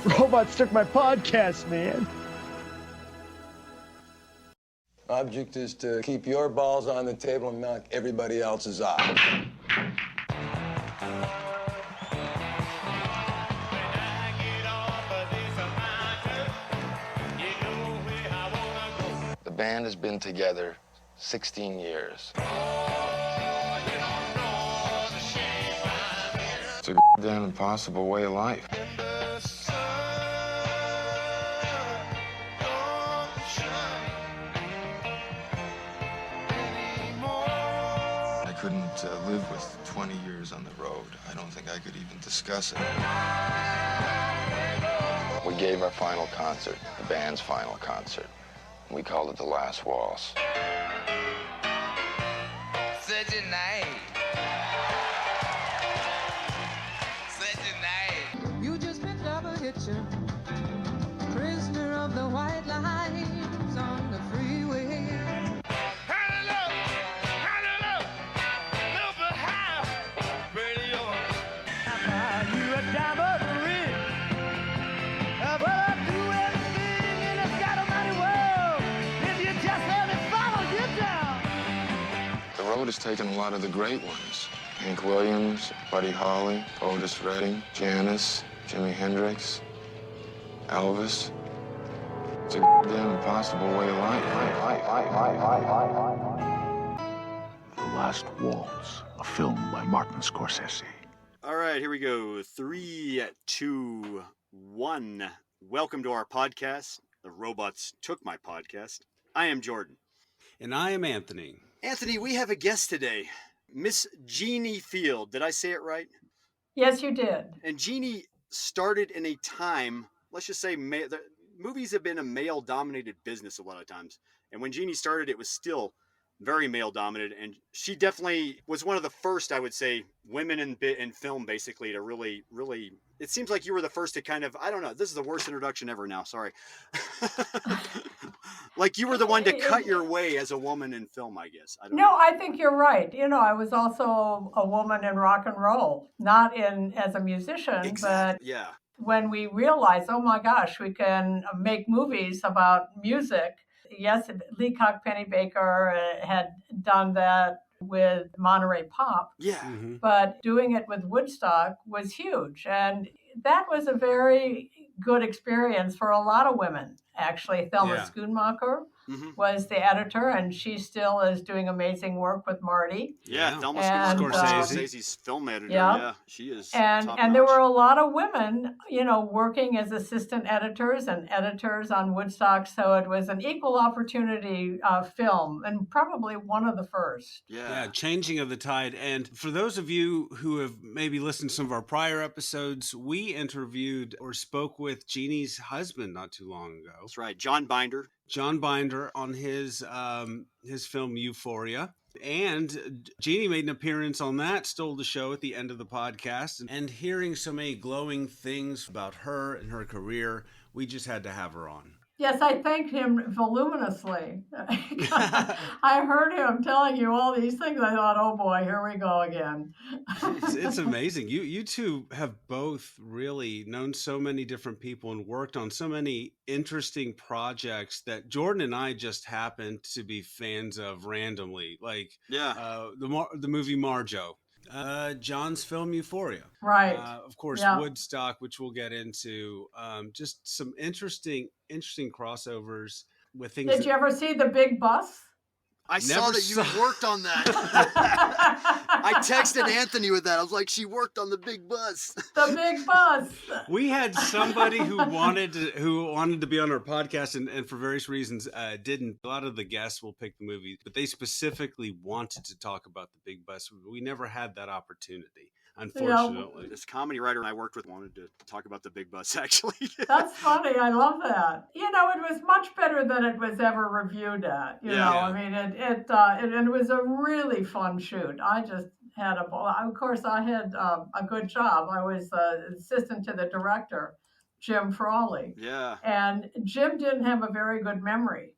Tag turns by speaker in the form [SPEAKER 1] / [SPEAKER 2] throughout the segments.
[SPEAKER 1] Robots took my podcast, man.
[SPEAKER 2] Object is to keep your balls on the table and knock everybody else's off. The band has been together 16 years. It's a damn impossible way of life. I couldn't live with 20 years on the road. I don't think I could even discuss it. We gave our final concert, the band's final concert. We called it The Last Waltz.
[SPEAKER 3] Such a night. Such a night.
[SPEAKER 4] You just picked up a hitcher, prisoner of the white lines on the freeway.
[SPEAKER 2] The road has taken a lot of the great ones. Hank Williams, Buddy Holly, Otis Redding, Janis, Jimi Hendrix, Elvis. It's a damn impossible way of life.
[SPEAKER 5] The Last Waltz, a film by Martin Scorsese.
[SPEAKER 6] All right, here we go. 3, 2, 1. Welcome to our podcast. The Robots Took My Podcast. I am Jordan.
[SPEAKER 7] And I am Anthony.
[SPEAKER 6] Anthony, we have a guest today. Miss Jeanne Field. Did I say it right?
[SPEAKER 8] Yes, you did.
[SPEAKER 6] And Jeanne started in a time, let's just say, movies have been a male-dominated business a lot of times. And when Jeanne started, it was still very male-dominated. And she definitely was one of the first, I would say, women in film, basically, to really... It seems like you were the first to kind of, I don't know, this is the worst introduction ever now, sorry. Like you were the one to cut your way as a woman in film, I guess. I don't know.
[SPEAKER 8] I think you're right. I was also a woman in rock and roll, not as a musician,
[SPEAKER 6] Exactly.
[SPEAKER 8] but
[SPEAKER 6] Yeah.
[SPEAKER 8] when we realized, oh my gosh, we can make movies about music. Yes, Leacock Pennybaker had done that with Monterey Pop.
[SPEAKER 6] Yeah.
[SPEAKER 7] Mm-hmm.
[SPEAKER 8] But doing it with Woodstock was huge. And that was a very good experience for a lot of women, actually. Thelma Schoonmaker was the editor, and she still is doing amazing work with Marty.
[SPEAKER 6] Yeah, Thelma Scorsese's film editor. Yeah, she is.
[SPEAKER 8] And there were a lot of women, working as assistant editors and editors on Woodstock. So it was an equal opportunity film, and probably one of the first.
[SPEAKER 7] Yeah, changing of the tide. And for those of you who have maybe listened to some of our prior episodes, we interviewed or spoke with Jeannie's husband not too long ago.
[SPEAKER 6] That's right, John Binder
[SPEAKER 7] on his film Euphoria. And Jeanne made an appearance on that, stole the show at the end of the podcast. And hearing so many glowing things about her and her career, we just had to have her on.
[SPEAKER 8] Yes, I thanked him voluminously. I heard him telling you all these things. I thought, oh boy, here we go again.
[SPEAKER 7] It's amazing. You two have both really known so many different people and worked on so many interesting projects that Jordan and I just happened to be fans of randomly. Like the movie Marjoe. John's film Euphoria,
[SPEAKER 8] right?
[SPEAKER 7] Of course, Woodstock, which we'll get into. Just some interesting crossovers with things.
[SPEAKER 8] Did you ever see The Big Bus?
[SPEAKER 6] I saw that you worked on that. I texted Anthony with that. I was like, she worked on The Big Bus.
[SPEAKER 8] The Big Bus.
[SPEAKER 7] We had somebody who wanted to be on our podcast and for various reasons didn't. A lot of the guests will pick the movie, but they specifically wanted to talk about The Big Bus. We never had that opportunity, unfortunately.
[SPEAKER 6] This comedy writer I worked with wanted to talk about The Big Bus, actually.
[SPEAKER 8] That's funny. I love that. It was much better than it was ever reviewed at. I mean, it was a really fun shoot. I just had a ball. Of course, I had a good job. I was assistant to the director, Jim Frawley.
[SPEAKER 6] Yeah.
[SPEAKER 8] And Jim didn't have a very good memory.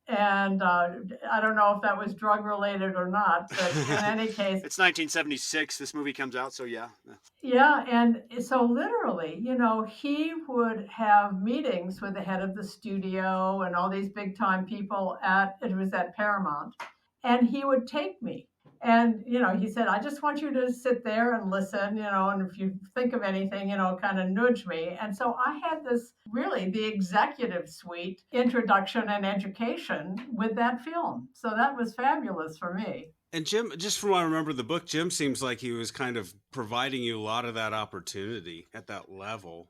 [SPEAKER 8] And I don't know if that was drug related or not, but in any case,
[SPEAKER 6] It's 1976. This movie comes out, so yeah.
[SPEAKER 8] yeah. And so literally, he would have meetings with the head of the studio and all these big time people it was at Paramount, and he would take me. And, he said, I just want you to sit there and listen, and if you think of anything, kind of nudge me. And so I had the executive suite introduction and education with that film. So that was fabulous for me.
[SPEAKER 7] And Jim, just from what I remember the book, Jim seems like he was kind of providing you a lot of that opportunity at that level.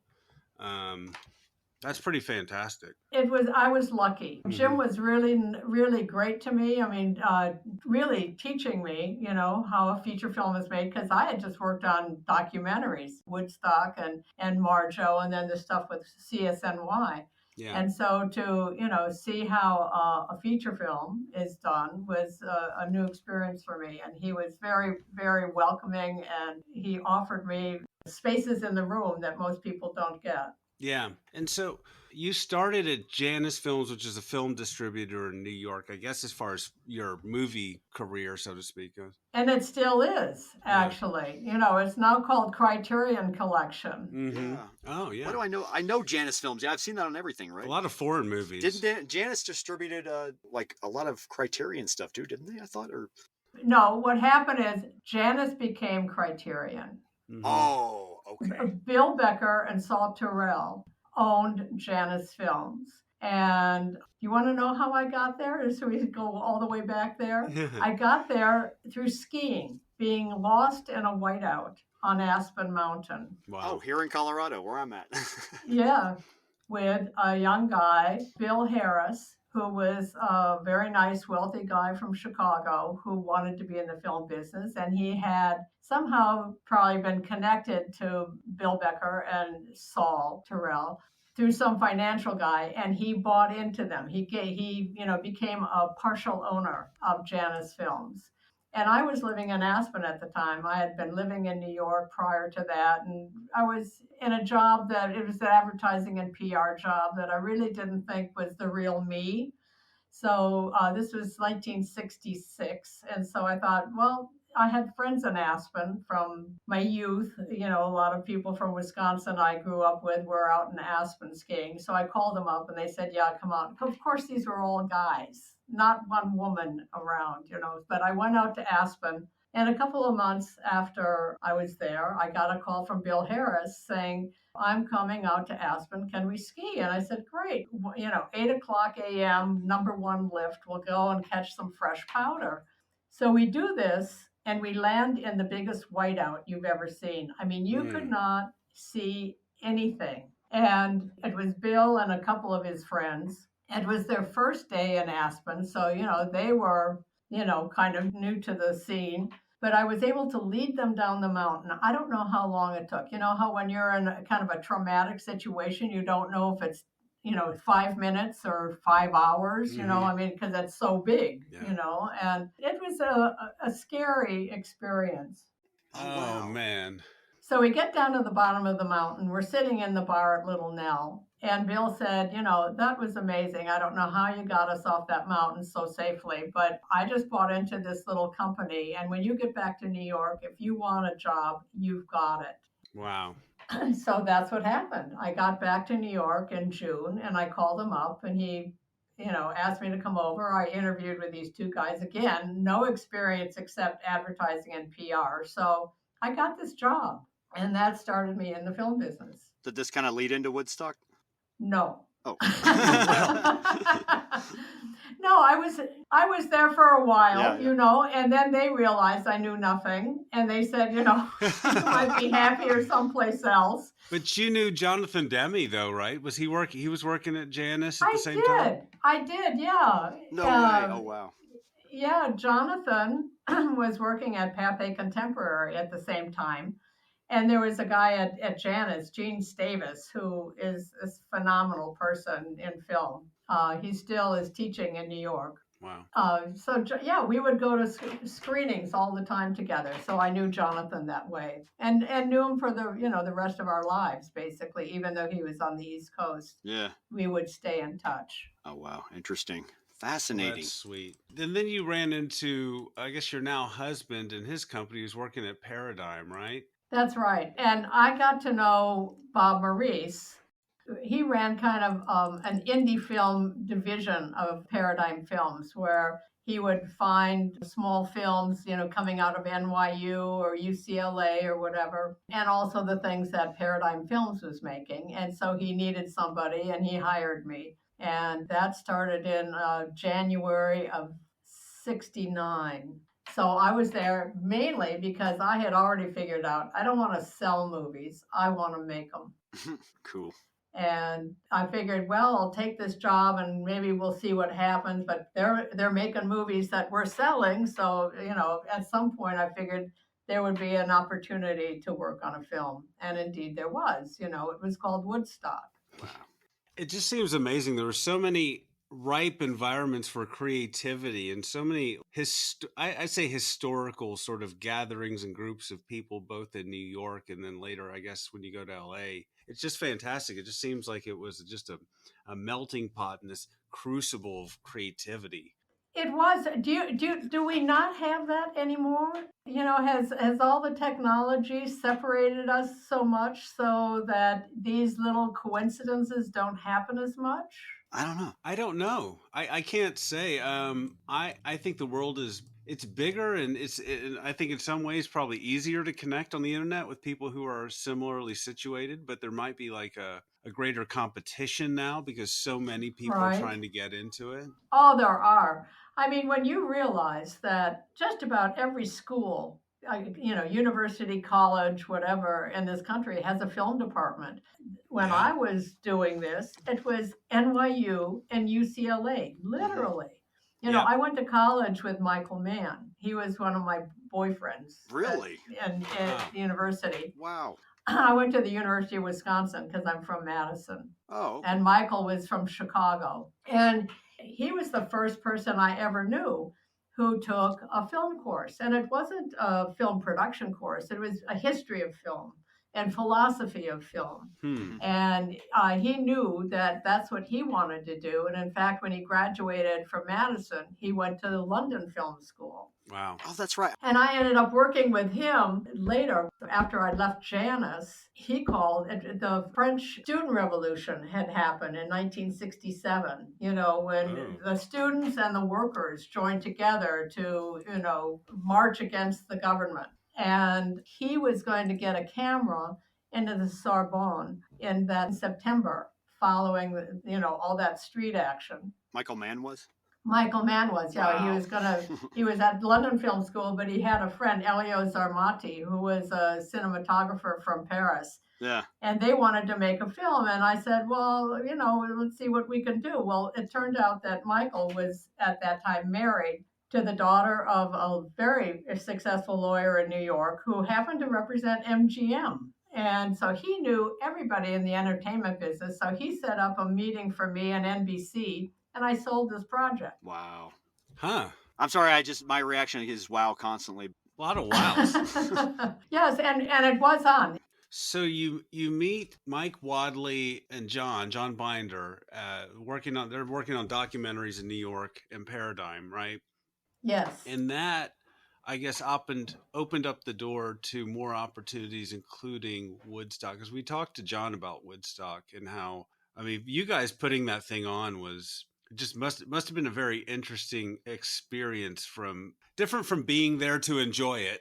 [SPEAKER 7] That's pretty fantastic.
[SPEAKER 8] I was lucky. Mm-hmm. Jim was really, really great to me. I mean, really teaching me, how a feature film is made, because I had just worked on documentaries, Woodstock and Marjoe, and then the stuff with CSNY. Yeah. And so to, see how a feature film is done was a new experience for me. And he was very, very welcoming, and he offered me spaces in the room that most people don't get.
[SPEAKER 7] Yeah. And so you started at Janus Films, which is a film distributor in New York, I guess, as far as your movie career, so to speak, goes.
[SPEAKER 8] And it still is, actually. Yeah. It's now called Criterion Collection.
[SPEAKER 7] Mm-hmm. Yeah. Oh, yeah.
[SPEAKER 6] What do I know? I know Janus Films. Yeah, I've seen that on everything, right?
[SPEAKER 7] A lot of foreign movies.
[SPEAKER 6] Didn't Janus distributed a lot of Criterion stuff, too, didn't they? I thought, or...
[SPEAKER 8] No, what happened is Janus became Criterion.
[SPEAKER 6] Mm-hmm. Oh. Okay.
[SPEAKER 8] Bill Becker and Saul Terrell owned Janus Films. And you want to know how I got there? Or so we go all the way back there? I got there through skiing, being lost in a whiteout on Aspen Mountain.
[SPEAKER 6] Wow. Oh, here in Colorado, where I'm at.
[SPEAKER 8] Yeah, with a young guy, Bill Harris, who was a very nice, wealthy guy from Chicago who wanted to be in the film business. And he had somehow probably been connected to Bill Becker and Saul Terrell through some financial guy, and he bought into them. He became a partial owner of Janus Films. And I was living in Aspen at the time. I had been living in New York prior to that, and I was in a job it was an advertising and PR job that I really didn't think was the real me. So this was 1966, and so I thought, well, I had friends in Aspen from my youth. A lot of people from Wisconsin I grew up with were out in Aspen skiing. So I called them up and they said, yeah, come on. Of course, these were all guys, not one woman around, But I went out to Aspen. And a couple of months after I was there, I got a call from Bill Harris saying, I'm coming out to Aspen. Can we ski? And I said, great. 8:00 a.m., number one lift. We'll go and catch some fresh powder. So we do this. And we land in the biggest whiteout you've ever seen. I mean, you could not see anything. And it was Bill and a couple of his friends. It was their first day in Aspen. So, they were, kind of new to the scene. But I was able to lead them down the mountain. I don't know how long it took. You know how when you're in a kind of a traumatic situation, you don't know if it's 5 minutes or 5 hours, I mean, because it's so big, and it was a scary experience.
[SPEAKER 7] Oh, man.
[SPEAKER 8] So we get down to the bottom of the mountain. We're sitting in the bar at Little Nell. And Bill said, that was amazing. I don't know how you got us off that mountain so safely, but I just bought into this little company. And when you get back to New York, if you want a job, you've got it.
[SPEAKER 7] Wow.
[SPEAKER 8] So that's what happened. I got back to New York in June and I called him up and he, asked me to come over. I interviewed with these two guys. Again, no experience except advertising and PR. So I got this job and that started me in the film business.
[SPEAKER 6] Did this kind of lead into Woodstock?
[SPEAKER 8] No.
[SPEAKER 6] Oh.
[SPEAKER 8] No, I was there for a while, and then they realized I knew nothing, and they said, you might be happier someplace else.
[SPEAKER 7] But you knew Jonathan Demme, though, right? Was he working? He was working at Janus at the same time.
[SPEAKER 8] I did, yeah.
[SPEAKER 6] No way! Oh wow.
[SPEAKER 8] Yeah, Jonathan was working at Pathé Contemporary at the same time. And there was a guy at Janus, Gene Stavis, who is a phenomenal person in film. He still is teaching in New York.
[SPEAKER 7] Wow.
[SPEAKER 8] So we would go to screenings all the time together. So I knew Jonathan that way, and knew him for the rest of our lives, basically. Even though he was on the East Coast,
[SPEAKER 6] yeah,
[SPEAKER 8] we would stay in touch.
[SPEAKER 6] Oh wow, interesting. Fascinating.
[SPEAKER 7] That's sweet. And then you ran into, I guess, your now husband and his company who's working at Paradigm, right?
[SPEAKER 8] That's right. And I got to know Bob Maurice. He ran kind of an indie film division of Paradigm Films where he would find small films, coming out of NYU or UCLA or whatever, and also the things that Paradigm Films was making. And so he needed somebody and he hired me. And that started in January of 69. So I was there mainly because I had already figured out I don't want to sell movies. I want to make them.
[SPEAKER 6] Cool.
[SPEAKER 8] And I figured, well, I'll take this job and maybe we'll see what happens. But they're making movies that we're selling. So, at some point I figured there would be an opportunity to work on a film. And indeed there was. It was called Woodstock.
[SPEAKER 6] Wow.
[SPEAKER 7] It just seems amazing. There were so many ripe environments for creativity and so many I say historical sort of gatherings and groups of people both in New York and then later I guess when you go to LA. It's just fantastic. It just seems like it was just a melting pot in this crucible of creativity.
[SPEAKER 8] It was. Do we not have that anymore? Has all the technology separated us so much so that these little coincidences don't happen as much?
[SPEAKER 6] I don't know.
[SPEAKER 7] I can't say. I think the world it's bigger and I think in some ways probably easier to connect on the internet with people who are similarly situated, but there might be like a greater competition now because so many people are trying to get into it.
[SPEAKER 8] Oh, there are. I mean, when you realize that just about every school, university, college, whatever in this country has a film department. When I was doing this, it was NYU and UCLA, literally. I went to college with Michael Mann. He was one of my boyfriends.
[SPEAKER 6] Really?
[SPEAKER 8] At the university.
[SPEAKER 6] Wow.
[SPEAKER 8] I went to the University of Wisconsin because I'm from Madison.
[SPEAKER 6] Oh. Okay.
[SPEAKER 8] And Michael was from Chicago. And he was the first person I ever knew who took a film course. And it wasn't a film production course. It was a history of film and philosophy of film. And he knew that that's what he wanted to do. And in fact, when he graduated from Madison, he went to the London Film School.
[SPEAKER 7] Wow.
[SPEAKER 6] Oh, that's right.
[SPEAKER 8] And I ended up working with him later after I left Janus. He called the French student revolution had happened in 1967, when the students and the workers joined together to, march against the government. And he was going to get a camera into the Sorbonne in that September following, all that street action.
[SPEAKER 6] Michael Mann was?
[SPEAKER 8] Michael Mann was, yeah.
[SPEAKER 6] Wow.
[SPEAKER 8] He was at London Film School, but he had a friend, Elio Zarmati, who was a cinematographer from Paris.
[SPEAKER 6] Yeah. And
[SPEAKER 8] they wanted to make a film. And I said, well, let's see what we can do. Well, it turned out that Michael was at that time married to the daughter of a very successful lawyer in New York who happened to represent MGM. And so he knew everybody in the entertainment business. So he set up a meeting for me and NBC, and I sold this project.
[SPEAKER 6] Wow.
[SPEAKER 7] Huh.
[SPEAKER 6] I'm sorry, my reaction is wow constantly.
[SPEAKER 7] A lot of wows.
[SPEAKER 8] Yes, and it was on.
[SPEAKER 7] So you meet Mike Wadley and John Binder, they're working on documentaries in New York and Paradigm, right?
[SPEAKER 8] Yes.
[SPEAKER 7] And that, I guess, opened up the door to more opportunities, including Woodstock. Because we talked to John about Woodstock and how, you guys putting that thing on was just must have been a very interesting experience, different from being there to enjoy it,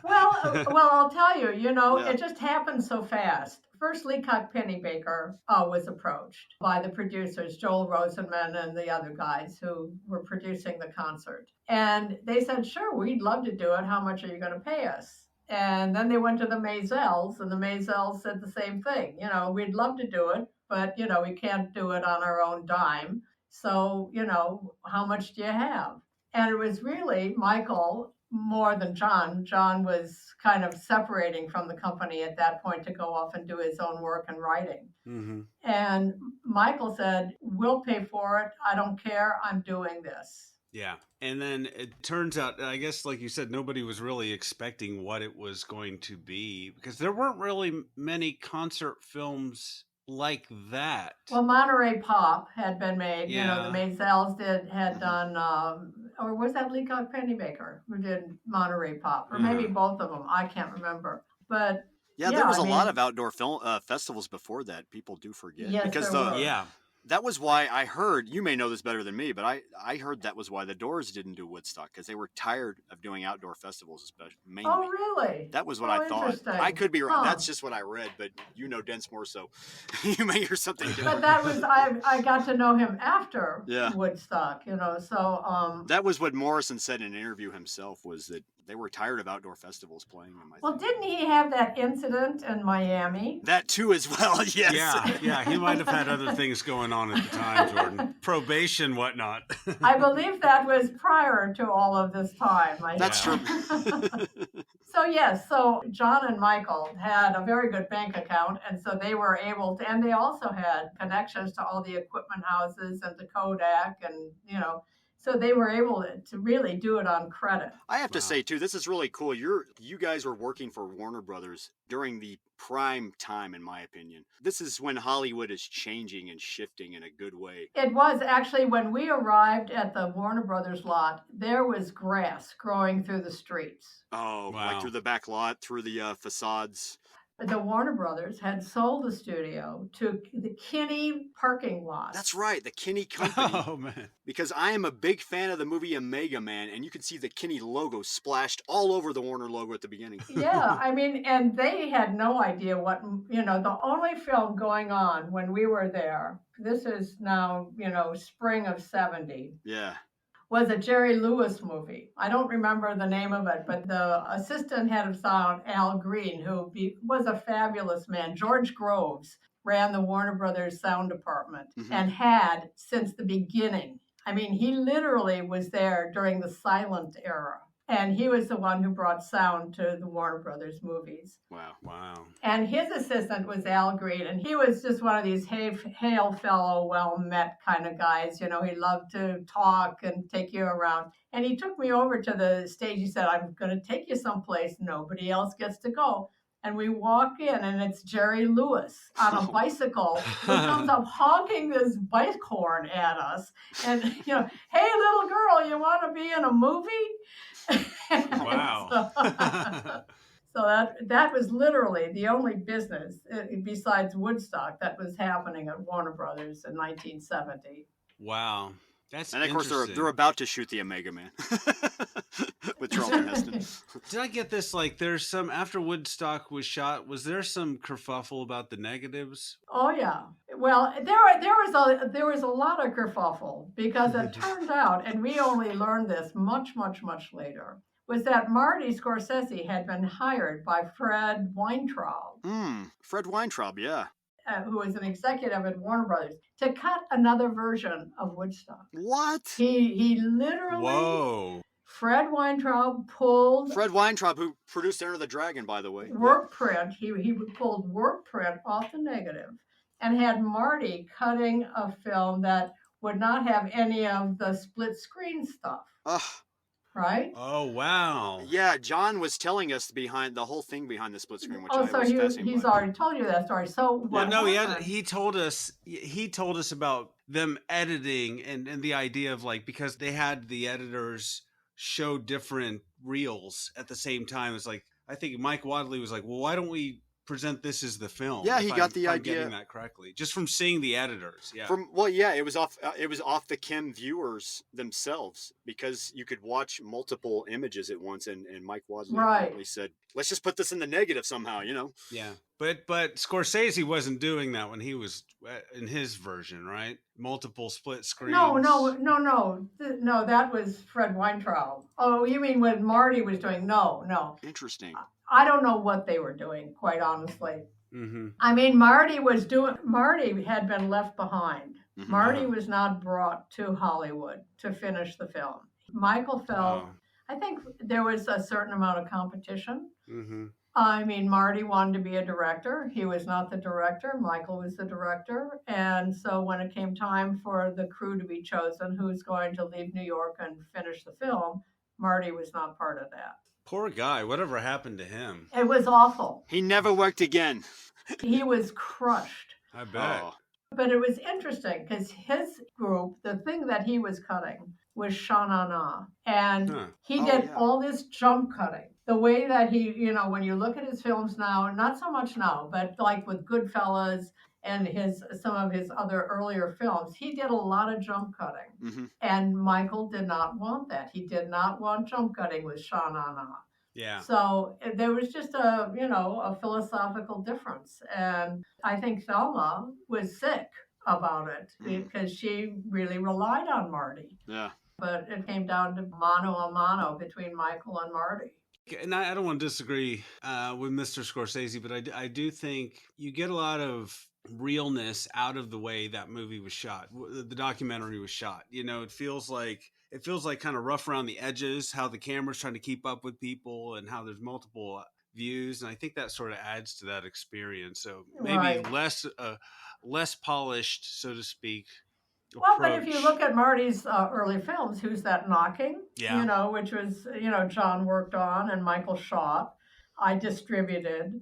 [SPEAKER 8] Well, I'll tell you,
[SPEAKER 6] Yeah.
[SPEAKER 8] It just happened so fast. First, Leacock Pennybaker was approached by the producers, Joel Rosenman and the other guys who were producing the concert. And they said, sure, we'd love to do it. How much are you going to pay us? And then they went to the Maisels, and the Maisels said the same thing. We'd love to do it, but, we can't do it on our own dime. So, how much do you have? And it was really Michael more than John. John was kind of separating from the company at that point to go off and do his own work and writing.
[SPEAKER 7] Mm-hmm.
[SPEAKER 8] And Michael said, we'll pay for it. I don't care. I'm doing this.
[SPEAKER 7] Yeah. And then it turns out, I guess, like you said, nobody was really expecting what it was going to be because there weren't really many concert films like that.
[SPEAKER 8] Well, Monterey Pop had been made. You know,
[SPEAKER 7] Yeah.
[SPEAKER 8] the Maisels had done, or was that Leacock Pennybaker who did Monterey Pop? Or maybe both of them. I can't remember. But
[SPEAKER 6] Yeah, there was a lot of outdoor film festivals before that. People do forget.
[SPEAKER 8] Yes,
[SPEAKER 6] because
[SPEAKER 8] there were.
[SPEAKER 7] Yeah.
[SPEAKER 6] that was why I heard, you may know this better than me, but I heard that was why the Doors didn't do Woodstock, because they were tired of doing outdoor festivals, especially mainly.
[SPEAKER 8] Oh, really?
[SPEAKER 6] That was what I thought.
[SPEAKER 8] Interesting.
[SPEAKER 6] I could be wrong.
[SPEAKER 8] Huh.
[SPEAKER 6] That's just what I read, but you know Densmore, so you may hear something different.
[SPEAKER 8] But that was, I got to know him after
[SPEAKER 6] Yeah.
[SPEAKER 8] Woodstock, you know, so.
[SPEAKER 6] That was what Morrison said in an interview himself, was that they were tired of outdoor festivals playing them.
[SPEAKER 8] Well, didn't he have that incident in Miami?
[SPEAKER 6] That too as well, yes.
[SPEAKER 7] Yeah, he might have had other things going on at the time, Jordan. Probation, whatnot.
[SPEAKER 8] I believe that was prior to all of this time.
[SPEAKER 6] That's true.
[SPEAKER 8] So yes, so John and Michael had a very good bank account, and so they were able to, and they also had connections to all the equipment houses and to Kodak, and you know, so they were able to really do it on credit.
[SPEAKER 6] I have to say too, this is really cool. You guys were working for Warner Brothers during the prime time, in my opinion. This is when Hollywood is changing and shifting in a good way.
[SPEAKER 8] It was actually when we arrived at the Warner Brothers lot, there was grass growing through the streets.
[SPEAKER 6] Oh,
[SPEAKER 7] Wow.
[SPEAKER 6] like through the back lot, through the facades.
[SPEAKER 8] The Warner Brothers had sold the studio to the Kinney parking lot.
[SPEAKER 6] That's right, the Kinney Company.
[SPEAKER 7] Oh, man.
[SPEAKER 6] Because I am a big fan of the movie Omega Man, and you can see the Kinney logo splashed all over the Warner logo at the beginning.
[SPEAKER 8] Yeah, I mean, and they had no idea what, you know, the only film going on when we were there, this is now, you know, spring of 70.
[SPEAKER 6] Yeah.
[SPEAKER 8] Was a Jerry Lewis movie. I don't remember the name of it, but the assistant head of sound, Al Green, who was a fabulous man, George Groves, ran the Warner Brothers sound department and had since the beginning. I mean, he literally was there during the silent era. And he was the one who brought sound to the Warner Brothers movies.
[SPEAKER 6] Wow.
[SPEAKER 8] And his assistant was Al Green, and he was just one of these hail fellow, well-met kind of guys. You know, he loved to talk and take you around. And he took me over to the stage. He said, I'm going to take you someplace nobody else gets to go. And we walk in, and it's Jerry Lewis on a bicycle who comes up honking this bike horn at us. And, you know, hey, little girl, you want to be in a movie?
[SPEAKER 7] Wow.
[SPEAKER 8] So that was literally the only business besides Woodstock that was happening at Warner Brothers in 1970.
[SPEAKER 7] Wow. That's
[SPEAKER 6] And of course they're about to shoot the Omega Man with Charlton Heston.
[SPEAKER 7] Did I get this? Like, there's some, after Woodstock was shot, was there some kerfuffle about the negatives?
[SPEAKER 8] Oh yeah. Well, there was a lot of kerfuffle because it turned out, and we only learned this much later, was that Marty Scorsese had been hired by Fred Weintraub.
[SPEAKER 6] Fred Weintraub, yeah.
[SPEAKER 8] Who was an executive at Warner Brothers, to cut another version of Woodstock.
[SPEAKER 6] What?
[SPEAKER 8] He literally...
[SPEAKER 7] Whoa.
[SPEAKER 8] Fred Weintraub pulled...
[SPEAKER 6] Fred Weintraub, who produced Enter the Dragon, by the way.
[SPEAKER 8] Work print. He pulled work print off the negative and had Marty cutting a film that would not have any of the split screen stuff.
[SPEAKER 6] Ugh.
[SPEAKER 8] Right?
[SPEAKER 7] Oh, wow.
[SPEAKER 6] Yeah, John was telling us behind the whole thing behind the split screen, which
[SPEAKER 8] Oh,
[SPEAKER 6] I
[SPEAKER 8] so
[SPEAKER 6] was fascinated
[SPEAKER 8] he's
[SPEAKER 6] by.
[SPEAKER 8] already told you that story. So what
[SPEAKER 7] No,
[SPEAKER 8] happened?
[SPEAKER 7] he told us about them editing and the idea of, like, because they had the editors show different reels at the same time. It's like, I think Mike Wadley was like, well, why don't we present this as the film?
[SPEAKER 6] Yeah, he got the
[SPEAKER 7] if I'm
[SPEAKER 6] idea.
[SPEAKER 7] getting that correctly, just from seeing the editors. Yeah.
[SPEAKER 6] It was off the Kim viewers themselves, because you could watch multiple images at once, and Mike Wadley apparently said, let's just put this in the negative somehow, you know?
[SPEAKER 7] Yeah. But Scorsese wasn't doing that when he was in his version, right? Multiple split screens.
[SPEAKER 8] No, that was Fred Weintraub. Oh, you mean when Marty was doing? No.
[SPEAKER 6] Interesting.
[SPEAKER 8] I don't know what they were doing, quite honestly.
[SPEAKER 7] Mm-hmm.
[SPEAKER 8] I mean, Marty had been left behind.
[SPEAKER 6] Mm-hmm.
[SPEAKER 8] Marty was not brought to Hollywood to finish the film. Michael felt, I think there was a certain amount of competition.
[SPEAKER 7] Mm-hmm.
[SPEAKER 8] I mean, Marty wanted to be a director. He was not the director. Michael was the director. And so when it came time for the crew to be chosen, who's going to leave New York and finish the film, Marty was not part of that.
[SPEAKER 7] Poor guy. Whatever happened to him?
[SPEAKER 8] It was awful.
[SPEAKER 6] He never worked again.
[SPEAKER 8] He was crushed.
[SPEAKER 7] I bet.
[SPEAKER 6] Oh,
[SPEAKER 8] But it was interesting because his group, the thing that he was cutting was Sha-na-na. And
[SPEAKER 7] Huh.
[SPEAKER 8] he
[SPEAKER 6] Oh,
[SPEAKER 8] did
[SPEAKER 6] yeah.
[SPEAKER 8] all this jump cutting. The way that he, when you look at his films now, not so much now, but like with Goodfellas and some of his other earlier films, he did a lot of jump cutting.
[SPEAKER 6] Mm-hmm.
[SPEAKER 8] And Michael did not want that. He did not want jump cutting with Sha-na-na.
[SPEAKER 7] Yeah.
[SPEAKER 8] So there was just a philosophical difference. And I think Thelma was sick about it because she really relied on Marty.
[SPEAKER 6] Yeah.
[SPEAKER 8] But it came down to mano a mano between Michael and Marty.
[SPEAKER 7] And I don't want to disagree with Mr. Scorsese, but I do think you get a lot of realness out of the way that movie was shot. The documentary was shot. It feels like kind of rough around the edges, how the camera's trying to keep up with people and how there's multiple views. And I think that sort of adds to that experience. So maybe
[SPEAKER 8] Right.
[SPEAKER 7] less polished, so to speak.
[SPEAKER 8] Well, but if you look at Marty's early films, Who's That Knocking?
[SPEAKER 7] Yeah.
[SPEAKER 8] Which was, John worked on and Michael shot. I distributed,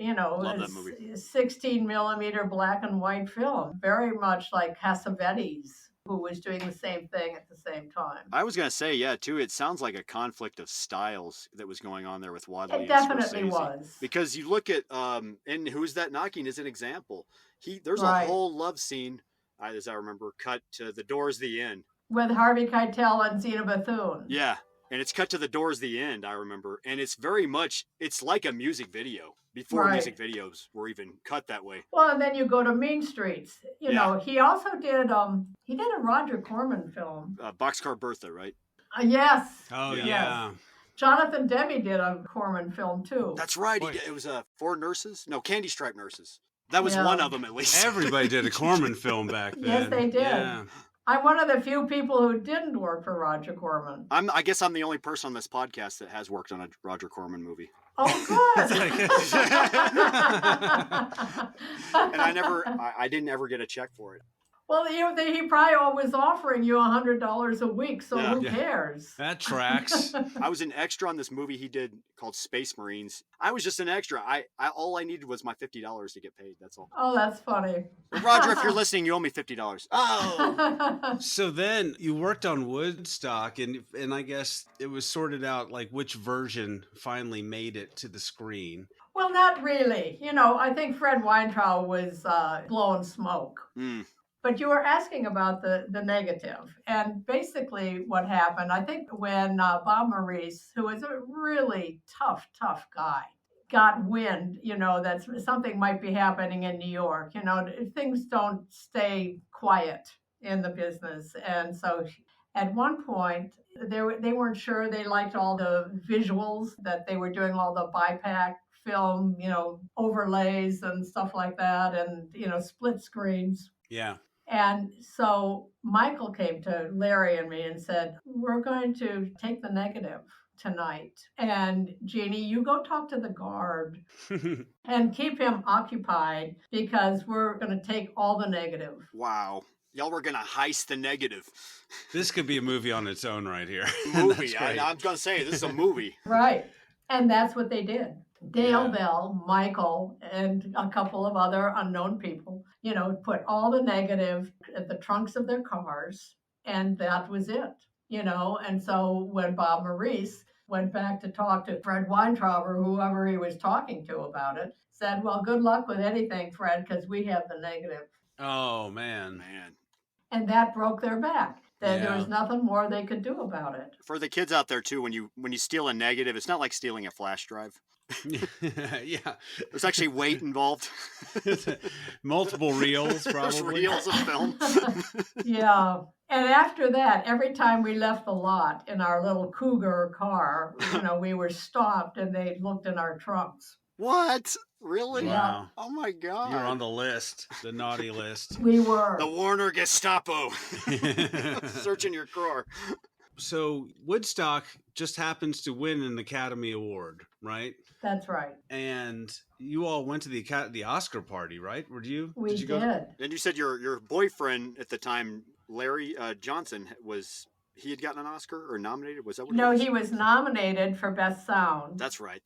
[SPEAKER 6] Love that movie.
[SPEAKER 8] 16 millimeter black and white film, very much like Cassavetes, who was doing the same thing at the same time.
[SPEAKER 6] I was going to say, yeah, too, it sounds like a conflict of styles that was going on there with Wadley
[SPEAKER 8] It definitely
[SPEAKER 6] and Scorsese.
[SPEAKER 8] was.
[SPEAKER 6] Because you look at, and Who's That Knocking is an example. There's
[SPEAKER 8] Right.
[SPEAKER 6] a whole love scene, as I remember, cut to The Door's the End.
[SPEAKER 8] With Harvey Keitel and Zena Bethune.
[SPEAKER 6] Yeah, and it's cut to The Door's the End, I remember. And it's very much, it's like a music video before
[SPEAKER 8] Right.
[SPEAKER 6] music videos were even cut that way.
[SPEAKER 8] Well, and then you go to Mean Streets. He also did a Roger Corman film.
[SPEAKER 6] Boxcar Bertha, right?
[SPEAKER 8] Yes.
[SPEAKER 7] Oh,
[SPEAKER 6] Yeah.
[SPEAKER 7] yeah.
[SPEAKER 8] Jonathan Demme did a Corman film too.
[SPEAKER 6] That's right.
[SPEAKER 7] Boy.
[SPEAKER 6] It was Four Nurses? No, Candy Stripe Nurses. That was
[SPEAKER 8] Yeah.
[SPEAKER 6] one of them, at least.
[SPEAKER 7] Everybody did a Corman film back then.
[SPEAKER 8] Yes, they did.
[SPEAKER 7] Yeah.
[SPEAKER 8] I'm one of the few people who didn't work for Roger Corman.
[SPEAKER 6] I guess I'm the only person on this podcast that has worked on a Roger Corman movie.
[SPEAKER 8] Oh, good.
[SPEAKER 6] And I didn't ever get a check for it.
[SPEAKER 8] Well, he probably was offering you $100 a week, so
[SPEAKER 6] Yeah.
[SPEAKER 8] who
[SPEAKER 7] Yeah.
[SPEAKER 8] cares?
[SPEAKER 7] That tracks.
[SPEAKER 6] I was an extra on this movie he did called Space Marines. I was just an extra. All I needed was my $50 to get paid. That's all.
[SPEAKER 8] Oh, that's funny.
[SPEAKER 6] Well, Roger, if you're listening, you owe me $50. Oh,
[SPEAKER 7] So then you worked on Woodstock, and I guess it was sorted out like which version finally made it to the screen.
[SPEAKER 8] Well, not really. I think Fred Weintraub was blowing smoke. But you were asking about the negative. And basically what happened, I think when Bob Maurice, who was a really tough guy, got wind, that something might be happening in New York, things don't stay quiet in the business. And so at one point, they weren't sure they liked all the visuals, that they were doing all the BiPAC film, overlays and stuff like that, and, split screens.
[SPEAKER 7] Yeah.
[SPEAKER 8] And so Michael came to Larry and me and said, we're going to take the negative tonight. And Jeannie, you go talk to the guard and keep him occupied because we're going to take all the negative.
[SPEAKER 6] wow. Y'all were going to heist the negative.
[SPEAKER 7] This could be a movie on its own right here.
[SPEAKER 6] Movie.
[SPEAKER 7] That's great.
[SPEAKER 6] I'm going to say, this is a movie.
[SPEAKER 8] Right. And that's what they did. Dale
[SPEAKER 7] Yeah.
[SPEAKER 8] Bell, Michael, and a couple of other unknown people, put all the negative at the trunks of their cars, and that was it, And so when Bob Maurice went back to talk to Fred Weintraub or whoever he was talking to about it, said, well, good luck with anything, Fred, because we have the negative.
[SPEAKER 7] Oh, man.
[SPEAKER 8] And that broke their back. There
[SPEAKER 7] Yeah.
[SPEAKER 8] was nothing more they could do about it.
[SPEAKER 6] For the kids out there, too, when you steal a negative, it's not like stealing a flash drive.
[SPEAKER 7] Yeah.
[SPEAKER 6] There's actually weight involved.
[SPEAKER 7] Multiple reels,
[SPEAKER 6] There's
[SPEAKER 7] probably.
[SPEAKER 6] reels of film.
[SPEAKER 8] Yeah. And after that, every time we left the lot in our little Cougar car, we were stopped and they looked in our trunks.
[SPEAKER 6] What? Really?
[SPEAKER 7] Wow.
[SPEAKER 6] Oh my God.
[SPEAKER 7] You're on the list, the naughty list.
[SPEAKER 8] We were.
[SPEAKER 6] The Warner Gestapo. Searching your car.
[SPEAKER 7] So Woodstock just happens to win an Academy Award, right?
[SPEAKER 8] That's right.
[SPEAKER 7] And you all went to the Oscar party, right?
[SPEAKER 8] We
[SPEAKER 7] Did you go?
[SPEAKER 8] did.
[SPEAKER 6] And you said your boyfriend at the time, Larry Johnson, he had gotten an Oscar or nominated? Was that what
[SPEAKER 8] No,
[SPEAKER 6] it was?
[SPEAKER 8] he was nominated for Best Sound.
[SPEAKER 6] That's right.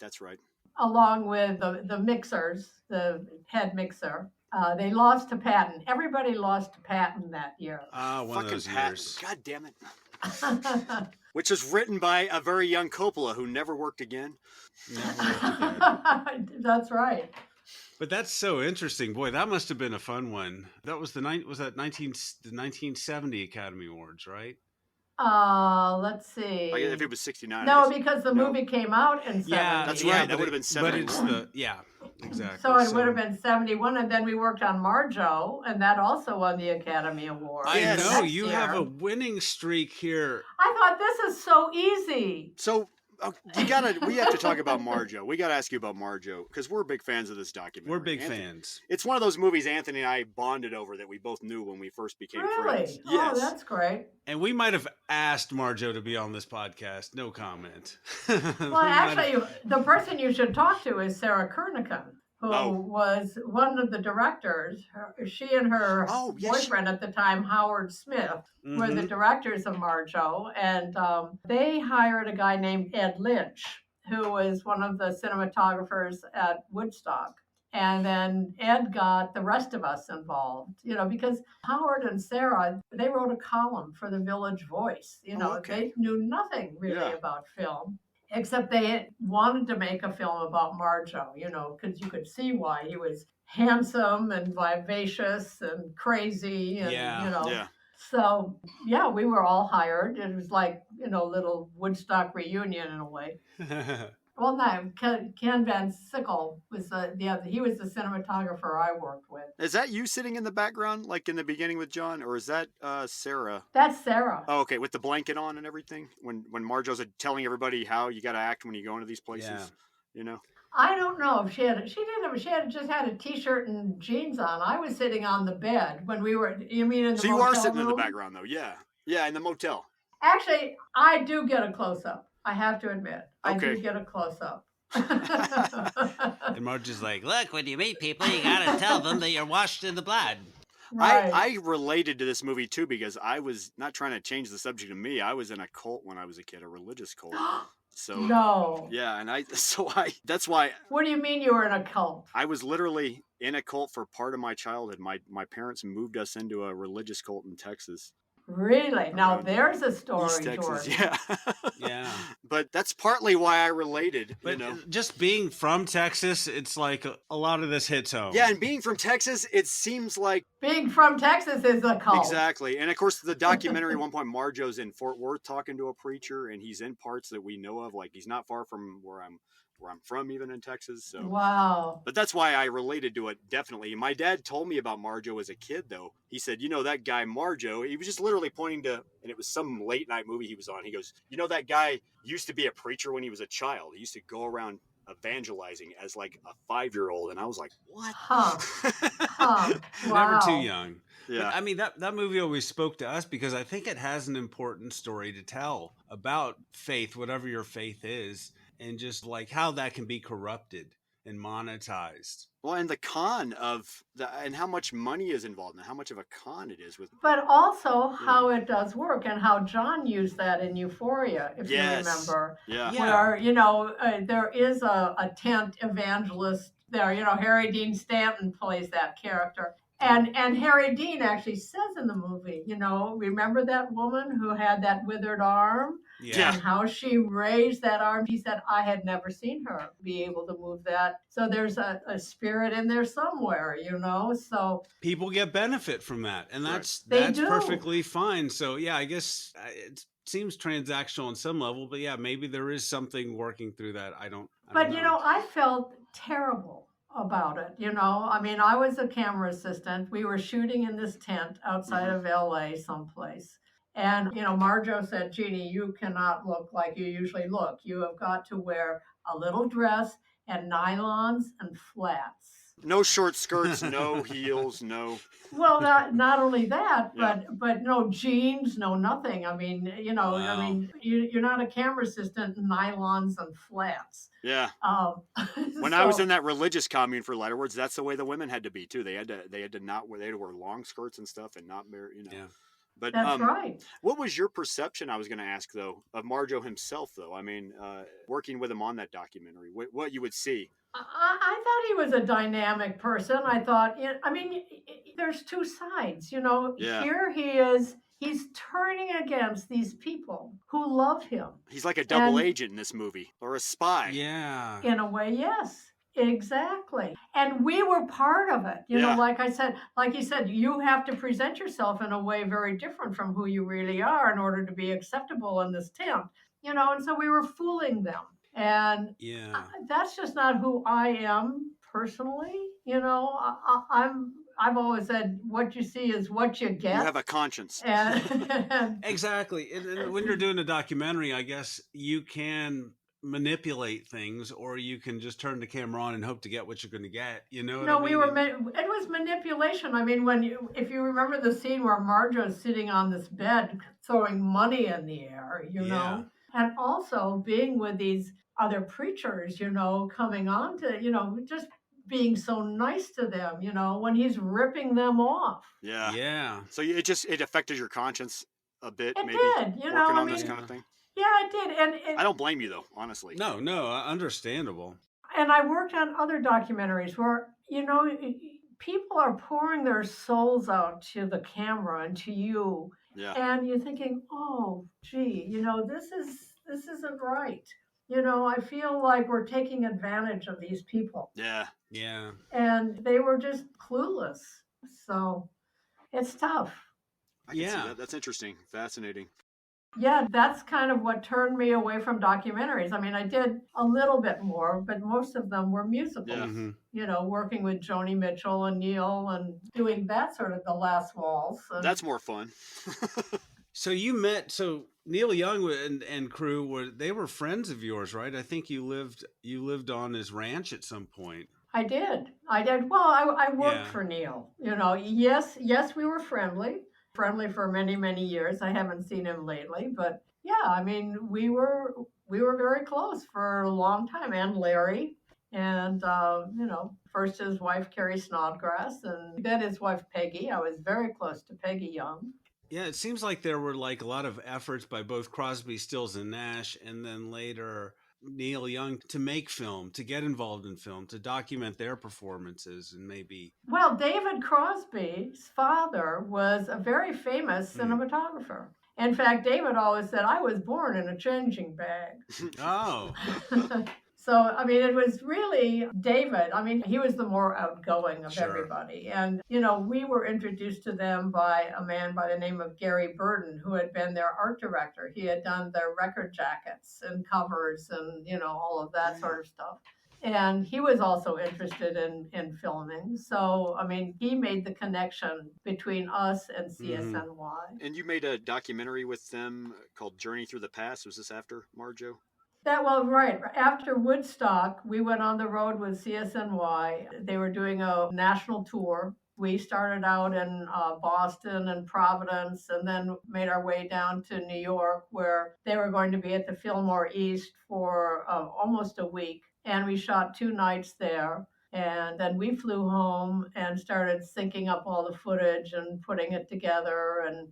[SPEAKER 8] Along with the mixers, the head mixer. They lost to Patton. Everybody lost to Patton that year.
[SPEAKER 7] One
[SPEAKER 6] Fucking
[SPEAKER 7] of those
[SPEAKER 6] Patton.
[SPEAKER 7] years.
[SPEAKER 6] God damn it. Which was written by a very young Coppola who never worked again.
[SPEAKER 7] Never worked again.
[SPEAKER 8] That's right.
[SPEAKER 7] But that's so interesting. Boy, that must have been a fun one. That was the 1970 Academy Awards, right?
[SPEAKER 8] Let's see.
[SPEAKER 6] Like if it was 69.
[SPEAKER 8] No, because the
[SPEAKER 6] No.
[SPEAKER 8] movie came out in 70.
[SPEAKER 7] Yeah,
[SPEAKER 6] That's
[SPEAKER 7] yeah,
[SPEAKER 6] right. That
[SPEAKER 7] but
[SPEAKER 6] would have been
[SPEAKER 7] But it's
[SPEAKER 6] 71.
[SPEAKER 7] exactly.
[SPEAKER 8] So it would have been 71, and then we worked on Marjoe, and that also won the Academy Award.
[SPEAKER 7] I
[SPEAKER 6] Yes.
[SPEAKER 7] know,
[SPEAKER 8] Next
[SPEAKER 7] you
[SPEAKER 8] year.
[SPEAKER 7] have a winning streak here.
[SPEAKER 8] I thought this is so easy.
[SPEAKER 6] So we have to talk about Marjoe. We got to ask you about Marjoe because we're big fans of this documentary.
[SPEAKER 7] We're big
[SPEAKER 6] Anthony-
[SPEAKER 7] fans.
[SPEAKER 6] It's one of those movies Anthony and I bonded over that we both knew when we first became
[SPEAKER 8] Really?
[SPEAKER 6] friends.
[SPEAKER 8] Oh,
[SPEAKER 6] Yes.
[SPEAKER 8] that's great.
[SPEAKER 7] And we might have asked Marjoe to be on this podcast. No comment.
[SPEAKER 8] Well, actually, the person you should talk to is Sarah Kernigan, who
[SPEAKER 6] Oh.
[SPEAKER 8] was one of the directors. She and her
[SPEAKER 6] Oh, yes.
[SPEAKER 8] boyfriend at the time, Howard Smith, were the
[SPEAKER 7] Mhm.
[SPEAKER 8] directors of Marjoe, and they hired a guy named Ed Lynch, who was one of the cinematographers at Woodstock. And then Ed got the rest of us involved, because Howard and Sarah, they wrote a column for the Village Voice.
[SPEAKER 6] okay.
[SPEAKER 8] They knew nothing really
[SPEAKER 6] Yeah.
[SPEAKER 8] about film, except they wanted to make a film about Marjoe, because you could see why he was handsome and vivacious and crazy. And,
[SPEAKER 7] Yeah.
[SPEAKER 6] Yeah.
[SPEAKER 8] So, yeah, we were all hired. It was like, little Woodstock reunion in a way. Well, no, Ken Van Sickle was he was the cinematographer I worked with.
[SPEAKER 6] Is that you sitting in the background, like in the beginning with John, or is that Sarah?
[SPEAKER 8] That's Sarah.
[SPEAKER 6] Oh, okay, with the blanket on and everything. When Marjoe's telling everybody how you got to act when you go into these places,
[SPEAKER 8] I don't know if she had just had a t-shirt and jeans on. I was sitting on the bed when we were, you mean in the
[SPEAKER 6] So you are
[SPEAKER 8] motel
[SPEAKER 6] sitting in the
[SPEAKER 8] room?
[SPEAKER 6] background though, yeah, in the motel.
[SPEAKER 8] Actually, I do get a close-up. I have to admit. I
[SPEAKER 6] Okay.
[SPEAKER 8] do get a close-up.
[SPEAKER 7] And Marjoe's like, look, when you meet people, you gotta tell them that you're washed in the blood.
[SPEAKER 8] Right.
[SPEAKER 6] I related to this movie too because I was not trying to change the subject of me. I was in a cult when I was a kid, a religious cult. So
[SPEAKER 8] No.
[SPEAKER 6] yeah, and that's why
[SPEAKER 8] What do you mean you were in a cult?
[SPEAKER 6] I was literally in a cult for part of my childhood. My parents moved us into a religious cult in Texas.
[SPEAKER 8] Really? Now
[SPEAKER 6] Around
[SPEAKER 8] there's a story,
[SPEAKER 6] East Texas,
[SPEAKER 8] George.
[SPEAKER 6] yeah.
[SPEAKER 7] Yeah.
[SPEAKER 6] But that's partly why I related,
[SPEAKER 7] But
[SPEAKER 6] you know.
[SPEAKER 7] just being from Texas, it's like a lot of this hits home.
[SPEAKER 6] Yeah, and being from Texas, it seems like
[SPEAKER 8] Being from Texas is a cult.
[SPEAKER 6] exactly. And of course, the documentary at one point, Marjoe's in Fort Worth talking to a preacher, and he's in parts that we know of. Like he's not far from where I'm from, even in Texas. So,
[SPEAKER 8] Wow.
[SPEAKER 6] but that's why I related to it definitely. My dad told me about Marjoe as a kid, though. He said, "You know that guy Marjoe." He was just literally pointing to, and it was some late night movie he was on. He goes, "You know that guy used to be a preacher when he was a child. He used to go around evangelizing as like a 5-year-old." And I was like, "What?"
[SPEAKER 8] Huh. Huh. Wow.
[SPEAKER 7] Never too young.
[SPEAKER 6] Yeah.
[SPEAKER 7] But, I mean, that movie always spoke to us because I think it has an important story to tell about faith, whatever your faith is, and just like how that can be corrupted and monetized.
[SPEAKER 6] Well, and the con of and how much money is involved and how much of a con it is with.
[SPEAKER 8] But also how it does work and how John used that in Euphoria, if
[SPEAKER 6] Yes.
[SPEAKER 8] you remember.
[SPEAKER 6] Yeah.
[SPEAKER 8] Where, there is a tent evangelist there. Harry Dean Stanton plays that character. And Harry Dean actually says in the movie, remember that woman who had that withered arm?
[SPEAKER 7] Yeah.
[SPEAKER 8] And how she raised that arm. He said, I had never seen her be able to move that. So there's a spirit in there somewhere, so.
[SPEAKER 7] People get benefit from that. And that's
[SPEAKER 8] They
[SPEAKER 7] that's
[SPEAKER 8] do.
[SPEAKER 7] perfectly fine. So, yeah, I guess it seems transactional on some level. But, yeah, maybe there is something working through that. I don't know.
[SPEAKER 8] I felt terrible about it. I was a camera assistant. We were shooting in this tent outside of LA someplace. And, Marjoe said, Jeannie, you cannot look like you usually look. You have got to wear a little dress and nylons and flats.
[SPEAKER 6] No short skirts, no heels, no.
[SPEAKER 8] Well, not only that,
[SPEAKER 6] Yeah.
[SPEAKER 8] but no jeans, no nothing. I mean,
[SPEAKER 7] Wow.
[SPEAKER 8] you're not a camera assistant in nylons and flats.
[SPEAKER 6] Yeah. When
[SPEAKER 8] So-
[SPEAKER 6] I was in that religious commune for Letterwords, that's the way the women had to be too. They had to wear long skirts and stuff and not wear,
[SPEAKER 7] Yeah.
[SPEAKER 6] But
[SPEAKER 8] That's right.
[SPEAKER 6] what was your perception, I was going to ask, though, of Marjoe himself, though? I mean, working with him on that documentary, what you would see?
[SPEAKER 8] I thought he was a dynamic person. I thought, there's two sides,
[SPEAKER 6] Yeah.
[SPEAKER 8] Here he is, he's turning against these people who love him.
[SPEAKER 6] He's like a double agent in this movie, or a spy.
[SPEAKER 7] Yeah.
[SPEAKER 8] In a way, yes. Exactly. And we were part of it. Like you said, you have to present yourself in a way very different from who you really are in order to be acceptable in this tent, and so we were fooling them. And that's just not who I am personally. I've always said what you see is what you get.
[SPEAKER 6] You have a conscience.
[SPEAKER 8] And
[SPEAKER 7] exactly. And when you're doing a documentary, I guess you can manipulate things, or you can just turn the camera on and hope to get what you're going to get. You know?
[SPEAKER 8] No, it was manipulation. I mean, if you remember the scene where Marjoe's sitting on this bed throwing money in the air, know, and also being with these other preachers, coming on to, just being so nice to them, when he's ripping them off.
[SPEAKER 6] Yeah.
[SPEAKER 7] Yeah.
[SPEAKER 6] So it affected your conscience a bit,
[SPEAKER 8] it
[SPEAKER 6] maybe?
[SPEAKER 8] It did,
[SPEAKER 6] working on this kind of thing?
[SPEAKER 8] Yeah, it did. And
[SPEAKER 6] I don't blame you, though, honestly.
[SPEAKER 7] No, understandable.
[SPEAKER 8] And I worked on other documentaries where, people are pouring their souls out to the camera and to you.
[SPEAKER 6] Yeah.
[SPEAKER 8] And you're thinking, oh, gee, this isn't right. I feel like we're taking advantage of these people.
[SPEAKER 6] Yeah.
[SPEAKER 7] Yeah.
[SPEAKER 8] And they were just clueless. So it's tough.
[SPEAKER 6] I can see that. That's interesting. Fascinating.
[SPEAKER 8] Yeah, that's kind of what turned me away from documentaries. I mean, I did a little bit more, but most of them were musicals.
[SPEAKER 6] Yeah.
[SPEAKER 7] Mm-hmm.
[SPEAKER 8] Working with Joni Mitchell and Neil and doing that sort of The Last Waltz.
[SPEAKER 6] That's more fun.
[SPEAKER 7] So Neil Young and crew they were friends of yours, right? I think you lived on his ranch at some point.
[SPEAKER 8] I did. Well, I worked for Neil. Yes, we were friendly for many, many years. I haven't seen him lately, but yeah, I mean, we were very close for a long time. And Larry, and first his wife Carrie Snodgrass, and then his wife Peggy. I was very close to Peggy Young.
[SPEAKER 7] Yeah, it seems like there were like a lot of efforts by both Crosby, Stills, and Nash, and then later Neil Young to make film, to get involved in film, to document their performances, and maybe.
[SPEAKER 8] Well, David Crosby's father was a very famous cinematographer. In fact, David always said, I was born in a changing bag.
[SPEAKER 7] Oh.
[SPEAKER 8] So, I mean, it was really David. I mean, he was the more outgoing of everybody. And, we were introduced to them by a man by the name of Gary Burden, who had been their art director. He had done their record jackets and covers and, all of that sort of stuff. And he was also interested in filming. So, I mean, he made the connection between us and CSNY.
[SPEAKER 6] Mm-hmm. And you made a documentary with them called Journey Through the Past. Was this after Marjoe?
[SPEAKER 8] Right. After Woodstock, we went on the road with CSNY. They were doing a national tour. We started out in Boston and Providence, and then made our way down to New York, where they were going to be at the Fillmore East for almost a week. And we shot 2 nights there. And then we flew home and started syncing up all the footage and putting it together, and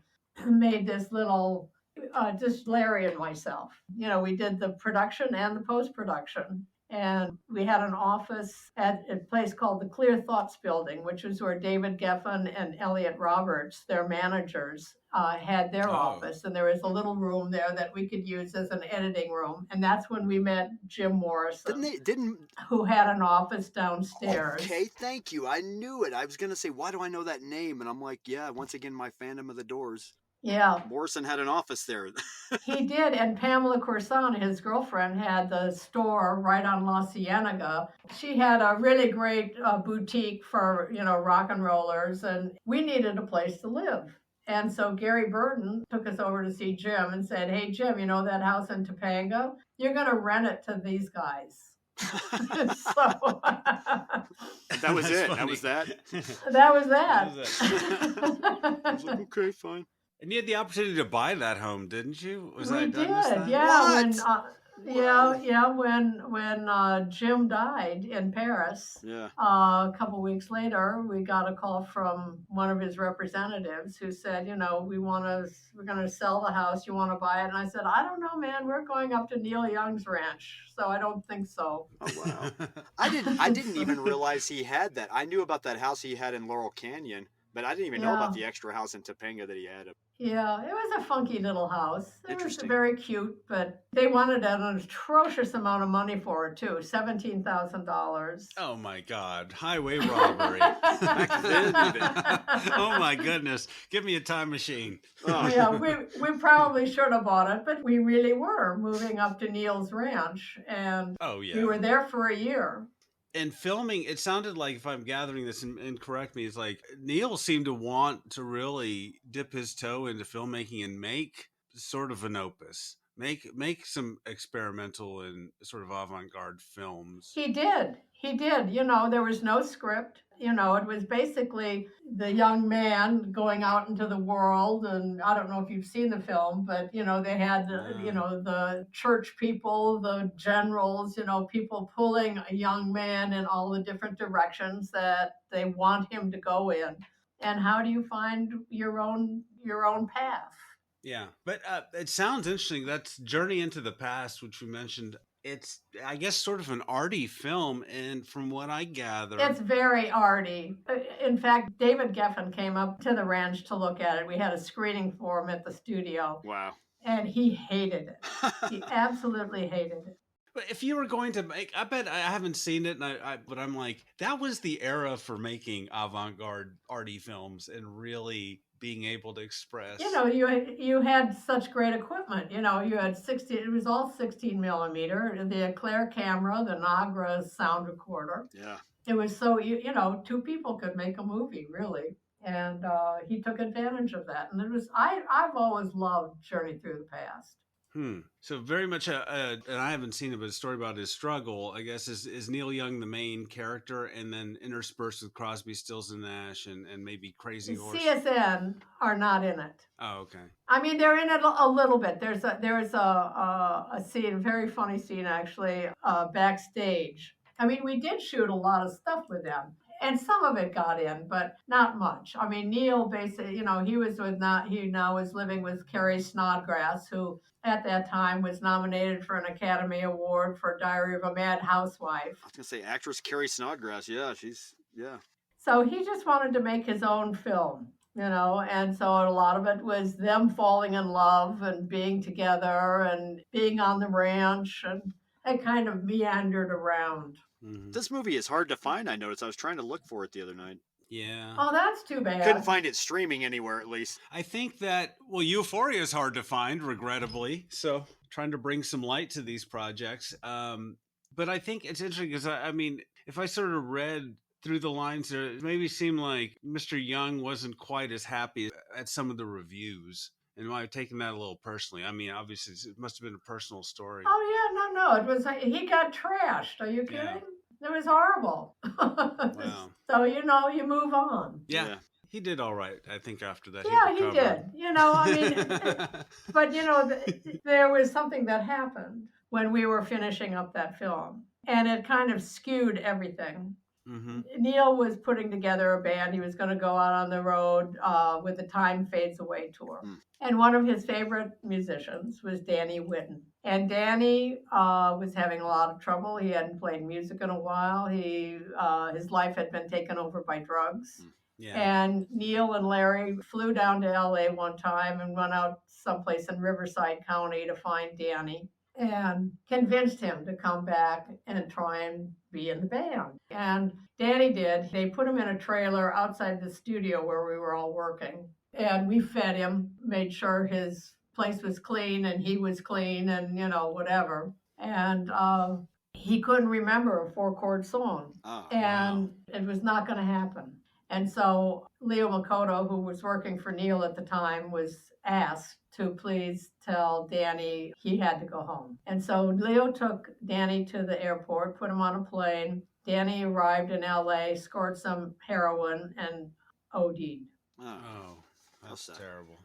[SPEAKER 8] made this little... just Larry and myself. We did the production and the post-production. And we had an office at a place called the Clear Thoughts Building, which is where David Geffen and Elliot Roberts, their managers, had their office. And there was a little room there that we could use as an editing room. And that's when we met Jim Morrison, who had an office downstairs.
[SPEAKER 6] Okay, thank you. I knew it. I was going to say, why do I know that name? And I'm like, yeah, once again, my fandom of the Doors.
[SPEAKER 8] Yeah.
[SPEAKER 6] Morrison had an office there.
[SPEAKER 8] He did, and Pamela Corson, his girlfriend, had the store right on La Cienega. She had a really great boutique for, rock and rollers, and we needed a place to live. And so Gary Burden took us over to see Jim and said, hey, Jim, that house in Topanga? You're going to rent it to these guys. So
[SPEAKER 6] that was it. Funny. That was that.
[SPEAKER 8] That was that.
[SPEAKER 6] I was like, okay, fine.
[SPEAKER 7] And you had the opportunity to buy that home, didn't you?
[SPEAKER 8] We did, yeah. Yeah. When Jim died in Paris,
[SPEAKER 6] Yeah.
[SPEAKER 8] a couple weeks later, we got a call from one of his representatives who said, we're going to sell the house. You want to buy it? And I said, I don't know, man. We're going up to Neil Young's ranch, so I don't think so.
[SPEAKER 6] Oh wow. I didn't even realize he had that. I knew about that house he had in Laurel Canyon, but I didn't even know about the extra house in Topanga that he had.
[SPEAKER 8] Yeah, it was a funky little house. It was
[SPEAKER 6] Interesting.
[SPEAKER 8] very cute, but they wanted an atrocious amount of money for it too, $17,000.
[SPEAKER 7] Oh my God, highway robbery.
[SPEAKER 6] Back then, even.
[SPEAKER 7] Oh my goodness, give me a time machine.
[SPEAKER 6] Oh.
[SPEAKER 8] Yeah, we probably should have bought it, but we really were moving up to Neil's ranch, and
[SPEAKER 7] Oh yeah.
[SPEAKER 8] we were there for a year.
[SPEAKER 7] And filming, it sounded like, if I'm gathering this and correct me, it's like Neil seemed to want to really dip his toe into filmmaking and make sort of an opus, make some experimental and sort of avant-garde films.
[SPEAKER 8] He did. There was no script. It was basically the young man going out into the world. And I don't know if you've seen the film, but, they had, the church people, the generals, people pulling a young man in all the different directions that they want him to go in. And how do you find your own path?
[SPEAKER 7] Yeah, but it sounds interesting. That's Journey into the Past, which we mentioned. It's, I guess, sort of an arty film, and from what I gather,
[SPEAKER 8] it's very arty. In fact, David Geffen came up to the ranch to look at it. We had a screening for him at the studio.
[SPEAKER 6] Wow.
[SPEAKER 8] And he hated it. He absolutely hated it.
[SPEAKER 7] But if you were going to make, I bet I haven't seen it, but I'm like, that was the era for making avant-garde arty films and really being able to express.
[SPEAKER 8] You had such great equipment. You had 16. It was all 16 millimeter. The Eclair camera, the Nagra sound recorder.
[SPEAKER 6] Yeah.
[SPEAKER 8] It was so two people could make a movie really, and he took advantage of that. And it was I've always loved Journey Through the Past.
[SPEAKER 7] So very much, and I haven't seen it, but a story about his struggle, I guess, is Neil Young the main character, and then interspersed with Crosby, Stills and Nash, and maybe Crazy Horse.
[SPEAKER 8] CSN are not in it.
[SPEAKER 7] Oh, okay.
[SPEAKER 8] I mean, they're in it a little bit. There's a scene, a very funny scene actually, backstage. I mean, we did shoot a lot of stuff with them. And some of it got in, but not much. I mean, Neil basically, he now is living with Carrie Snodgrass, who at that time was nominated for an Academy Award for Diary of a Mad Housewife.
[SPEAKER 6] I was going to say actress Carrie Snodgrass. Yeah, yeah.
[SPEAKER 8] So he just wanted to make his own film, and so a lot of it was them falling in love and being together and being on the ranch, and it kind of meandered around.
[SPEAKER 6] Mm-hmm. This movie is hard to find, I noticed. I was trying to look for it the other night.
[SPEAKER 7] Yeah.
[SPEAKER 8] Oh, that's too bad.
[SPEAKER 6] Couldn't find it streaming anywhere, at least.
[SPEAKER 7] I think that, Euphoria is hard to find, regrettably. So trying to bring some light to these projects. But I think it's interesting because, I mean, if I sort of read through the lines there, it maybe seemed like Mr. Young wasn't quite as happy at some of the reviews. And might have taken that a little personally. I mean, obviously, it must have been a personal story.
[SPEAKER 8] Oh, yeah, no. It was he got trashed. Are you kidding? Yeah. It was horrible.
[SPEAKER 7] Wow.
[SPEAKER 8] So, you move on.
[SPEAKER 7] Yeah. He did all right, I think, after that.
[SPEAKER 8] Yeah, he did. I mean, but, there was something that happened when we were finishing up that film. And it kind of skewed everything. Mm-hmm. Neil was putting together a band. He was going to go out on the road with the Time Fades Away tour. Mm. And one of his favorite musicians was Danny Whitten. And Danny was having a lot of trouble. He hadn't played music in a while. His life had been taken over by drugs. Yeah. And Neil and Larry flew down to LA one time and went out someplace in Riverside County to find Danny and convinced him to come back and try and be in the band. And Danny did. They put him in a trailer outside the studio where we were all working. And we fed him, made sure his place was clean and he was clean and, whatever. And he couldn't remember a 4-chord song. Oh, and It was not going to happen. And so Leo Makoto, who was working for Neil at the time, was asked to please tell Danny he had to go home. And so Leo took Danny to the airport, put him on a plane. Danny arrived in LA, scored some heroin, and OD'd.
[SPEAKER 7] Oh, that's terrible.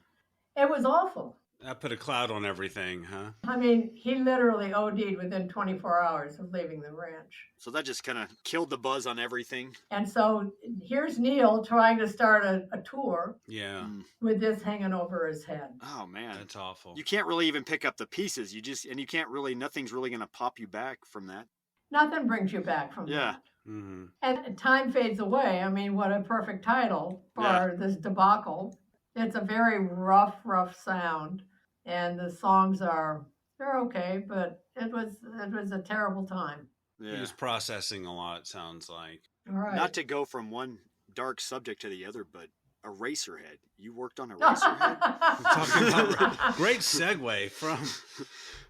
[SPEAKER 8] It was awful.
[SPEAKER 7] That put a cloud on everything, huh?
[SPEAKER 8] I mean, he literally OD'd within 24 hours of leaving the ranch.
[SPEAKER 6] So that just kind of killed the buzz on everything.
[SPEAKER 8] And so here's Neil trying to start a tour.
[SPEAKER 7] Yeah.
[SPEAKER 8] With this hanging over his head.
[SPEAKER 6] Oh man,
[SPEAKER 7] that's awful.
[SPEAKER 6] You can't really even pick up the pieces. Nothing's really going to pop you back from that.
[SPEAKER 8] Nothing brings you back from that.
[SPEAKER 7] Mm-hmm.
[SPEAKER 8] And time fades away. I mean, what a perfect title for this debacle. It's a very rough sound, and the songs they're okay, but it was a terrible time.
[SPEAKER 6] Yeah.
[SPEAKER 7] He was processing a lot, it sounds like.
[SPEAKER 8] All right.
[SPEAKER 6] Not to go from one dark subject to the other, but Eraserhead. You worked on Eraserhead?
[SPEAKER 7] Talking about great segue from.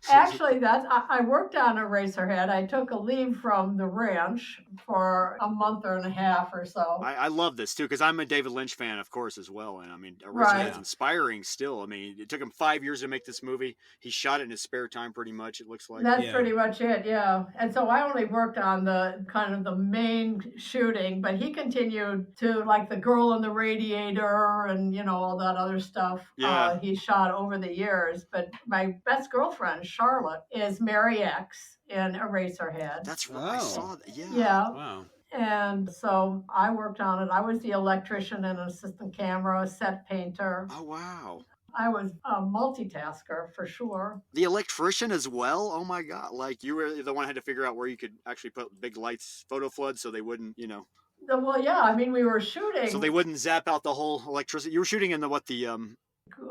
[SPEAKER 8] Actually, I worked on Eraserhead. I took a leave from the ranch for a month and a half or so.
[SPEAKER 6] I love this too because I'm a David Lynch fan, of course, as well. And I mean, Eraserhead's inspiring still. I mean, it took him 5 years to make this movie. He shot it in his spare time, pretty much. It looks like
[SPEAKER 8] that's pretty much it, yeah. And so I only worked on the kind of the main shooting, but he continued to like the girl in the radiator and all that other stuff.
[SPEAKER 6] Yeah.
[SPEAKER 8] He shot over the years. But my best girlfriend, Charlotte, is Mary X in Eraserhead.
[SPEAKER 6] That's right. I saw that. Yeah.
[SPEAKER 8] Yeah.
[SPEAKER 7] Wow.
[SPEAKER 8] And so I worked on it. I was the electrician and assistant camera, set painter.
[SPEAKER 6] Oh, wow.
[SPEAKER 8] I was a multitasker for sure.
[SPEAKER 6] The electrician as well? Oh my God. Like you were the one who had to figure out where you could actually put big lights, photo flood, so they wouldn't,
[SPEAKER 8] Well, yeah, I mean, we were shooting.
[SPEAKER 6] So they wouldn't zap out the whole electricity. You were shooting in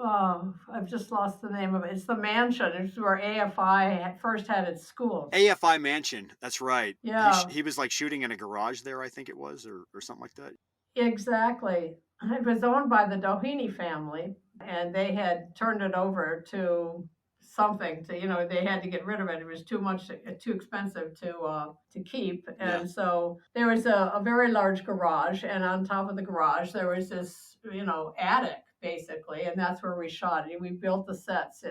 [SPEAKER 8] I've just lost the name of it. It's the mansion. It's where AFI first had its school.
[SPEAKER 6] AFI Mansion. That's right.
[SPEAKER 8] Yeah.
[SPEAKER 6] He was like shooting in a garage there, I think it was, or something like that.
[SPEAKER 8] Exactly. It was owned by the Doheny family, and they had turned it over to something to, they had to get rid of it. It was too expensive to keep. And so there was a very large garage, and on top of the garage, there was this, attic, basically, and that's where we shot it. We built the sets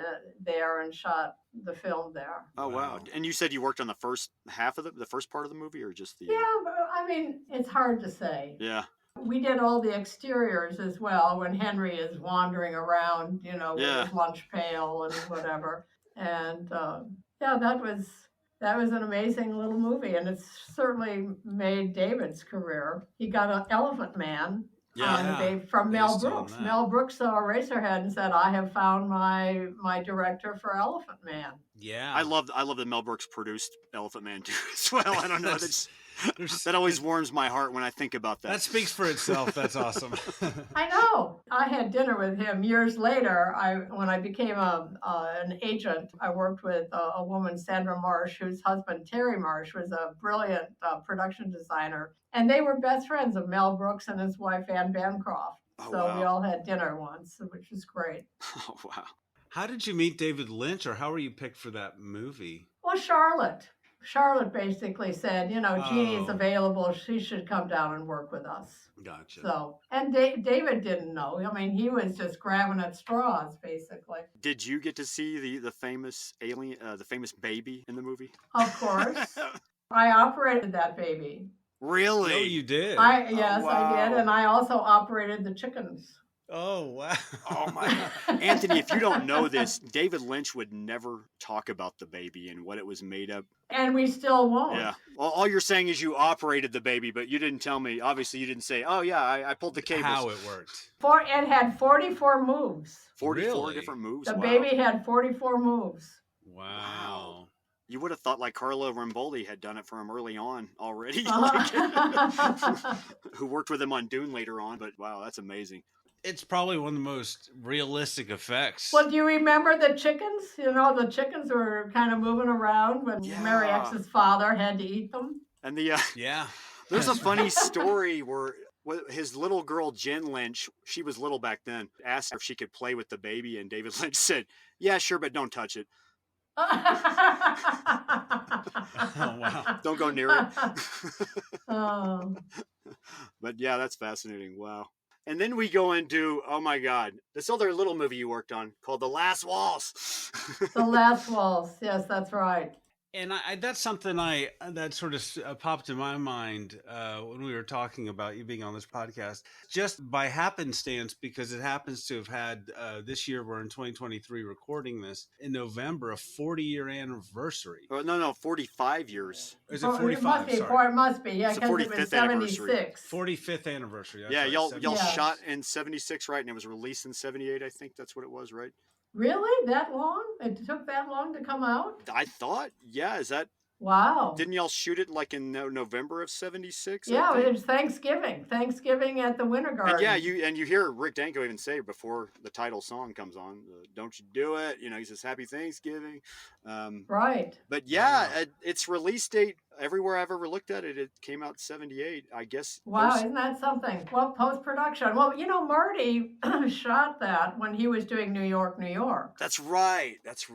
[SPEAKER 8] there and shot the film there.
[SPEAKER 6] Oh wow! And you said you worked on the first half of the first part of the movie, or just the?
[SPEAKER 8] Yeah, but, I mean, it's hard to say.
[SPEAKER 6] Yeah.
[SPEAKER 8] We did all the exteriors as well when Henry is wandering around, with his lunch pail and whatever. And that was an amazing little movie, and it's certainly made David's career. He got an Elephant Man. From Mel Brooks. Mel Brooks saw Eraserhead and said, "I have found my director for Elephant Man."
[SPEAKER 7] Yeah,
[SPEAKER 6] I love that Mel Brooks produced Elephant Man too as well. I don't know. That always warms my heart when I think about that.
[SPEAKER 7] That speaks for itself. That's awesome.
[SPEAKER 8] I know. I had dinner with him years later. When I became an agent, I worked with a woman, Sandra Marsh, whose husband, Terry Marsh, was a brilliant production designer. And they were best friends of Mel Brooks and his wife, Anne Bancroft. We all had dinner once, which was great.
[SPEAKER 6] Oh, wow.
[SPEAKER 7] How did you meet David Lynch, or how were you picked for that movie?
[SPEAKER 8] Well, Charlotte basically said, Jeannie's available. She should come down and work with us.
[SPEAKER 7] Gotcha.
[SPEAKER 8] So, and David didn't know. I mean, he was just grabbing at straws, basically.
[SPEAKER 6] Did you get to see the famous alien, the famous baby in the movie?
[SPEAKER 8] Of course. I operated that baby.
[SPEAKER 6] Really?
[SPEAKER 7] Oh, you did?
[SPEAKER 8] Yes,
[SPEAKER 6] oh, wow.
[SPEAKER 8] I did. And I also operated the chickens.
[SPEAKER 7] Oh, wow.
[SPEAKER 6] Oh, my God. Anthony, if you don't know this, David Lynch would never talk about the baby and what it was made of.
[SPEAKER 8] And we still won't.
[SPEAKER 6] Yeah. Well, all you're saying is you operated the baby, but you didn't tell me. Obviously, you didn't say, oh, yeah, I pulled the cables.
[SPEAKER 7] How it worked.
[SPEAKER 8] It had 44 moves.
[SPEAKER 6] 44 different moves?
[SPEAKER 8] The baby had 44 moves.
[SPEAKER 7] Wow.
[SPEAKER 6] You would have thought like Carlo Ramboldi had done it for him early on already. Who worked with him on Dune later on. But wow, that's amazing.
[SPEAKER 7] It's probably one of the most realistic effects.
[SPEAKER 8] Well, do you remember the chickens? The chickens were kind of moving around when Mary X's father had to eat them.
[SPEAKER 6] And there's a funny story where his little girl, Jen Lynch, she was little back then, asked her if she could play with the baby. And David Lynch said, yeah, sure, but don't touch it.
[SPEAKER 7] Oh, wow.
[SPEAKER 6] Don't go near it.
[SPEAKER 8] Oh.
[SPEAKER 6] But yeah, that's fascinating. Wow. And then we go into, oh my God, this other little movie you worked on called The Last Waltz.
[SPEAKER 8] The Last Waltz. Yes, that's right.
[SPEAKER 7] And that's something that sort of popped in my mind when we were talking about you being on this podcast, just by happenstance, because it happens to have had this year, we're in 2023 recording this in November, a 40-year anniversary.
[SPEAKER 6] Oh, no, 45 years.
[SPEAKER 7] Is it 45?
[SPEAKER 8] It must be, yeah,
[SPEAKER 6] It's the
[SPEAKER 8] because it was
[SPEAKER 6] 45th anniversary.
[SPEAKER 8] 76.
[SPEAKER 7] 45th anniversary. That's
[SPEAKER 6] Yeah,
[SPEAKER 7] right,
[SPEAKER 6] y'all
[SPEAKER 7] 76.
[SPEAKER 6] shot in 76, right? And it was released in 78, I think that's what it was, right?
[SPEAKER 8] Really? That long? It took that long to come out?
[SPEAKER 6] I thought, yeah, is that...
[SPEAKER 8] Wow.
[SPEAKER 6] Didn't y'all shoot it like in November of 76?
[SPEAKER 8] Yeah, it was Thanksgiving at the Winter Garden.
[SPEAKER 6] And you hear Rick Danko even say before the title song comes on, "Don't you do it?" You know, he says "Happy Thanksgiving."
[SPEAKER 8] Right.
[SPEAKER 6] But yeah, its release date everywhere I've ever looked at it, it came out 78. I guess.
[SPEAKER 8] Wow, isn't that something? Well, post-production. Well, you know, Marty shot that when he was doing New York, New York.
[SPEAKER 6] That's right.
[SPEAKER 8] That's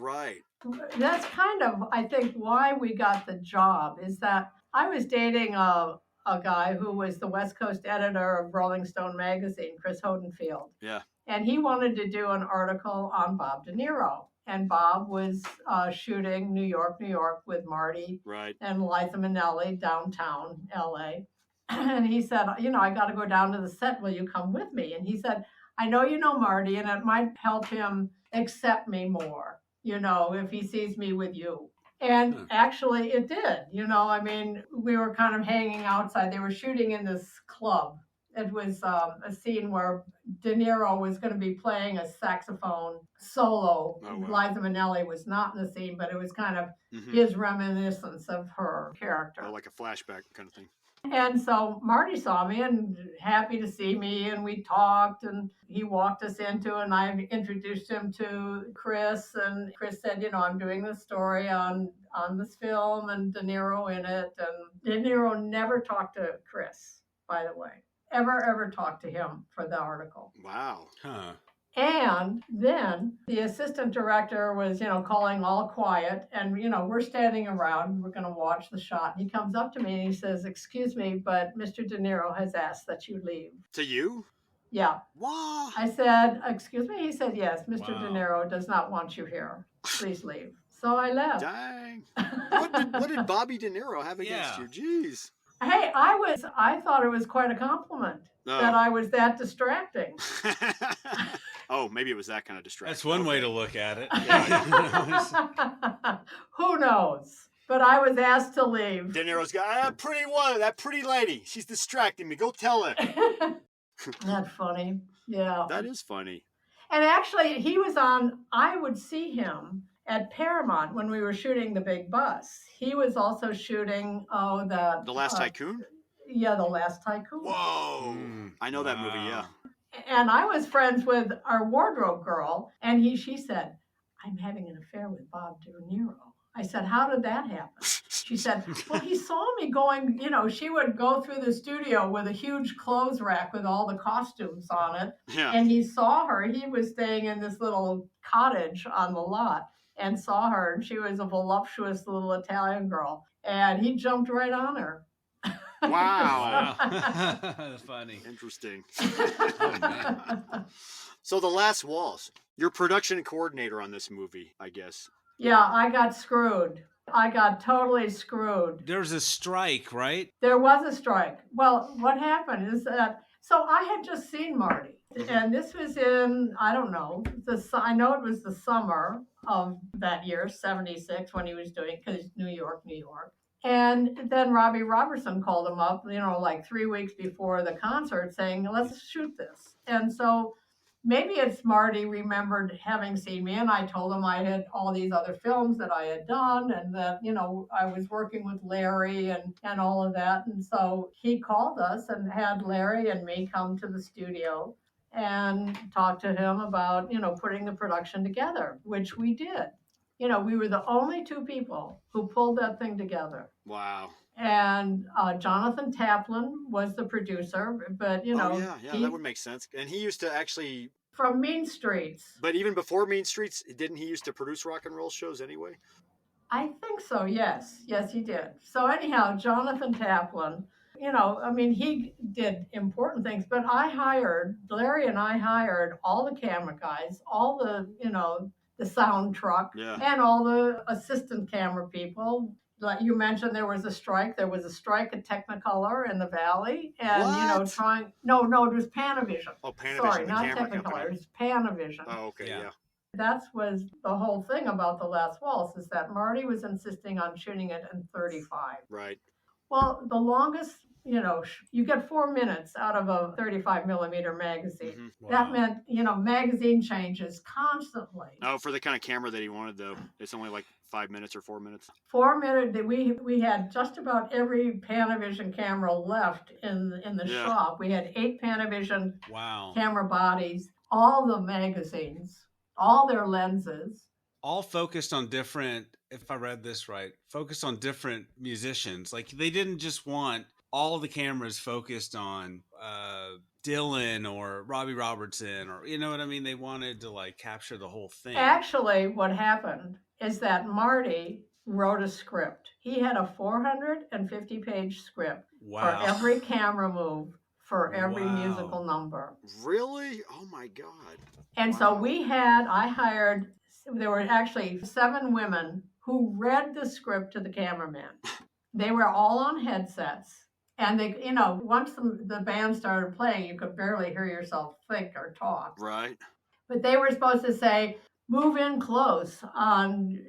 [SPEAKER 8] kind of, I think, why we got the job, is that I was dating a guy who was the West Coast editor of Rolling Stone magazine, Chris Hodenfield.
[SPEAKER 6] Yeah.
[SPEAKER 8] And he wanted to do an article on Bob De Niro. And Bob was shooting New York, New York with Marty and Liza Minnelli downtown LA. And he said, you know, I got to go down to the set. Will you come with me? And he said, I know you know Marty, and it might help him accept me more, you know, if he sees me with you. And actually it did, you know, I mean, we were kind of hanging outside. They were shooting in this club. It was a scene where De Niro was going to be playing a saxophone solo.
[SPEAKER 6] Oh, wow.
[SPEAKER 8] Liza Minnelli was not in the scene, but it was kind of his reminiscence of her character.
[SPEAKER 6] Oh, like a flashback kind of thing.
[SPEAKER 8] And so Marty saw me and happy to see me, and we talked, and he walked us into, and I introduced him to Chris, and Chris said, you know, I'm doing this story on this film and De Niro in it. And De Niro never talked to Chris, by the way, ever talked to him for the article.
[SPEAKER 6] Wow.
[SPEAKER 7] Huh.
[SPEAKER 8] And then the assistant director was, you know, calling all quiet, and, you know, we're standing around, we're going to watch the shot. And he comes up to me and he says, excuse me, but Mr. De Niro has asked that you leave.
[SPEAKER 6] To you?
[SPEAKER 8] Yeah.
[SPEAKER 6] Wow.
[SPEAKER 8] I said, excuse me? He said, yes, Mr.
[SPEAKER 7] Wow.
[SPEAKER 8] De Niro does not want you here. Please leave. So I left.
[SPEAKER 6] Dang. What did Bobby De Niro have against you? Jeez.
[SPEAKER 8] Hey, I thought it was quite a compliment that I was that distracting.
[SPEAKER 6] Oh, maybe it was that kind of distraction.
[SPEAKER 7] That's one way to look at it.
[SPEAKER 8] Who knows? But I was asked to leave.
[SPEAKER 6] De Niro's got that pretty lady. She's distracting me. Go tell her.
[SPEAKER 8] That's funny. Yeah.
[SPEAKER 6] That is funny.
[SPEAKER 8] And actually, I would see him at Paramount when we were shooting The Big Bus. He was also shooting, The
[SPEAKER 6] Last Tycoon?
[SPEAKER 8] Yeah, The Last Tycoon.
[SPEAKER 6] Whoa. I know that movie, yeah.
[SPEAKER 8] And I was friends with our wardrobe girl, and she said, I'm having an affair with Bob De Niro. I said, how did that happen? She said, well, he saw me going, you know, she would go through the studio with a huge clothes rack with all the costumes on it.
[SPEAKER 6] Yeah.
[SPEAKER 8] And he saw her. He was staying in this little cottage on the lot and saw her. And she was a voluptuous little Italian girl. And he jumped right on her.
[SPEAKER 6] Wow.
[SPEAKER 7] That's funny.
[SPEAKER 6] Interesting.
[SPEAKER 7] Oh, man.
[SPEAKER 6] So The Last Waltz, you're production coordinator on this movie, I guess.
[SPEAKER 8] Yeah, I got screwed. I got totally screwed.
[SPEAKER 7] There was a strike, right?
[SPEAKER 8] There was a strike. Well, what happened is that, so I had just seen Marty, and this was in, I don't know, I know it was the summer of that year, 76, when he was doing, because New York, New York. And then Robbie Robertson called him up, you know, like 3 weeks before the concert saying, let's shoot this. And so maybe it's Marty remembered having seen me, and I told him I had all these other films that I had done, and that, you know, I was working with Larry and all of that. And so he called us and had Larry and me come to the studio and talk to him about, you know, putting the production together, which we did. You know, we were the only two people who pulled that thing together.
[SPEAKER 6] Wow.
[SPEAKER 8] And Jonathan Taplin was the producer, but, you know.
[SPEAKER 6] Oh, yeah, that would make sense. And he used to actually...
[SPEAKER 8] From Mean Streets.
[SPEAKER 6] But even before Mean Streets, didn't he used to produce rock and roll shows anyway?
[SPEAKER 8] I think so, yes. Yes, he did. So anyhow, Jonathan Taplin, you know, I mean, he did important things, but Larry and I hired all the camera guys, all the, you know, the sound truck,
[SPEAKER 6] Yeah.
[SPEAKER 8] and all the assistant camera people. Like you mentioned, there was a strike. There was a strike at Technicolor in the Valley, and
[SPEAKER 6] What?
[SPEAKER 8] No, it was Panavision.
[SPEAKER 6] Oh, Panavision,
[SPEAKER 8] Sorry,
[SPEAKER 6] the
[SPEAKER 8] not
[SPEAKER 6] camera
[SPEAKER 8] Technicolor.
[SPEAKER 6] company.
[SPEAKER 8] It was Panavision.
[SPEAKER 6] Oh, okay, yeah.
[SPEAKER 8] That was the whole thing about The Last Waltz, is that Marty was insisting on shooting it in 35.
[SPEAKER 6] Right.
[SPEAKER 8] Well, the longest, you get 4 minutes out of a 35 millimeter magazine.
[SPEAKER 6] Mhm.
[SPEAKER 7] Wow.
[SPEAKER 8] That meant, magazine changes constantly.
[SPEAKER 6] Oh, for the kind of camera that he wanted, though, it's only like 5 minutes or 4 minutes.
[SPEAKER 8] 4 minutes. We had just about every Panavision camera left in the shop. We had 8 Panavision camera bodies, all the magazines, all their lenses.
[SPEAKER 7] All focused on different, if I read this right, focused on different musicians. Like they didn't just want all the cameras focused on Dylan or Robbie Robertson, or you know what I mean? They wanted to like capture the whole thing.
[SPEAKER 8] Actually, what happened is that Marty wrote a script. He had a 450-page script for every camera move, for every musical number.
[SPEAKER 6] Really? Oh my God.
[SPEAKER 8] And so I hired, there were actually 7 women who read the script to the cameraman. They were all on headsets. And they, once the band started playing, you could barely hear yourself think or talk.
[SPEAKER 6] Right.
[SPEAKER 8] But they were supposed to say, move in close on,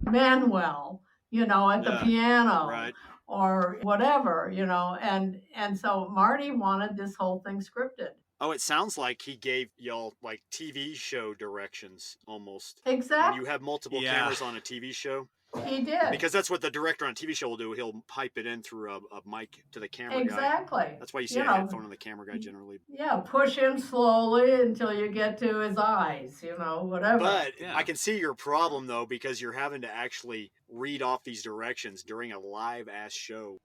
[SPEAKER 8] Manuel, at the piano.
[SPEAKER 6] Right.
[SPEAKER 8] Or whatever, and so Marty wanted this whole thing scripted.
[SPEAKER 6] Oh, it sounds like he gave y'all like TV show directions almost.
[SPEAKER 8] Exactly.
[SPEAKER 6] When you have multiple cameras on a TV show.
[SPEAKER 8] He did.
[SPEAKER 6] Because that's what the director on a TV show will do. He'll pipe it in through a mic to the camera guy.
[SPEAKER 8] Exactly.
[SPEAKER 6] That's why you see a headphone on the camera guy generally.
[SPEAKER 8] Yeah, push in slowly until you get to his eyes, whatever.
[SPEAKER 6] But I can see your problem, though, because you're having to actually read off these directions during a live-ass show.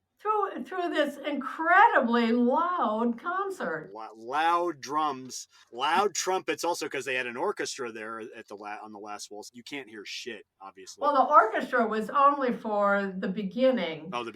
[SPEAKER 8] Through this incredibly loud concert.
[SPEAKER 6] Loud drums, loud trumpets, also because they had an orchestra there at on the Last Waltz. You can't hear shit, obviously.
[SPEAKER 8] Well, the orchestra was only for the beginning of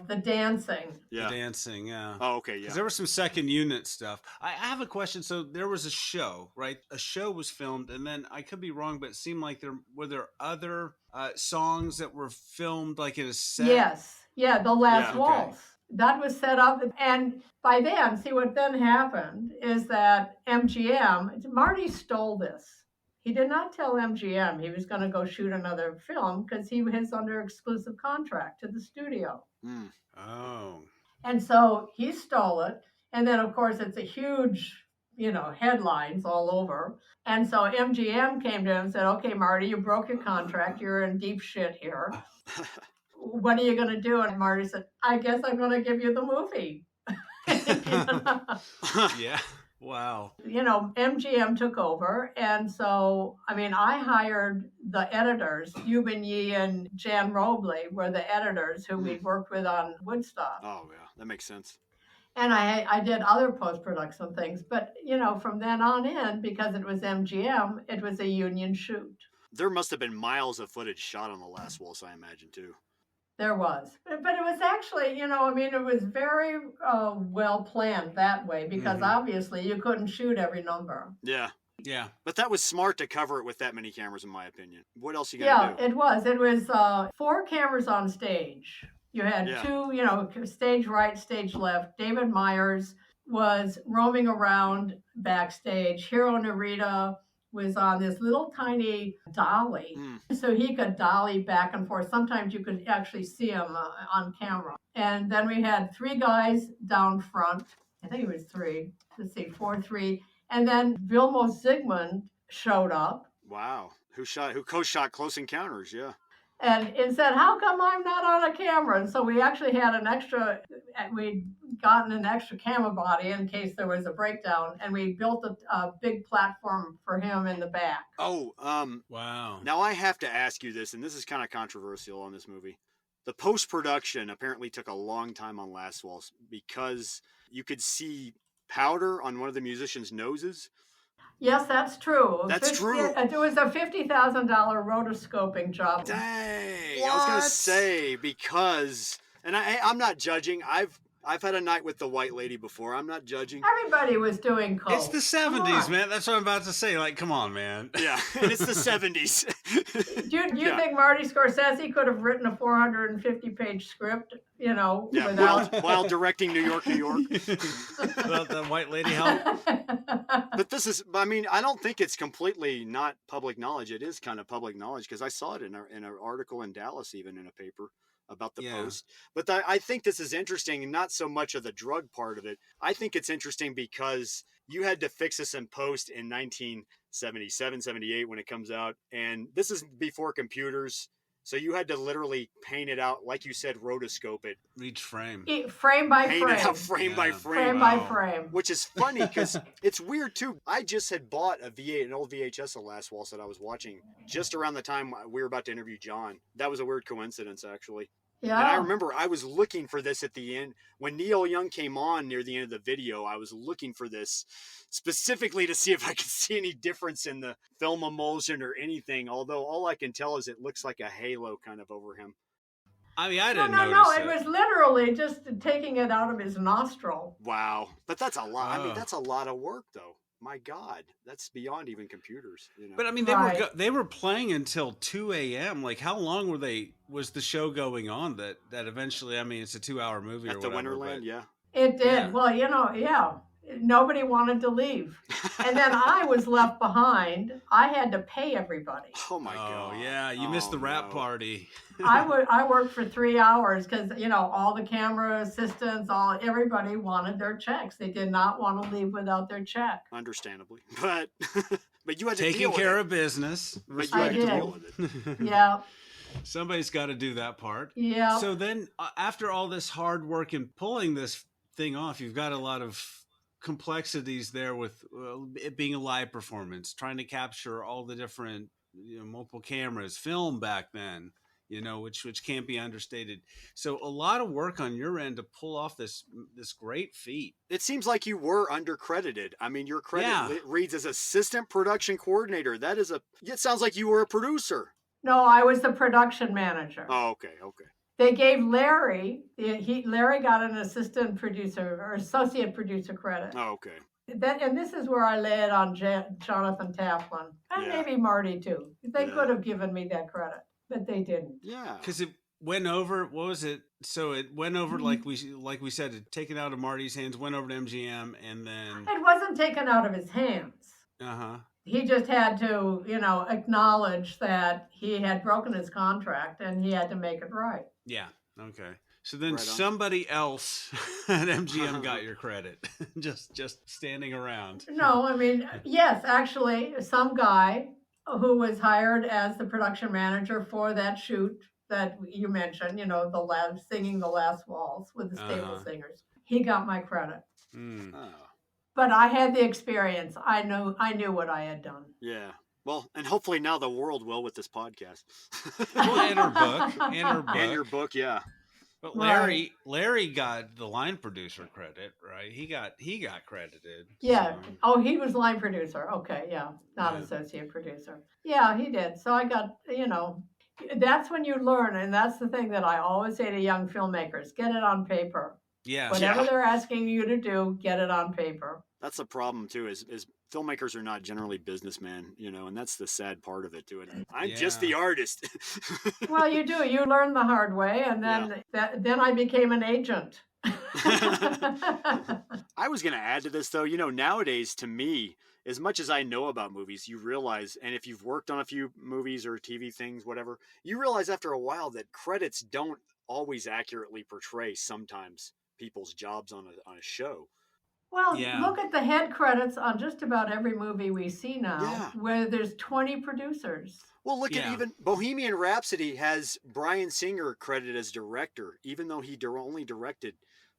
[SPEAKER 8] the dancing.
[SPEAKER 6] Yeah.
[SPEAKER 7] The dancing, yeah.
[SPEAKER 6] Oh, okay, yeah.
[SPEAKER 7] Because there was some second unit stuff. I have a question. So there was a show, right? A show was filmed, and then I could be wrong, but it seemed like were there other songs that were filmed like in a set?
[SPEAKER 8] Yes. Yeah, The Last Waltz. That was set up. And by then, see what then happened is that Marty stole this. He did not tell MGM he was going to go shoot another film because he was under exclusive contract to the studio.
[SPEAKER 6] Mm.
[SPEAKER 7] Oh.
[SPEAKER 8] And so he stole it. And then, of course, it's a huge, headlines all over. And so MGM came to him and said, okay, Marty, you broke your contract. You're in deep shit here. What are you going to do? And Marty said, I guess I'm going to give you the movie.
[SPEAKER 7] Yeah. Wow.
[SPEAKER 8] MGM took over. And so, I hired the editors. Euban Yee and Jan Robley were the editors who we'd worked with on Woodstock.
[SPEAKER 6] Oh, yeah. That makes sense.
[SPEAKER 8] And I did other post-production things. But, from then on in, because it was MGM, it was a union shoot.
[SPEAKER 6] There must have been miles of footage shot on the Last Waltz, I imagine, too.
[SPEAKER 8] There was. But it was actually, it was very well planned that way because obviously you couldn't shoot every number.
[SPEAKER 6] Yeah.
[SPEAKER 7] Yeah.
[SPEAKER 6] But that was smart to cover it with that many cameras, in my opinion. What else you got to do?
[SPEAKER 8] Yeah, it was. It was 4 cameras on stage. You had 2, stage right, stage left. David Myers was roaming around backstage. Hiro Narita was on this little tiny dolly, so he could dolly back and forth. Sometimes you could actually see him on camera. And then we had 3 guys down front. I think it was 3. Let's see, 4, 3. And then Vilmo Zsigmond showed up.
[SPEAKER 6] Wow. Who co-shot Close Encounters, yeah.
[SPEAKER 8] And said, how come I'm not on a camera? And so we actually had we'd gotten an extra camera body in case there was a breakdown, and we built a big platform for him in the back.
[SPEAKER 6] Oh,
[SPEAKER 7] wow.
[SPEAKER 6] Now I have to ask you this, and this is kind of controversial on this movie. The post-production apparently took a long time on Last Waltz because you could see powder on one of the musicians' noses.
[SPEAKER 8] Yes, that's true.
[SPEAKER 6] That's true.
[SPEAKER 8] It was a $50,000 rotoscoping job.
[SPEAKER 6] Dang. What? I was going to say, because, and I'm not judging. I've I've had a night with the white lady before. I'm not judging.
[SPEAKER 8] Everybody was doing coke.
[SPEAKER 7] It's the 70s, man. That's what I'm about to say. Like, come on, man.
[SPEAKER 6] Yeah, and it's the 70s.
[SPEAKER 8] Do you think Marty Scorsese could have written a 450-page script, without...
[SPEAKER 6] while directing New York, New York?
[SPEAKER 7] Without the white lady help?
[SPEAKER 6] But I don't think it's completely not public knowledge. It is kind of public knowledge because I saw it in an article in Dallas, even in a paper about the Post. But I think this is interesting, not so much of the drug part of it. I think it's interesting because you had to fix this in post in 1977, 78 when it comes out. And this is before computers. So you had to literally paint it out, like you said, rotoscope it.
[SPEAKER 7] Each frame.
[SPEAKER 8] Frame by
[SPEAKER 6] paint
[SPEAKER 8] frame.
[SPEAKER 6] It out frame by frame.
[SPEAKER 8] Frame by frame.
[SPEAKER 6] Which is funny because it's weird too. I just had bought an old VHS of Last Waltz that I was watching just around the time we were about to interview John. That was a weird coincidence, actually.
[SPEAKER 8] Yeah.
[SPEAKER 6] And I remember I was looking for this at the end. When Neil Young came on near the end of the video, I was looking for this specifically to see if I could see any difference in the film emulsion or anything. Although all I can tell is it looks like a halo kind of over him.
[SPEAKER 7] I mean, I didn't
[SPEAKER 8] No,
[SPEAKER 7] notice
[SPEAKER 8] it was literally just taking it out of his nostril.
[SPEAKER 6] Wow. But that's a lot. I mean, that's a lot of work, though. My God, that's beyond even computers.
[SPEAKER 7] But I mean, they were playing until 2 a.m. Like, how long was the show going on that eventually? I mean, it's a 2-hour movie
[SPEAKER 6] at
[SPEAKER 7] or
[SPEAKER 6] the
[SPEAKER 7] whatever.
[SPEAKER 6] Winterland, yeah.
[SPEAKER 8] It did. Yeah. Well, nobody wanted to leave, and then I was left behind. I had to pay everybody.
[SPEAKER 6] Oh my God!
[SPEAKER 7] Oh yeah, you missed the rap party.
[SPEAKER 8] I worked for 3 hours because all the camera assistants, everybody wanted their checks. They did not want to leave without their check.
[SPEAKER 6] Understandably, but you had to
[SPEAKER 7] taking care of business.
[SPEAKER 6] But you had to deal with it.
[SPEAKER 8] Yeah.
[SPEAKER 7] Somebody's got to do that part.
[SPEAKER 8] Yeah.
[SPEAKER 7] So then, after all this hard work and pulling this thing off, you've got a lot of complexities there with it being a live performance, trying to capture all the different multiple cameras, film back then, which can't be understated. So a lot of work on your end to pull off this great feat.
[SPEAKER 6] It seems like you were undercredited. I mean, your credit reads as assistant production coordinator. It sounds like you were a producer.
[SPEAKER 8] No, I was the production manager.
[SPEAKER 6] Oh, okay.
[SPEAKER 8] They gave Larry, Larry got an assistant producer or associate producer credit.
[SPEAKER 6] Oh, okay.
[SPEAKER 8] And this is where I lay it on Jonathan Taplin. And maybe Marty too. They could have given me that credit, but they didn't.
[SPEAKER 6] Yeah.
[SPEAKER 7] Because it went over, what was it? So it went over, like we said, it taken out of Marty's hands, went over to MGM, and then...
[SPEAKER 8] It wasn't taken out of his hands.
[SPEAKER 7] Uh-huh.
[SPEAKER 8] He just had to, acknowledge that he had broken his contract and he had to make it right.
[SPEAKER 7] Yeah. Okay. So then somebody else at MGM got your credit, just standing around.
[SPEAKER 8] No, I mean, yes, actually, some guy who was hired as the production manager for that shoot that you mentioned, singing the last waltz with the stable singers. He got my credit.
[SPEAKER 7] Mm.
[SPEAKER 6] Oh.
[SPEAKER 8] But I had the experience. I knew what I had done.
[SPEAKER 6] Yeah. Well, and hopefully now the world will with this podcast.
[SPEAKER 7] Well, and her book.
[SPEAKER 6] And your book, yeah.
[SPEAKER 7] But Larry got the line producer credit, right? He got credited.
[SPEAKER 8] Yeah.
[SPEAKER 7] So.
[SPEAKER 8] Oh, he was line producer. Okay, yeah. Not associate producer. Yeah, he did. So I got, that's when you learn. And that's the thing that I always say to young filmmakers, get it on paper.
[SPEAKER 7] Yeah.
[SPEAKER 8] Whatever they're asking you to do, get it on paper.
[SPEAKER 6] That's the problem too, is filmmakers are not generally businessmen, and that's the sad part of it too. I'm just the artist.
[SPEAKER 8] Well, you do. You learn the hard way, and then then I became an agent.
[SPEAKER 6] I was going to add to this though, nowadays to me, as much as I know about movies, you realize, and if you've worked on a few movies or TV things, whatever, you realize after a while that credits don't always accurately portray sometimes people's jobs on a show.
[SPEAKER 8] Well, look at the head credits on just about every movie we see now, where there's 20 producers.
[SPEAKER 6] Well, look at even Bohemian Rhapsody has Bryan Singer credited as director, even though he only directed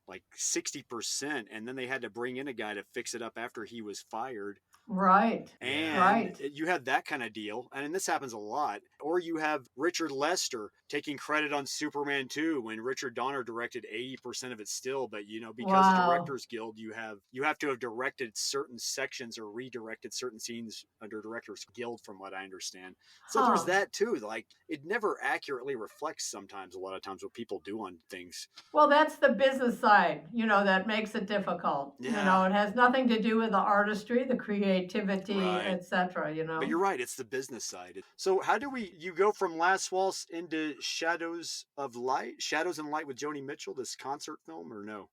[SPEAKER 6] like 60%, and then they had to bring in a guy to fix it up after he was fired.
[SPEAKER 8] Right.
[SPEAKER 6] And you have that kind of deal. And this happens a lot. Or you have Richard Lester taking credit on Superman 2 when Richard Donner directed 80% of it still. But, because of Directors Guild, you have to have directed certain sections or redirected certain scenes under Directors Guild, from what I understand. So there's that too. Like, it never accurately reflects sometimes, a lot of times, what people do on things.
[SPEAKER 8] Well, that's the business side side, that makes it difficult.
[SPEAKER 6] Yeah.
[SPEAKER 8] It has nothing to do with the artistry, the creativity,
[SPEAKER 6] Right.
[SPEAKER 8] etc.
[SPEAKER 6] But you're right, it's the business side. So how do you go from Last Waltz into Shadows and Light with Joni Mitchell, this concert film, or no?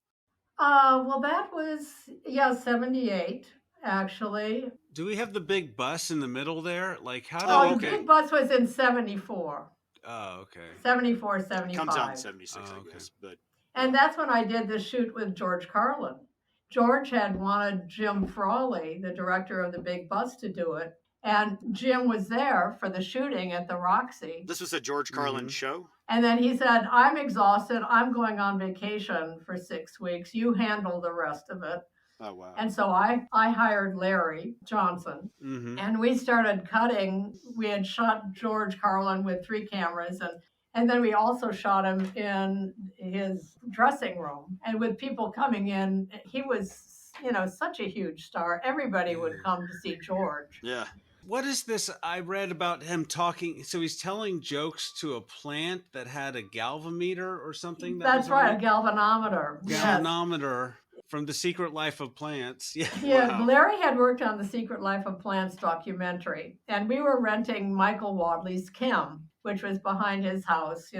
[SPEAKER 8] Well, that was 78 actually.
[SPEAKER 7] Do we have the big bus in the middle there? Like how did
[SPEAKER 8] Oh, the
[SPEAKER 6] okay.
[SPEAKER 8] big bus was in 74.
[SPEAKER 7] Oh, okay.
[SPEAKER 8] 74, 75.
[SPEAKER 6] Comes out in 76,
[SPEAKER 7] Oh,
[SPEAKER 6] I
[SPEAKER 7] okay.
[SPEAKER 6] guess. But
[SPEAKER 8] And that's when I did the shoot with George Carlin. George had wanted Jim Frawley, the director of the big bus, to do it. And Jim was there for the shooting at the Roxy.
[SPEAKER 6] this was a George Carlin
[SPEAKER 7] Mhm.
[SPEAKER 6] show?
[SPEAKER 8] And then he said, I'm exhausted. I'm going on vacation for 6 weeks. You handle the rest of it.
[SPEAKER 6] Oh, wow.
[SPEAKER 8] And so I hired Larry Johnson,
[SPEAKER 7] Mm-hmm.
[SPEAKER 8] and we started cutting. We had shot George Carlin with 3 cameras, and then we also shot him in his dressing room. And with people coming in, he was, such a huge star. Everybody would come to see George.
[SPEAKER 6] Yeah.
[SPEAKER 7] What is this? I read about him talking. So he's telling jokes to a plant that had a galvanometer or something.
[SPEAKER 8] That's right, a galvanometer. Yes.
[SPEAKER 7] Galvanometer from The Secret Life of Plants. Yeah.
[SPEAKER 8] Yeah,
[SPEAKER 6] Wow.
[SPEAKER 8] Larry had worked on the Secret Life of Plants documentary, and we were renting Michael Wadley's Chem, which was behind his house, a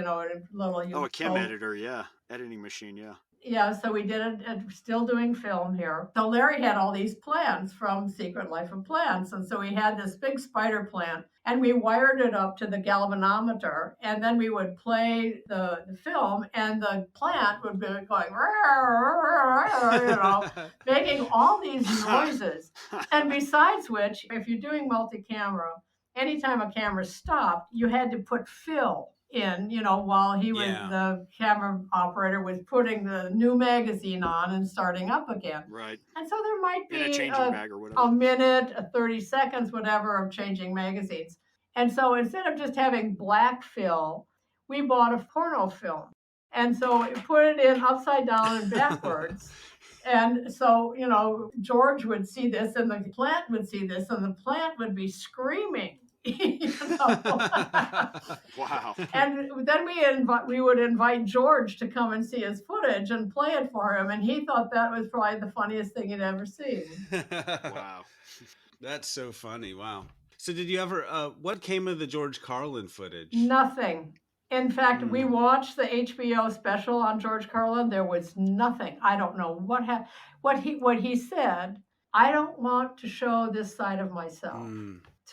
[SPEAKER 8] little.
[SPEAKER 6] Oh, a chem editor, yeah. Editing machine, yeah.
[SPEAKER 8] Yeah, so we did it, and still doing film here. So Larry had all these plants from Secret Life of Plants, and so we had this big spider plant, and we wired it up to the galvanometer, and then we would play the film, and the plant would be going, making all these noises. And besides which, if you're doing multi-camera, anytime a camera stopped, you had to put fill in, while he was the camera operator was putting the new magazine on and starting up again.
[SPEAKER 6] Right.
[SPEAKER 8] And so there might
[SPEAKER 6] In a
[SPEAKER 8] be
[SPEAKER 6] changing bag or whatever.
[SPEAKER 8] a minute, 30 seconds, whatever, of changing magazines. And so instead of just having black fill, we bought a porno film. And so we put it in upside down and backwards. And so, George would see this, and the plant would see this, and the plant would be screaming.
[SPEAKER 6] Wow.
[SPEAKER 8] And then we would invite George to come and see his footage and play it for him, and he thought that was probably the funniest thing he'd ever seen.
[SPEAKER 6] Wow.
[SPEAKER 7] That's so funny. Wow. So did you ever, what came of the George Carlin footage?
[SPEAKER 8] Nothing. In fact, we watched the HBO special on George Carlin. There was nothing. I don't know what he said. I don't want to show this side of myself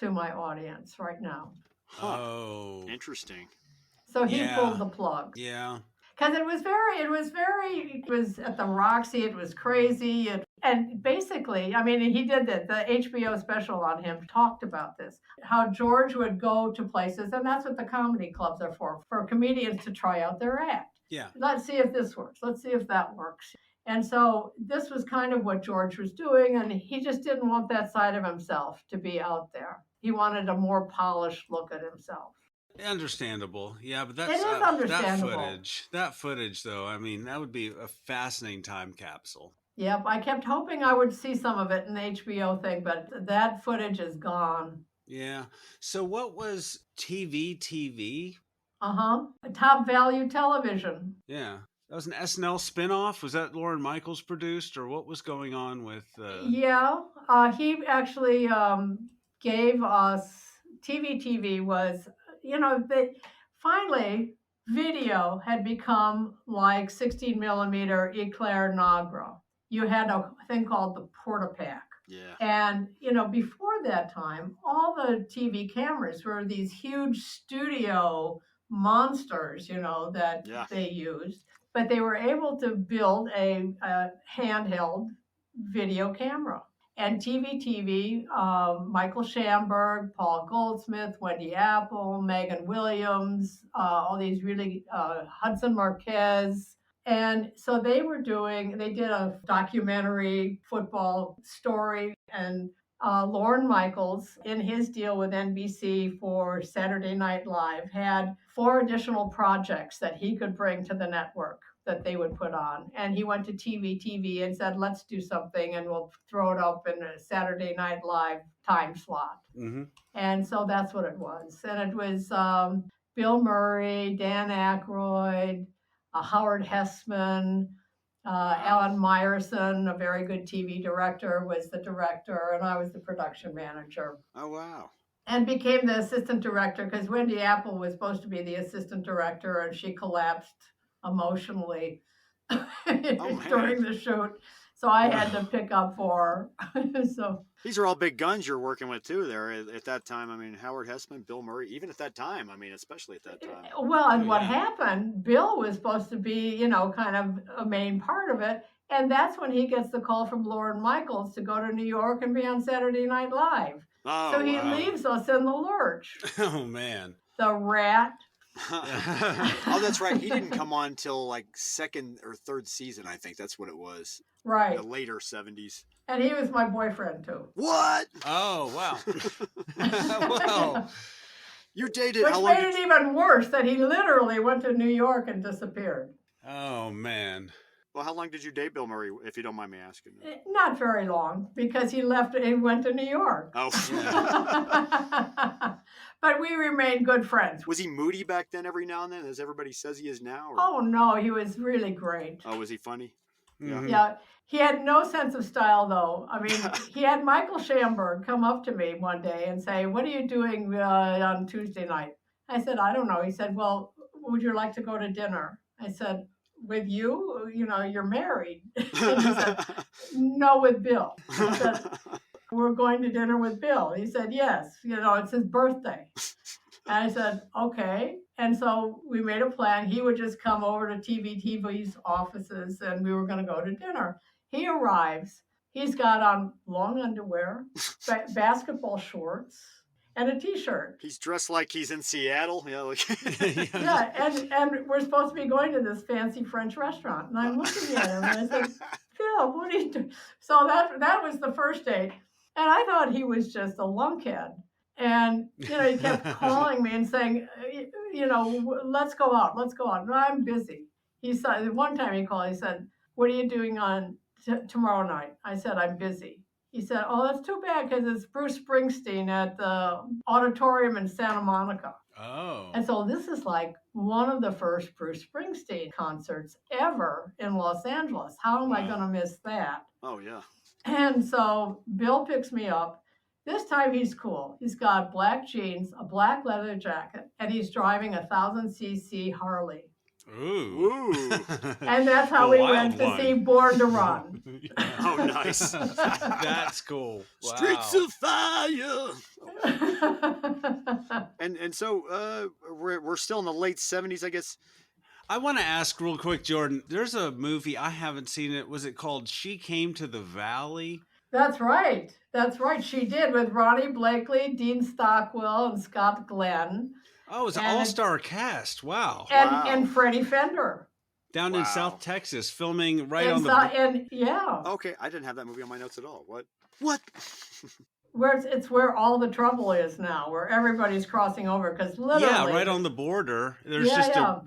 [SPEAKER 8] to my audience right now.
[SPEAKER 6] Huh.
[SPEAKER 7] Oh.
[SPEAKER 6] Interesting.
[SPEAKER 8] So he pulled the plug.
[SPEAKER 7] Yeah.
[SPEAKER 8] Because it was at the Roxy, it was crazy. And basically, he did that. The HBO special on him talked about this, how George would go to places, and that's what the comedy clubs are for comedians to try out their act.
[SPEAKER 7] Yeah.
[SPEAKER 8] Let's see if this works. Let's see if that works. And so this was kind of what George was doing, and he just didn't want that side of himself to be out there. He wanted a more polished look at himself.
[SPEAKER 7] Understandable. Yeah, but that's
[SPEAKER 8] It is understandable.
[SPEAKER 7] That footage though, that would be a fascinating time capsule.
[SPEAKER 8] Yep, I kept hoping I would see some of it in the HBO thing, but that footage is gone.
[SPEAKER 7] Yeah. So what was TV?
[SPEAKER 8] Top value television.
[SPEAKER 7] Yeah. That was an SNL spinoff. Was that Lorne Michaels produced, or what was going on with?
[SPEAKER 8] Yeah, he actually gave us TV. Was finally video had become like 16 millimeter Eclair Nagra. You had a thing called the Portapac.
[SPEAKER 6] Yeah.
[SPEAKER 8] And, before that time, all the TV cameras were these huge studio monsters, that they used. But they were able to build a handheld video camera. And TV, Michael Schamberg, Paul Goldsmith, Wendy Apple, Megan Williams, all these really, Hudson Marquez. And so they did a documentary football story, and Lorne Michaels, in his deal with NBC for Saturday Night Live, had 4 additional projects that he could bring to the network that they would put on. And he went to TV and said, let's do something, and we'll throw it up in a Saturday Night Live time slot.
[SPEAKER 7] Mm-hmm.
[SPEAKER 8] And so that's what it was. And it was Bill Murray, Dan Aykroyd, Howard Hessman, Alan Meyerson, a very good TV director, was the director, and I was the production manager.
[SPEAKER 6] Oh, wow.
[SPEAKER 8] And became the assistant director because Wendy Apple was supposed to be the assistant director, and she collapsed emotionally during the shoot. So I had to pick up for her. So
[SPEAKER 6] these are all big guns you're working with too there at that time. I mean, Howard Hessman, Bill Murray, even at that time. I mean, especially at that time.
[SPEAKER 8] Well, and what happened, Bill was supposed to be, kind of a main part of it. And that's when he gets the call from Lorne Michaels to go to New York and be on Saturday Night Live.
[SPEAKER 6] Oh,
[SPEAKER 8] so he leaves us in the lurch.
[SPEAKER 7] Oh, man.
[SPEAKER 8] The rat.
[SPEAKER 6] Oh, that's right. He didn't come on till like second or third season, I think. That's what it was.
[SPEAKER 8] Right.
[SPEAKER 6] The later 70s.
[SPEAKER 8] And he was my boyfriend, too.
[SPEAKER 6] What?
[SPEAKER 7] Oh, wow. Wow.
[SPEAKER 6] You dated
[SPEAKER 8] Which
[SPEAKER 6] how long?
[SPEAKER 8] made it even worse that he literally went to New York and disappeared.
[SPEAKER 7] Oh, man.
[SPEAKER 6] Well, how long did you date Bill Murray, if you don't mind me asking?
[SPEAKER 8] Not very long, because he went to New York.
[SPEAKER 6] Oh.
[SPEAKER 7] Yeah.
[SPEAKER 8] But we remained good friends.
[SPEAKER 6] Was he moody back then every now and then, as everybody says he is now? Or?
[SPEAKER 8] Oh, no, he was really great.
[SPEAKER 6] Oh, was he funny?
[SPEAKER 7] Mm-hmm.
[SPEAKER 8] Yeah, he had no sense of style, though. I mean, he had Michael Shamberg come up to me one day and say, "What are you doing on Tuesday night?" I said, "I don't know." He said, "Well, would you like to go to dinner?" I said, "With you? You're married." And he said, "No, with Bill." I said, "We're going to dinner with Bill." He said, "Yes, it's his birthday." And I said, "Okay." And so we made a plan. He would just come over to TV's offices, and we were going to go to dinner. He arrives. He's got on long underwear, basketball shorts, and a T-shirt.
[SPEAKER 6] He's dressed like he's in Seattle.
[SPEAKER 8] Yeah, and we're supposed to be going to this fancy French restaurant. And I'm looking at him, and I said, "Phil, what are you doing?" So that was the first date. And I thought he was just a lunkhead. And, he kept calling me and saying, "Let's go out. Let's go out." "No, I'm busy." He said, one time he called, he said, "What are you doing on tomorrow night?" I said, "I'm busy." He said, "Oh, that's too bad because it's Bruce Springsteen at the auditorium in Santa Monica."
[SPEAKER 7] Oh.
[SPEAKER 8] And so this is like one of the first Bruce Springsteen concerts ever in Los Angeles. How am I going to miss that?
[SPEAKER 6] Oh, yeah.
[SPEAKER 8] And so Bill picks me up. This time he's cool. He's got black jeans, a black leather jacket, and he's driving a 1000cc Harley.
[SPEAKER 7] Ooh.
[SPEAKER 8] And that's how we went to see Born to Run.
[SPEAKER 6] Oh, nice.
[SPEAKER 7] That's cool. Wow.
[SPEAKER 6] Streets of Fire. And so we're still in the late 70s, I guess.
[SPEAKER 7] I want to ask real quick, Jordan. There's a movie, I haven't seen it. Was it called She Came to the Valley?
[SPEAKER 8] That's right. That's right. She did, with Ronnie Blakely, Dean Stockwell, and Scott Glenn.
[SPEAKER 7] Oh, it's an all-star cast. Wow.
[SPEAKER 8] And Freddie Fender.
[SPEAKER 7] Down in South Texas, filming right on the...
[SPEAKER 8] And yeah.
[SPEAKER 6] Okay, I didn't have that movie on my notes at all. What?
[SPEAKER 8] It's where all the trouble is now, where everybody's crossing over, because literally...
[SPEAKER 7] Yeah, right on the border. There's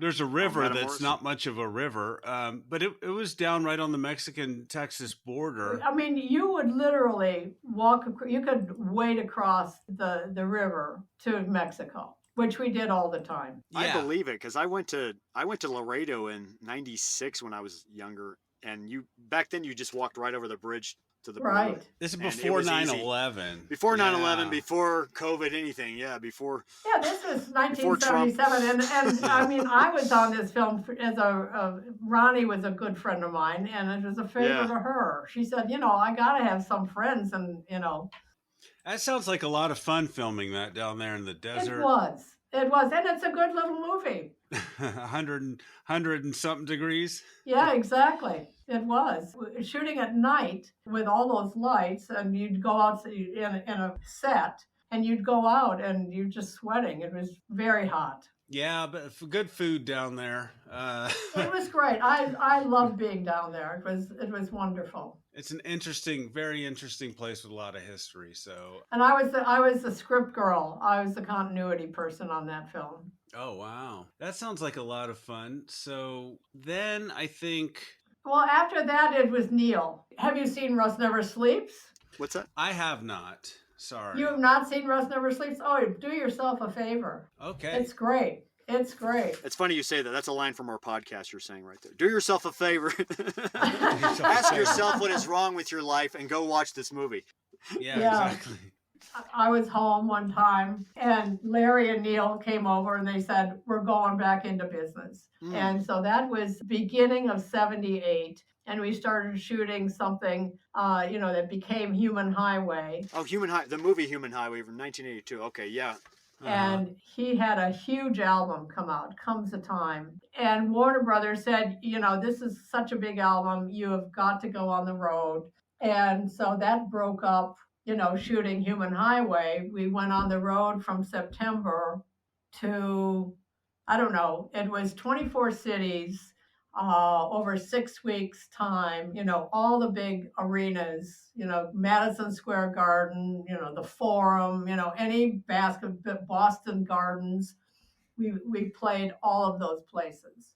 [SPEAKER 7] there's a river that's not much of a river, but it was down right on the Mexican-Texas border.
[SPEAKER 8] I mean, you would literally you could wade across the river to Mexico, which we did all the time.
[SPEAKER 6] Yeah. I believe it, because I went to Laredo in '96 when I was younger, and back then you just walked right over the bridge to the
[SPEAKER 8] right.
[SPEAKER 6] border.
[SPEAKER 7] This is before 9/11.
[SPEAKER 6] Before 9/11, before COVID, anything. Yeah, before.
[SPEAKER 8] Yeah, this was 1977, and I mean, I was on this film as Ronnie was a good friend of mine, and it was a favor to her. She said, "I got to have some friends," and
[SPEAKER 7] That sounds like a lot of fun filming that down there in the desert.
[SPEAKER 8] It was, and it's a good little movie.
[SPEAKER 7] 100 and something degrees.
[SPEAKER 8] Yeah, exactly. It was shooting at night with all those lights, and you'd go out in a set, and you'd go out, and you're just sweating. It was very hot.
[SPEAKER 7] Yeah, but good food down there.
[SPEAKER 8] It was great. I loved being down there. It was wonderful.
[SPEAKER 7] It's an very interesting place with a lot of history. So.
[SPEAKER 8] And I was the script girl. I was the continuity person on that film.
[SPEAKER 7] Oh wow, that sounds like a lot of fun. So then I think.
[SPEAKER 8] Well, after that, it was Neil. Have you seen Russ Never Sleeps?
[SPEAKER 6] What's that?
[SPEAKER 7] I have not. Sorry.
[SPEAKER 8] You have not seen Russ Never Sleeps? Oh, do yourself a favor.
[SPEAKER 7] Okay.
[SPEAKER 8] It's great. It's great.
[SPEAKER 6] It's funny you say that. That's a line from our podcast you're saying right there. Do yourself a favor. Ask yourself what is wrong with your life and go watch this movie.
[SPEAKER 7] Yeah, exactly.
[SPEAKER 8] I was home one time and Larry and Neil came over and they said, we're going back into business. And so that was beginning of 78. And we started shooting something, that became Human Highway.
[SPEAKER 6] Oh, the movie Human Highway from 1982. Okay, yeah.
[SPEAKER 8] And he had a huge album come out, Comes a Time. And Warner Brothers said, this is such a big album. You have got to go on the road. And so that broke up, shooting Human Highway. We went on the road from September to, I don't know, it was 24 cities over 6 weeks' time, all the big arenas, Madison Square Garden, the Forum, any Boston Gardens. We played all of those places.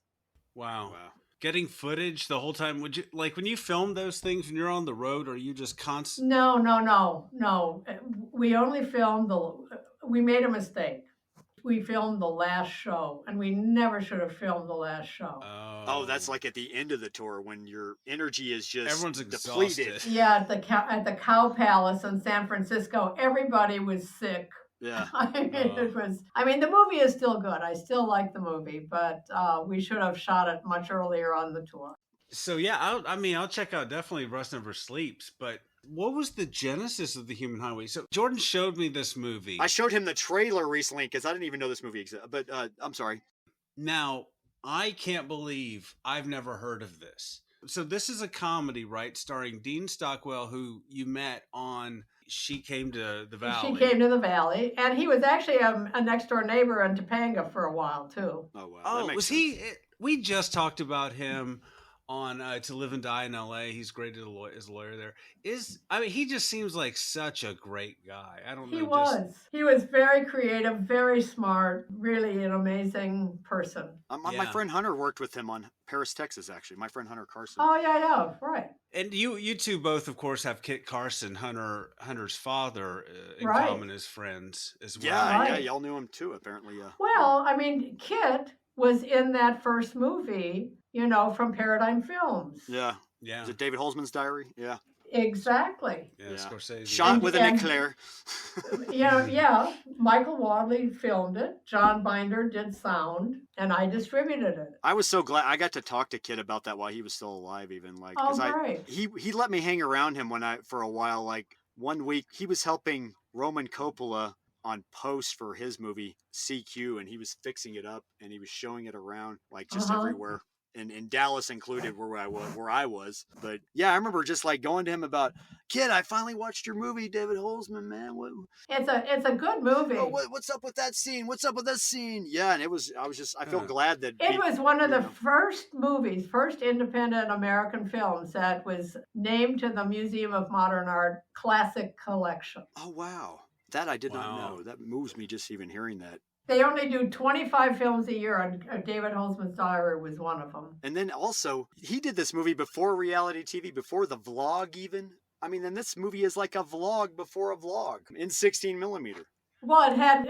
[SPEAKER 7] Wow. Getting footage the whole time. Would you, like, when you film those things when you're on the road, are you just constant?
[SPEAKER 8] No. We only filmed we made a mistake. We filmed the last show, and we never should have filmed the last show.
[SPEAKER 6] Oh, that's like at the end of the tour when your energy is just
[SPEAKER 7] everyone's
[SPEAKER 6] depleted.
[SPEAKER 7] exhausted.
[SPEAKER 8] Yeah, at the Cow Palace in San Francisco, everybody was sick.
[SPEAKER 6] Yeah.
[SPEAKER 8] The movie is still good. I still like the movie, but we should have shot it much earlier on the tour.
[SPEAKER 7] So yeah, I'll check out definitely Rust Never Sleeps, but what was the genesis of the Human Highway? So Jordan showed me this movie.
[SPEAKER 6] I showed him the trailer recently because I didn't even know this movie existed, but I'm sorry.
[SPEAKER 7] Now, I can't believe I've never heard of this. So this is a comedy, right? Starring Dean Stockwell, who you met on She Came to the Valley.
[SPEAKER 8] She Came to the Valley, and he was actually a next door neighbor in Topanga for a while too.
[SPEAKER 6] Oh wow!
[SPEAKER 7] Oh, was he? We just talked about him on To Live and Die in L.A. He's great as a lawyer there. He just seems like such a great guy. I don't know.
[SPEAKER 8] He was very creative, very smart, really an amazing person.
[SPEAKER 6] My friend Hunter worked with him on Paris, Texas, actually. My friend Hunter Carson.
[SPEAKER 8] Oh, yeah, right.
[SPEAKER 7] And you two both, of course, have Kit Carson, Hunter's father, in
[SPEAKER 8] right.
[SPEAKER 7] common as friends as well.
[SPEAKER 6] Yeah,
[SPEAKER 8] right.
[SPEAKER 6] Yeah, y'all knew him too, apparently. Yeah.
[SPEAKER 8] Well, Kit was in that first movie, from Paradigm Films.
[SPEAKER 6] Yeah.
[SPEAKER 7] Yeah.
[SPEAKER 6] Is it David Holzman's Diary? Yeah.
[SPEAKER 8] Exactly.
[SPEAKER 7] Yeah, Scorsese.
[SPEAKER 6] Shot with an eclair.
[SPEAKER 8] Yeah. Michael Wadley filmed it. John Binder did sound, and I distributed it.
[SPEAKER 6] I was so glad I got to talk to Kit about that while he was still alive, even
[SPEAKER 8] great.
[SPEAKER 6] He let me hang around him for a while. Like 1 week, he was helping Roman Coppola on post for his movie CQ, and he was fixing it up and he was showing it around like just everywhere. And in Dallas included where I was. But yeah, I remember just like going to him about, Kid, I finally watched your movie, David Holzman, man.
[SPEAKER 8] It's a good movie.
[SPEAKER 6] Oh, what's up with that scene? What's up with that scene? Yeah, and I feel glad that
[SPEAKER 8] it was one of the first independent American films that was named to the Museum of Modern Art Classic Collection.
[SPEAKER 6] Oh wow. That I did not know. That moves me just even hearing that.
[SPEAKER 8] They only do 25 films a year, and David Holzman's Diary was one of them.
[SPEAKER 6] And then also, he did this movie before reality TV, before the vlog even. And this movie is like a vlog before a vlog in 16 millimeter.
[SPEAKER 8] Well, it had,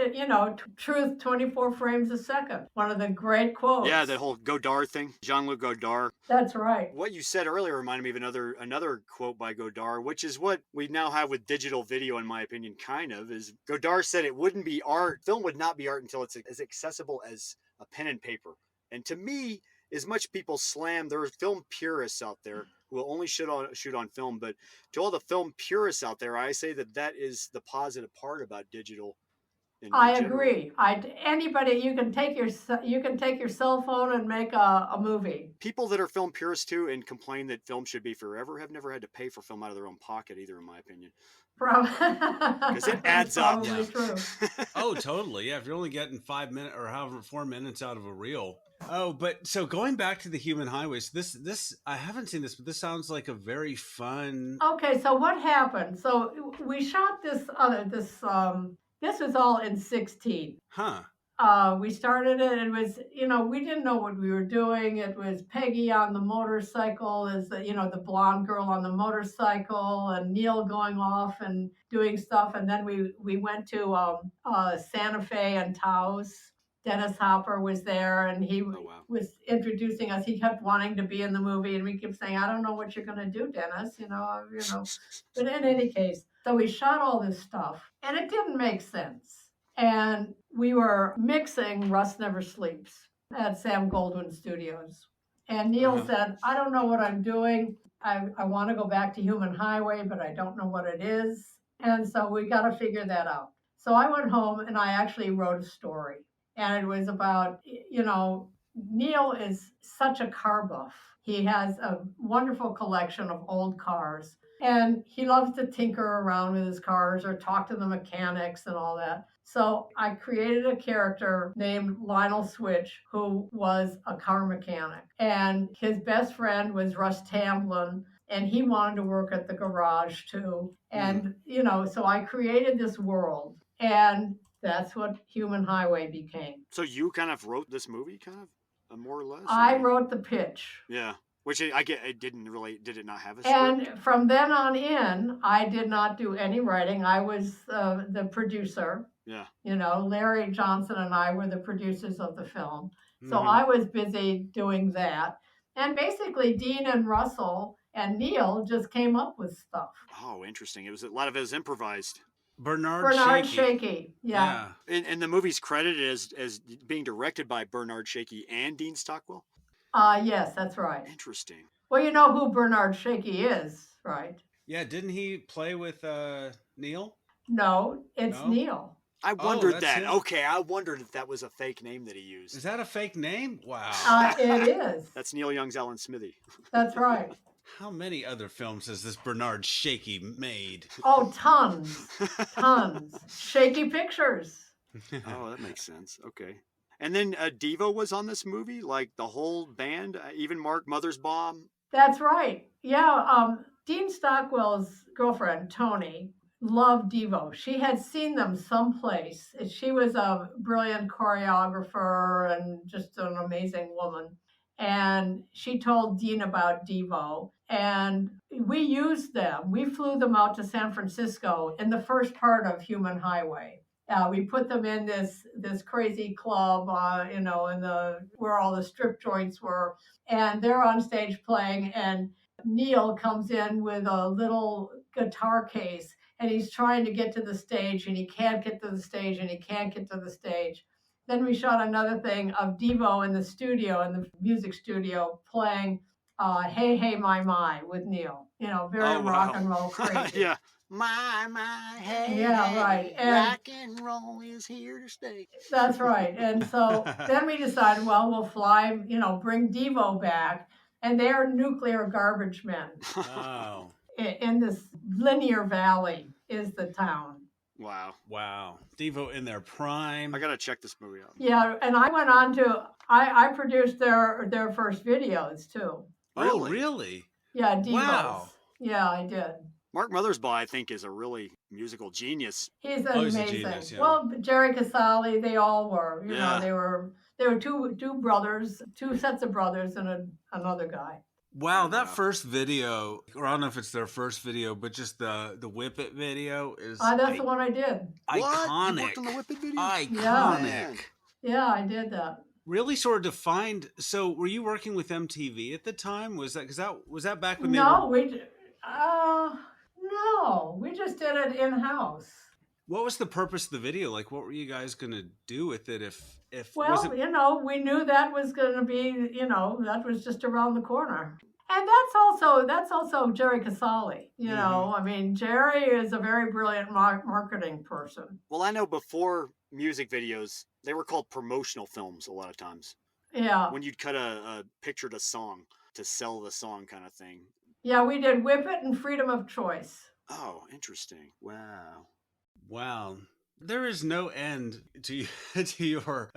[SPEAKER 8] truth 24 frames a second. One of the great quotes.
[SPEAKER 6] Yeah, that whole Godard thing, Jean-Luc Godard.
[SPEAKER 8] That's right.
[SPEAKER 6] What you said earlier reminded me of another quote by Godard, which is what we now have with digital video, in my opinion, kind of, is Godard said it wouldn't be art. Film would not be art until it's as accessible as a pen and paper. And to me, as much people slam, there are film purists out there who will only shoot on film, but to all the film purists out there, I say that is the positive part about digital.
[SPEAKER 8] I agree. Anybody, you can take your cell phone and make a movie.
[SPEAKER 6] People that are film purists too and complain that film should be forever have never had to pay for film out of their own pocket either, in my opinion. Because it adds up.
[SPEAKER 8] Probably true.
[SPEAKER 7] Oh, totally. Yeah, if you're only getting 5 minutes or however 4 minutes out of a reel. Oh, but so going back to the Human Highways, this I haven't seen this, but this sounds like a very fun.
[SPEAKER 8] Okay, so what happened? So we shot this was all in 16.
[SPEAKER 7] Huh.
[SPEAKER 8] We started it. It was, we didn't know what we were doing. It was Peggy on the motorcycle, the blonde girl on the motorcycle, and Neil going off and doing stuff. And then we went to Santa Fe and Taos Dennis Hopper was there, and he
[SPEAKER 6] wow.
[SPEAKER 8] was introducing us. He kept wanting to be in the movie, and we kept saying, "I don't know what you're going to do, Dennis." But in any case, so we shot all this stuff, and it didn't make sense. And we were mixing Rust Never Sleeps at Sam Goldwyn Studios. And Neil said, "I don't know what I'm doing. I want to go back to Human Highway, but I don't know what it is." And so we got to figure that out. So I went home and I actually wrote a story. And it was about, Neil is such a car buff. He has a wonderful collection of old cars. And he loves to tinker around with his cars or talk to the mechanics and all that. So I created a character named Lionel Switch, who was a car mechanic. And his best friend was Russ Tamblyn, and he wanted to work at the garage too. And, so I created this world. And that's what Human Highway became.
[SPEAKER 6] So you kind of wrote this movie, more or less?
[SPEAKER 8] I wrote the pitch.
[SPEAKER 6] Yeah. Which I get, did it not have a script?
[SPEAKER 8] And from then on in, I did not do any writing. I was the producer.
[SPEAKER 6] Yeah.
[SPEAKER 8] Larry Johnson and I were the producers of the film. So I was busy doing that. And basically, Dean and Russell and Neil just came up with stuff.
[SPEAKER 6] Oh, interesting. A lot of it was improvised.
[SPEAKER 7] Bernard
[SPEAKER 8] Shaky. Yeah.
[SPEAKER 6] And the movie's credited as being directed by Bernard Shaky and Dean Stockwell?
[SPEAKER 8] Yes, that's right.
[SPEAKER 6] Interesting.
[SPEAKER 8] Well, you know who Bernard Shaky is, right?
[SPEAKER 7] Yeah, didn't he play with Neil?
[SPEAKER 8] No, it's Neil.
[SPEAKER 6] I wondered that.
[SPEAKER 7] Him?
[SPEAKER 6] Okay, I wondered if that was a fake name that he used.
[SPEAKER 7] Is that a fake name? Wow.
[SPEAKER 8] It is.
[SPEAKER 6] That's Neil Young's Alan Smithy.
[SPEAKER 8] That's right.
[SPEAKER 7] How many other films has this Bernard Shaky made?
[SPEAKER 8] Oh, tons. Shaky Pictures.
[SPEAKER 6] Oh, that makes sense. Okay. And then Devo was on this movie, like the whole band, even Mark Mothersbaugh.
[SPEAKER 8] That's right. Yeah. Dean Stockwell's girlfriend, Tony, loved Devo. She had seen them someplace. She was a brilliant choreographer and just an amazing woman. And she told Dean about Devo. And we used them. We flew them out to San Francisco in the first part of Human Highway. We put them in this crazy club, where all the strip joints were, and they're on stage playing. And Neil comes in with a little guitar case, and he's trying to get to the stage, and he can't get to the stage, and he can't get to the stage. Then we shot another thing of Devo in the studio, in the music studio, playing "Hey Hey My" with Neil. Very rock and roll crazy.
[SPEAKER 6] Yeah. My, hey,
[SPEAKER 8] yeah, right. And
[SPEAKER 6] rock and roll is here to stay.
[SPEAKER 8] That's right. And so then we decided, well, we'll fly, bring Devo back. And they're nuclear garbage men.
[SPEAKER 7] Wow.
[SPEAKER 8] In this linear valley is the town.
[SPEAKER 6] Wow.
[SPEAKER 7] Devo in their prime.
[SPEAKER 6] I got to check this movie out.
[SPEAKER 8] Yeah, and I went on to, I produced their first videos too.
[SPEAKER 6] Really?
[SPEAKER 7] Oh, really?
[SPEAKER 8] Yeah, Devo's.
[SPEAKER 7] Wow.
[SPEAKER 8] Yeah, I did.
[SPEAKER 6] Mark Mothersbaugh, I think, is a really musical genius.
[SPEAKER 8] He's amazing.
[SPEAKER 7] He's a genius, yeah.
[SPEAKER 8] Well, Jerry Casale, they all were.
[SPEAKER 6] Yeah.
[SPEAKER 8] They were two brothers, two sets of brothers, and another guy.
[SPEAKER 7] Wow, that first video, or I don't know if it's their first video, but just the Whip It video is
[SPEAKER 8] That's the one I did.
[SPEAKER 6] What?
[SPEAKER 7] Iconic.
[SPEAKER 6] You worked on the Whip It video?
[SPEAKER 7] Iconic.
[SPEAKER 8] Yeah, I did that.
[SPEAKER 7] Really sort of defined. So, were you working with MTV at the time? Was that back when
[SPEAKER 8] No, we just did it in house.
[SPEAKER 7] What was the purpose of the video? Like, what were you guys gonna do with it?
[SPEAKER 8] Well,
[SPEAKER 7] was it...
[SPEAKER 8] we knew that was gonna be, that was just around the corner. And that's also Jerry Casale. I mean, Jerry is a very brilliant marketing person.
[SPEAKER 6] Well, I know before music videos, they were called promotional films a lot of times.
[SPEAKER 8] Yeah.
[SPEAKER 6] When you'd cut a picture to song to sell the song kind of thing.
[SPEAKER 8] Yeah, we did Whip It and Freedom of Choice.
[SPEAKER 6] Oh, interesting. Wow.
[SPEAKER 7] There is no end to your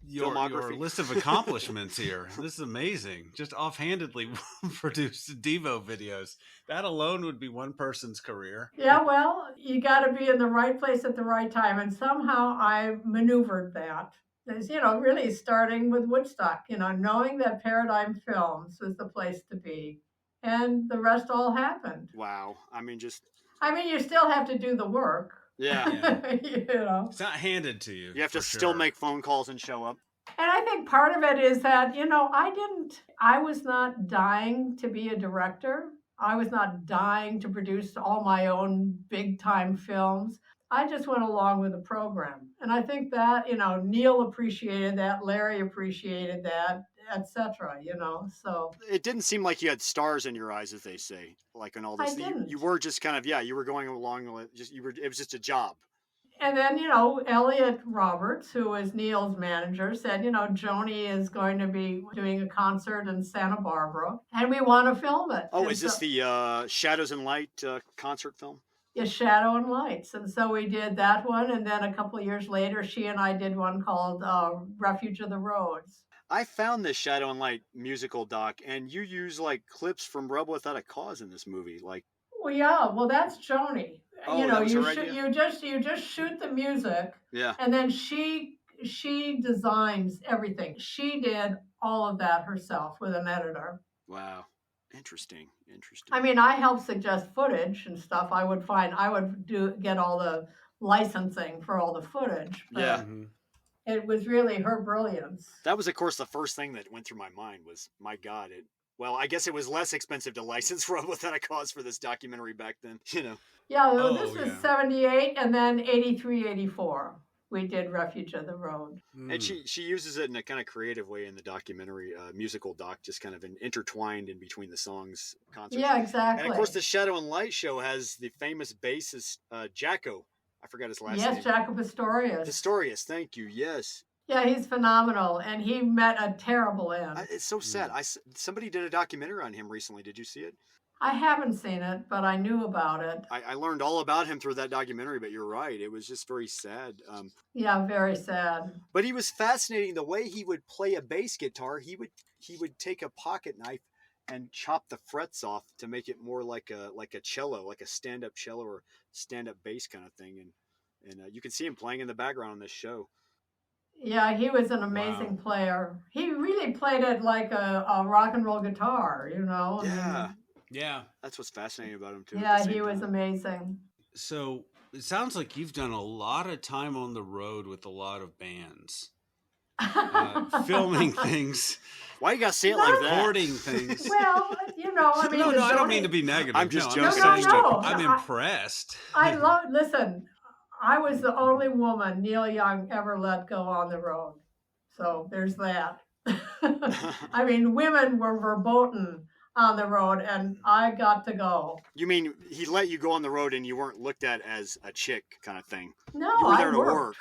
[SPEAKER 6] Filmography.
[SPEAKER 7] list of accomplishments here. This is amazing. Just offhandedly produced Devo videos. That alone would be one person's career.
[SPEAKER 8] Yeah, well, you got to be in the right place at the right time. And somehow I maneuvered that. It's, really starting with Woodstock, knowing that Paradigm Films was the place to be. And the rest all happened.
[SPEAKER 6] Wow. I mean,
[SPEAKER 8] you still have to do the work.
[SPEAKER 6] Yeah.
[SPEAKER 8] You know.
[SPEAKER 7] It's not handed to you.
[SPEAKER 6] You have to
[SPEAKER 7] for
[SPEAKER 6] still
[SPEAKER 7] sure.
[SPEAKER 6] make phone calls and show up.
[SPEAKER 8] And I think part of it is that, I was not dying to be a director. I was not dying to produce all my own big time films. I just went along with the program. And I think that, Neil appreciated that, Larry appreciated that, etc. So
[SPEAKER 6] It didn't seem like you had stars in your eyes, as they say, like in all this.
[SPEAKER 8] I didn't.
[SPEAKER 6] You were just kind of, you were going along with it was just a job.
[SPEAKER 8] And then, Elliot Roberts, who was Neil's manager, said, Joni is going to be doing a concert in Santa Barbara, and we want to film it.
[SPEAKER 6] Oh,
[SPEAKER 8] and
[SPEAKER 6] is this the Shadows and Light concert film?
[SPEAKER 8] Yeah, Shadow and Lights. And so we did that one. And then a couple of years later, she and I did one called Refuge of the Roads.
[SPEAKER 6] I found this Shadow and Light musical doc, and you use like clips from Rebel Without a Cause in this movie. Like,
[SPEAKER 8] Well, yeah, well, that's Joni.
[SPEAKER 6] Oh,
[SPEAKER 8] you
[SPEAKER 6] that
[SPEAKER 8] know,
[SPEAKER 6] was
[SPEAKER 8] you
[SPEAKER 6] her
[SPEAKER 8] shoot,
[SPEAKER 6] idea?
[SPEAKER 8] you just shoot the music,
[SPEAKER 6] yeah.
[SPEAKER 8] and then she designs everything. She did all of that herself with an editor.
[SPEAKER 6] Wow. Interesting.
[SPEAKER 8] I mean, I helped suggest footage and stuff. I would get all the licensing for all the footage. But
[SPEAKER 6] Yeah.
[SPEAKER 8] it was really her brilliance.
[SPEAKER 6] That was, of course, the first thing that went through my mind was, my God, well, I guess it was less expensive to license Rebel Without a Cause for this documentary back then,
[SPEAKER 8] Yeah,
[SPEAKER 7] Oh,
[SPEAKER 8] this was
[SPEAKER 7] yeah.
[SPEAKER 8] 78, and then 83, 84. We did Refuge of the Road.
[SPEAKER 6] And she uses it in a kind of creative way in the documentary, musical doc, just kind of intertwined in between the songs, concerts.
[SPEAKER 8] Yeah, exactly.
[SPEAKER 6] And of course, the Shadow and Light show has the famous bassist Jacko. I forgot his last name.
[SPEAKER 8] Yes, Jacob Pistorius.
[SPEAKER 6] Pistorius, thank you. Yes.
[SPEAKER 8] Yeah, he's phenomenal, and he met a terrible end.
[SPEAKER 6] It's so sad. Somebody did a documentary on him recently. Did you see it?
[SPEAKER 8] I haven't seen it, but I knew about it.
[SPEAKER 6] I learned all about him through that documentary, but you're right. It was just very sad.
[SPEAKER 8] Yeah, very sad.
[SPEAKER 6] But he was fascinating. The way he would play a bass guitar, he would take a pocket knife and chop the frets off to make it more like a cello, like a stand-up cello or stand-up bass kind of thing. And you can see him playing in the background on this show.
[SPEAKER 8] Yeah, he was an amazing player. He really played it like a rock and roll guitar, I
[SPEAKER 6] Yeah.
[SPEAKER 8] mean,
[SPEAKER 7] Yeah.
[SPEAKER 6] That's what's fascinating about him too.
[SPEAKER 8] yeah, he was amazing.
[SPEAKER 7] So it sounds like you've done a lot of time on the road with a lot of bands, filming things,
[SPEAKER 6] Why you gotta say it like that?
[SPEAKER 7] recording things.
[SPEAKER 8] Well, I mean,
[SPEAKER 7] No,
[SPEAKER 8] the
[SPEAKER 7] I don't
[SPEAKER 8] Joni-
[SPEAKER 7] mean to be negative.
[SPEAKER 6] I'm just
[SPEAKER 7] no,
[SPEAKER 6] joking.
[SPEAKER 7] I'm,
[SPEAKER 6] No,
[SPEAKER 7] saying
[SPEAKER 8] no.
[SPEAKER 7] I'm impressed.
[SPEAKER 8] Listen, I was the only woman Neil Young ever let go on the road. So there's that. I mean, women were verboten on the road, and I got to go.
[SPEAKER 6] You mean he let you go on the road and you weren't looked at as a chick kind of thing?
[SPEAKER 8] No,
[SPEAKER 6] You were there
[SPEAKER 8] I
[SPEAKER 6] to
[SPEAKER 8] worked.
[SPEAKER 6] work.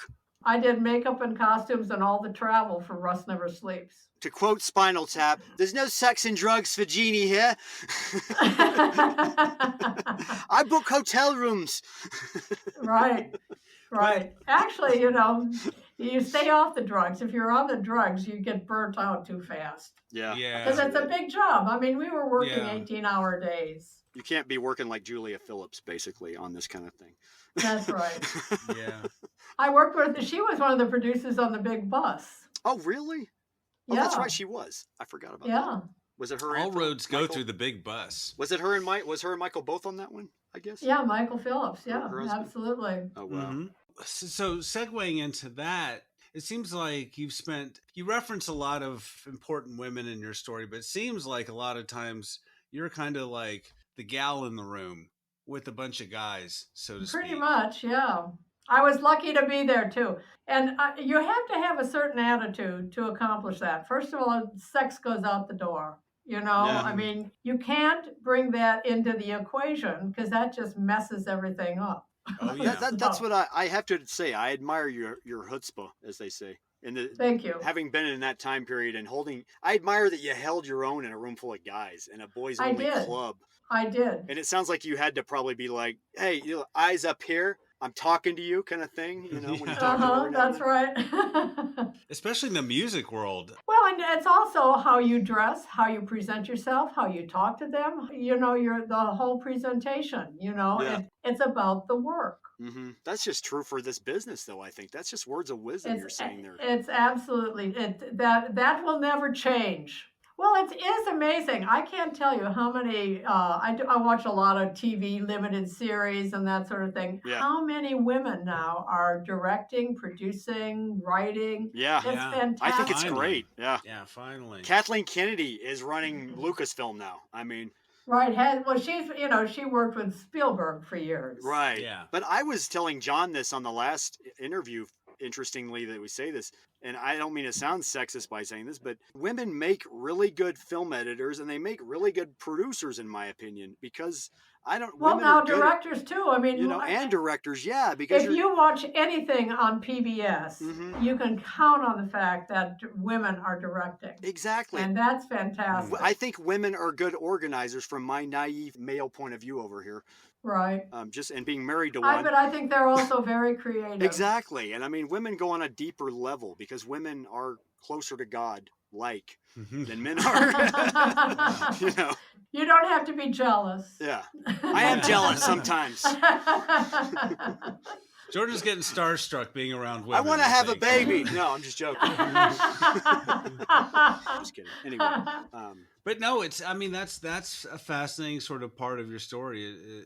[SPEAKER 8] I did makeup and costumes and all the travel for Russ Never Sleeps.
[SPEAKER 6] To quote Spinal Tap, there's no sex and drugs for Jeannie here. I book hotel rooms.
[SPEAKER 8] Right. Actually, you stay off the drugs. If you're on the drugs, you get burnt out too fast.
[SPEAKER 6] Yeah.
[SPEAKER 8] Because it's a big job. I mean, we were working
[SPEAKER 7] Yeah.
[SPEAKER 8] 18-hour days.
[SPEAKER 6] You can't be working like Julia Phillips, basically, on this kind of thing.
[SPEAKER 8] That's right.
[SPEAKER 7] Yeah.
[SPEAKER 8] I worked with, she was one of the producers on The Big Bus.
[SPEAKER 6] Oh, really? Oh,
[SPEAKER 8] Yeah.
[SPEAKER 6] that's right, she was. I forgot about that.
[SPEAKER 8] Yeah.
[SPEAKER 6] Was it her?
[SPEAKER 7] All
[SPEAKER 6] and
[SPEAKER 7] roads go
[SPEAKER 6] Michael?
[SPEAKER 7] through the big bus.
[SPEAKER 6] Was it her and Mike? Was her and Michael both on that one? I guess.
[SPEAKER 8] Yeah, Michael Phillips. Yeah,
[SPEAKER 6] Her husband.
[SPEAKER 8] absolutely.
[SPEAKER 6] Oh wow.
[SPEAKER 7] Mhm. So segueing into that, it seems like you reference a lot of important women in your story, but it seems like a lot of times you're kind of like the gal in the room with a bunch of guys, so to speak.
[SPEAKER 8] Pretty much, yeah. I was lucky to be there too. And you have to have a certain attitude to accomplish that. First of all, sex goes out the door.
[SPEAKER 6] Yeah.
[SPEAKER 8] I mean, you can't bring that into the equation because that just messes everything up.
[SPEAKER 7] Oh yeah.
[SPEAKER 6] That's what I have to say. I admire your chutzpah, as they say.
[SPEAKER 8] Thank you.
[SPEAKER 6] Having been in that time period and I admire that you held your own in a room full of guys in a boys only
[SPEAKER 8] did.
[SPEAKER 6] club.
[SPEAKER 8] I did.
[SPEAKER 6] And it sounds like you had to probably be like, hey, eyes up here. I'm talking to you, kind of thing. When you talk to her
[SPEAKER 8] That's right.
[SPEAKER 7] Especially in the music world.
[SPEAKER 8] Well, and it's also how you dress, how you present yourself, how you talk to them. The whole presentation.
[SPEAKER 6] Yeah.
[SPEAKER 8] It's about the work.
[SPEAKER 6] Mm-hmm. That's just true for this business, though. I think that's just words of wisdom you're saying there.
[SPEAKER 8] It's absolutely that will never change. Well, it is amazing. I can't tell you how many. I watch a lot of TV limited series and that sort of thing.
[SPEAKER 6] Yeah.
[SPEAKER 8] How many women now are directing, producing, writing?
[SPEAKER 6] Yeah.
[SPEAKER 8] It's
[SPEAKER 7] Yeah.
[SPEAKER 8] fantastic.
[SPEAKER 6] I think it's
[SPEAKER 7] Finally.
[SPEAKER 6] great. Yeah.
[SPEAKER 7] Yeah, finally.
[SPEAKER 6] Kathleen Kennedy is running Lucasfilm now. I mean,
[SPEAKER 8] Right. Well, she worked with Spielberg for years.
[SPEAKER 6] right.
[SPEAKER 7] Yeah.
[SPEAKER 6] But I was telling John this on the last interview, interestingly, that we say this, and I don't mean to sound sexist by saying this, but women make really good film editors and they make really good producers, in my opinion, because
[SPEAKER 8] Well,
[SPEAKER 6] women
[SPEAKER 8] now
[SPEAKER 6] are good
[SPEAKER 8] directors too. I mean,
[SPEAKER 6] and directors, yeah, because
[SPEAKER 8] if you watch anything on PBS,
[SPEAKER 6] Mhm.
[SPEAKER 8] you can count on the fact that women are directing.
[SPEAKER 6] Exactly.
[SPEAKER 8] And that's fantastic.
[SPEAKER 6] I think women are good organizers from my naive male point of view over here.
[SPEAKER 8] Right.
[SPEAKER 6] And being married to one.
[SPEAKER 8] But I think they're also very creative.
[SPEAKER 6] Exactly. And I mean, women go on a deeper level because women are closer to God, than men are.
[SPEAKER 8] You don't have to be jealous.
[SPEAKER 6] Yeah. I am jealous sometimes.
[SPEAKER 7] Jordan's getting starstruck being around women.
[SPEAKER 6] I want to have a
[SPEAKER 7] think.
[SPEAKER 6] baby. No, I'm just joking. Just kidding. Anyway.
[SPEAKER 7] But no, that's a fascinating sort of part of your story.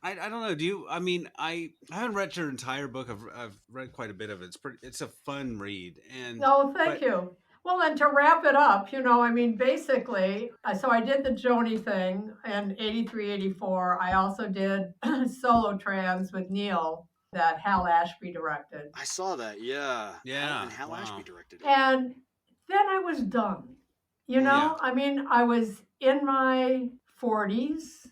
[SPEAKER 7] I don't know. Do you? I mean, I haven't read your entire book. I've read quite a bit of it. It's a fun read. And
[SPEAKER 8] no, thank you. Well, and to wrap it up, basically, so I did the Joni thing in 83, 84. I also did Solo Trans with Neil that Hal Ashby directed.
[SPEAKER 6] I saw that. Yeah.
[SPEAKER 7] Yeah.
[SPEAKER 6] And Hal Ashby directed it.
[SPEAKER 8] And then I was done.
[SPEAKER 7] Yeah.
[SPEAKER 8] I was in my 40s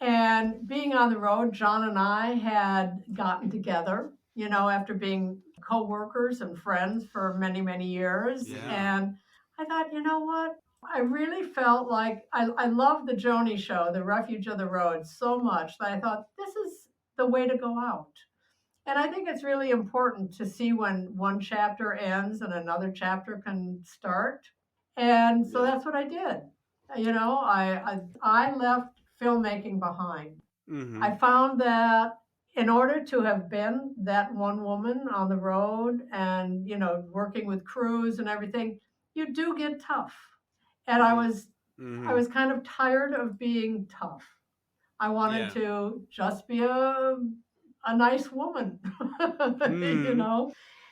[SPEAKER 8] and being on the road, John and I had gotten together, after being co-workers and friends for many, many years.
[SPEAKER 7] Yeah.
[SPEAKER 8] And I thought, you know what? I really felt like I loved the Joni show, The Refuge of the Road, so much that I thought this is the way to go out. And I think it's really important to see when one chapter ends and another chapter can start. And so that's what I did. I left filmmaking behind.
[SPEAKER 7] Mm-hmm.
[SPEAKER 8] I found that in order to have been that one woman on the road and, working with crews and everything, you do get tough. And I was kind of tired of being tough. I wanted to just be a nice woman,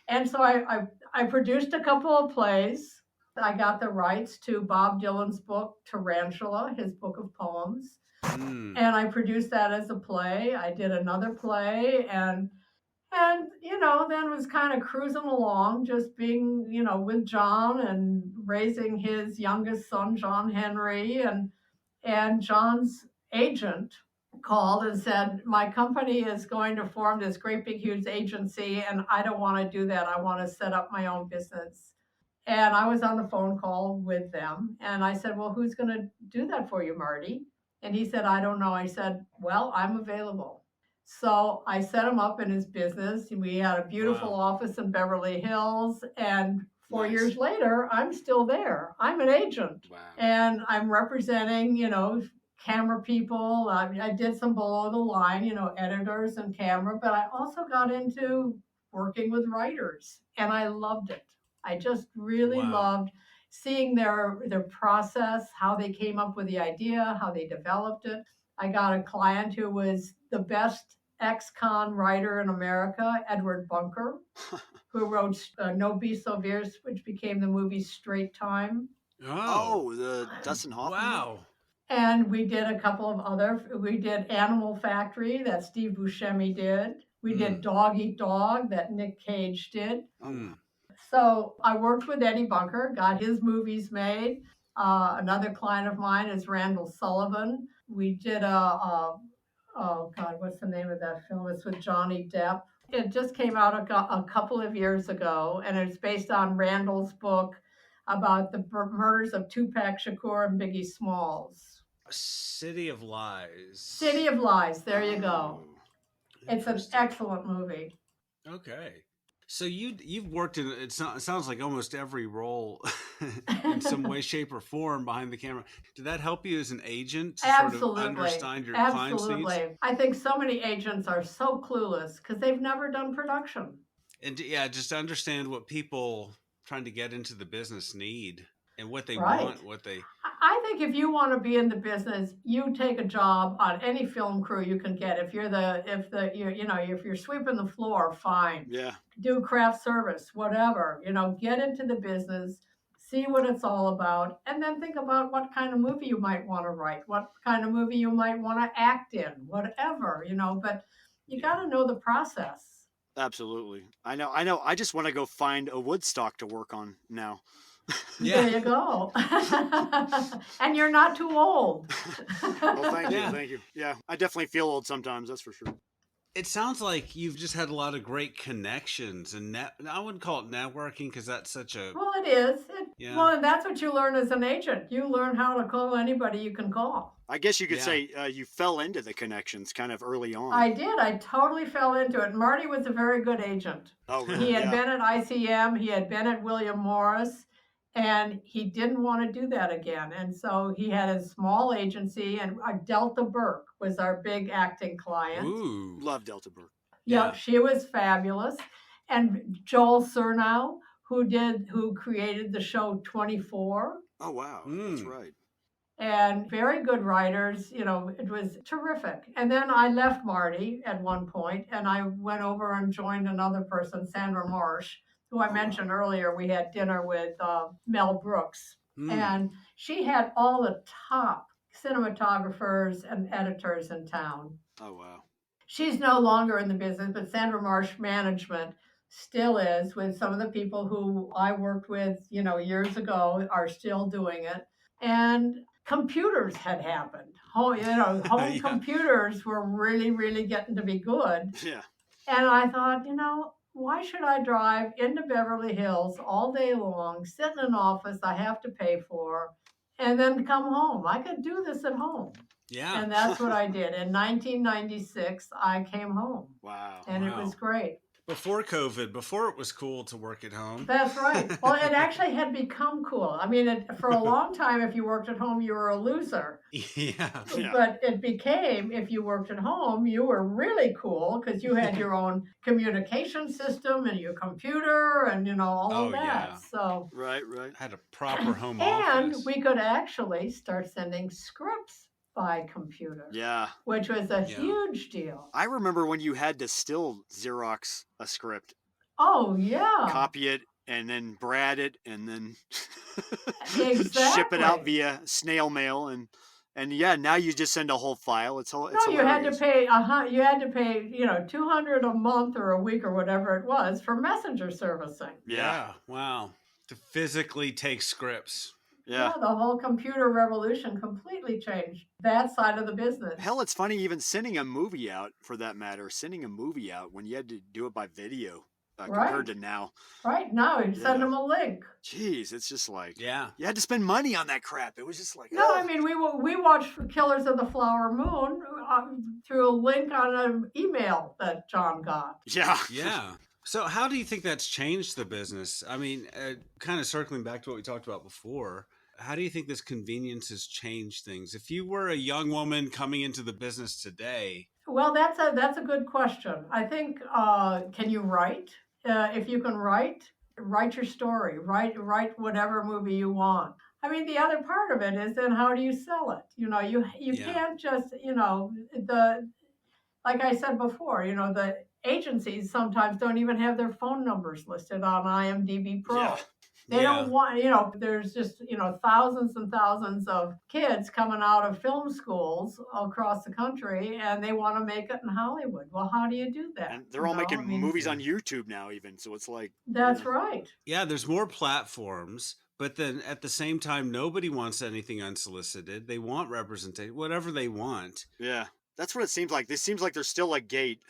[SPEAKER 8] And so I produced a couple of plays. I got the rights to Bob Dylan's book, Tarantula, his book of poems. And I produced that as a play. I did another play and then was kind of cruising along, just being, with John and raising his youngest son, John Henry. And John's agent called and said, my company is going to form this great big huge agency and I don't want to do that. I want to set up my own business. And I was on the phone call with them and I said, well, who's going to do that for you, Marty? And he said, I don't know. I said, well, I'm available. So I set him up in his business. We had a beautiful office in Beverly Hills. And 4 years later, I'm still there. I'm an agent.
[SPEAKER 6] Wow.
[SPEAKER 8] And I'm representing, camera people. I did some below the line, editors and camera. But I also got into working with writers. And I loved it. I just really loved seeing their process, how they came up with the idea, how they developed it. I got a client who was the best ex-con writer in America, Edward Bunker, who wrote No Be So Fierce, which became the movie Straight Time.
[SPEAKER 6] Oh, the Dustin Hoffman.
[SPEAKER 7] Wow.
[SPEAKER 8] And we did a couple of we did Animal Factory that Steve Buscemi did. We did Dog Eat Dog that Nick Cage did. So I worked with Eddie Bunker, got his movies made. Another client of mine is Randall Sullivan. We did oh God, what's the name of that film? It's with Johnny Depp. It just came out a couple of years ago, and it's based on Randall's book about the murders of Tupac Shakur and Biggie Smalls.
[SPEAKER 7] City of Lies.
[SPEAKER 8] City of Lies, there you go. It's an excellent movie.
[SPEAKER 7] Okay. So you've worked in it sounds like almost every role in some way, shape, or form behind the camera. Did that help you as an agent to sort of understand your clients' needs?
[SPEAKER 8] I think so many agents are so clueless because they've never done production.
[SPEAKER 7] And just to understand what people trying to get into the business need. and what they
[SPEAKER 8] Right.
[SPEAKER 7] want, what they.
[SPEAKER 8] I think if you want to be in the business, you take a job on any film crew you can get. If you're sweeping the floor, fine.
[SPEAKER 6] Yeah.
[SPEAKER 8] Do craft service, whatever. Get into the business, see what it's all about, and then think about what kind of movie you might want to write, what kind of movie you might want to act in, whatever. But you got to know the process.
[SPEAKER 6] Absolutely. I know. I just want to go find a Woodstock to work on now.
[SPEAKER 7] Yeah.
[SPEAKER 8] There you go. And you're not too old.
[SPEAKER 6] Well, thank you.
[SPEAKER 7] Yeah.
[SPEAKER 6] Thank you. Yeah, I definitely feel old sometimes. That's for sure.
[SPEAKER 7] It sounds like you've just had a lot of great connections, and I wouldn't call it networking because that's such a.
[SPEAKER 8] Well, it is.
[SPEAKER 7] Yeah.
[SPEAKER 8] Well, and that's what you learn as an agent. You learn how to call anybody you can call.
[SPEAKER 6] I guess you could say you fell into the connections kind of early on.
[SPEAKER 8] I did. I totally fell into it. Marty was a very good agent.
[SPEAKER 6] Oh, really?
[SPEAKER 8] He had been at ICM. He had been at William Morris. And he didn't want to do that again. And so he had a small agency, and Delta Burke was our big acting client.
[SPEAKER 7] Ooh.
[SPEAKER 6] Love Delta Burke.
[SPEAKER 8] Yeah, she was fabulous. And Joel Surnow, who created the show 24.
[SPEAKER 6] Oh, wow. That's right.
[SPEAKER 8] And very good writers. It was terrific. And then I left Marty at one point, and I went over and joined another person, Sandra Marsh, who I mentioned earlier. We had dinner with Mel Brooks. And she had all the top cinematographers and editors in town.
[SPEAKER 6] Oh, wow.
[SPEAKER 8] She's no longer in the business, but Sandra Marsh Management still is, with some of the people who I worked with, years ago are still doing it. And computers had happened. Home computers were really, really getting to be good.
[SPEAKER 6] Yeah.
[SPEAKER 8] And I thought, why should I drive into Beverly Hills all day long, sit in an office I have to pay for, and then come home? I could do this at home.
[SPEAKER 7] Yeah.
[SPEAKER 8] And that's what I did. In 1996, I came home.
[SPEAKER 6] Wow.
[SPEAKER 8] And it was great.
[SPEAKER 7] Before COVID, before it was cool to work at home.
[SPEAKER 8] That's right. Well, it actually had become cool. I mean, for a long time, if you worked at home, you were a loser.
[SPEAKER 7] Yeah.
[SPEAKER 8] But it became, if you worked at home, you were really cool because you had your own communication system and your computer and, all of that.
[SPEAKER 7] Yeah.
[SPEAKER 8] So
[SPEAKER 6] Right.
[SPEAKER 7] Had a proper home
[SPEAKER 8] and
[SPEAKER 7] office.
[SPEAKER 8] we could actually start sending scripts by computer.
[SPEAKER 6] Yeah.
[SPEAKER 8] Which was a huge deal.
[SPEAKER 6] I remember when you had to still Xerox a script.
[SPEAKER 8] Oh, yeah.
[SPEAKER 6] Copy it and then brad it and then
[SPEAKER 8] Exactly.
[SPEAKER 6] ship it out via snail mail and yeah, now you just send a whole file. It's
[SPEAKER 8] No, you had to pay $200 a month or a week or whatever it was for messenger servicing.
[SPEAKER 6] Yeah.
[SPEAKER 7] Wow. To physically take scripts.
[SPEAKER 6] Yeah.
[SPEAKER 8] The whole computer revolution completely changed that side of the business.
[SPEAKER 6] Hell, it's funny even sending a movie out, for that matter, when you had to do it by video compared to now.
[SPEAKER 8] Right, now you send them a link.
[SPEAKER 6] Jeez, it's just like,
[SPEAKER 7] you
[SPEAKER 6] had to spend money on that crap. It was just like,
[SPEAKER 8] no, I mean, we watched Killers of the Flower Moon through a link on an email that John got.
[SPEAKER 6] Yeah.
[SPEAKER 7] Yeah. So how do you think that's changed the business? I mean, kind of circling back to what we talked about before, how do you think this convenience has changed things? If you were a young woman coming into the business today.
[SPEAKER 8] Well, that's a good question. I think, can you write? If you can write your story, write whatever movie you want. I mean, the other part of it is then how do you sell it? You can't just, like I said before, the agencies sometimes don't even have their phone numbers listed on IMDb Pro.
[SPEAKER 6] Yeah.
[SPEAKER 8] They don't want, there's just, thousands and thousands of kids coming out of film schools across the country and they want to make it in Hollywood. Well, how do you do that?
[SPEAKER 6] And they're all making movies on YouTube now even. So it's like.
[SPEAKER 8] That's right.
[SPEAKER 7] Yeah, there's more platforms. But then at the same time, nobody wants anything unsolicited. They want representation, whatever they want.
[SPEAKER 6] Yeah. That's what it seems like. This seems like there's still a gate.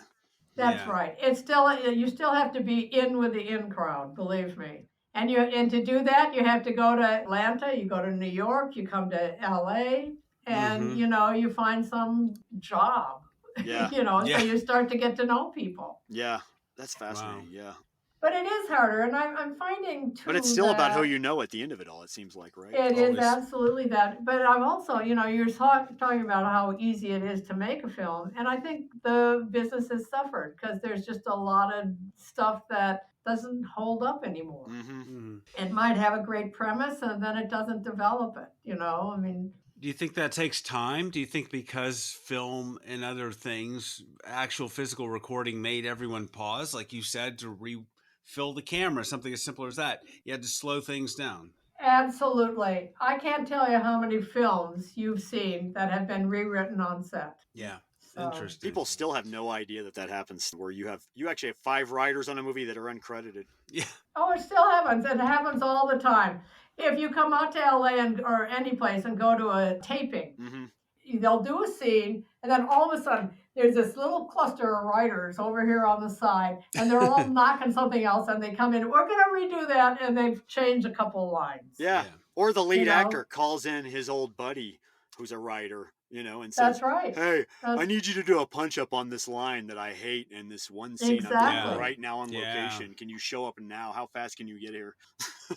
[SPEAKER 8] That's right. It's still, you still have to be in with the in crowd, believe me. And to do that, you have to go to Atlanta, you go to New York, you come to LA, and you find some job.
[SPEAKER 6] Yeah.
[SPEAKER 8] So you start to get to know people.
[SPEAKER 6] Yeah. That's fascinating. Wow. Yeah.
[SPEAKER 8] But it is harder, and I'm finding too.
[SPEAKER 6] But it's still about who you know at the end of it all. It seems like, right?
[SPEAKER 8] It is absolutely that. But I'm also, you're talking about how easy it is to make a film, and I think the business has suffered because there's just a lot of stuff that doesn't hold up anymore.
[SPEAKER 6] Mm-hmm.
[SPEAKER 8] It might have a great premise and then it doesn't develop it, I mean.
[SPEAKER 7] Do you think that takes time? Do you think because film and other things, actual physical recording made everyone pause, like you said, to refill the camera, something as simple as that? You had to slow things down.
[SPEAKER 8] Absolutely. I can't tell you how many films you've seen that have been rewritten on set.
[SPEAKER 7] Yeah.
[SPEAKER 8] So,
[SPEAKER 7] Interesting.
[SPEAKER 6] People still have no idea that happens, where you actually have 5 writers on a movie that are uncredited.
[SPEAKER 7] Yeah.
[SPEAKER 8] Oh, it still happens. It happens all the time. If you come out to LA or any place and go to a taping, they'll do a scene, and then all of a sudden there's this little cluster of writers over here on the side, and they're all knocking something else, and they come in, we're going to redo that, and they've changed a couple of lines.
[SPEAKER 6] Yeah. Or the lead actor calls in his old buddy who's a writer, and says,
[SPEAKER 8] that's right.
[SPEAKER 6] Hey, I need you to do a punch-up on this line that I hate in this one scene I'm doing right now on location. Can you show up now? How fast can you get here?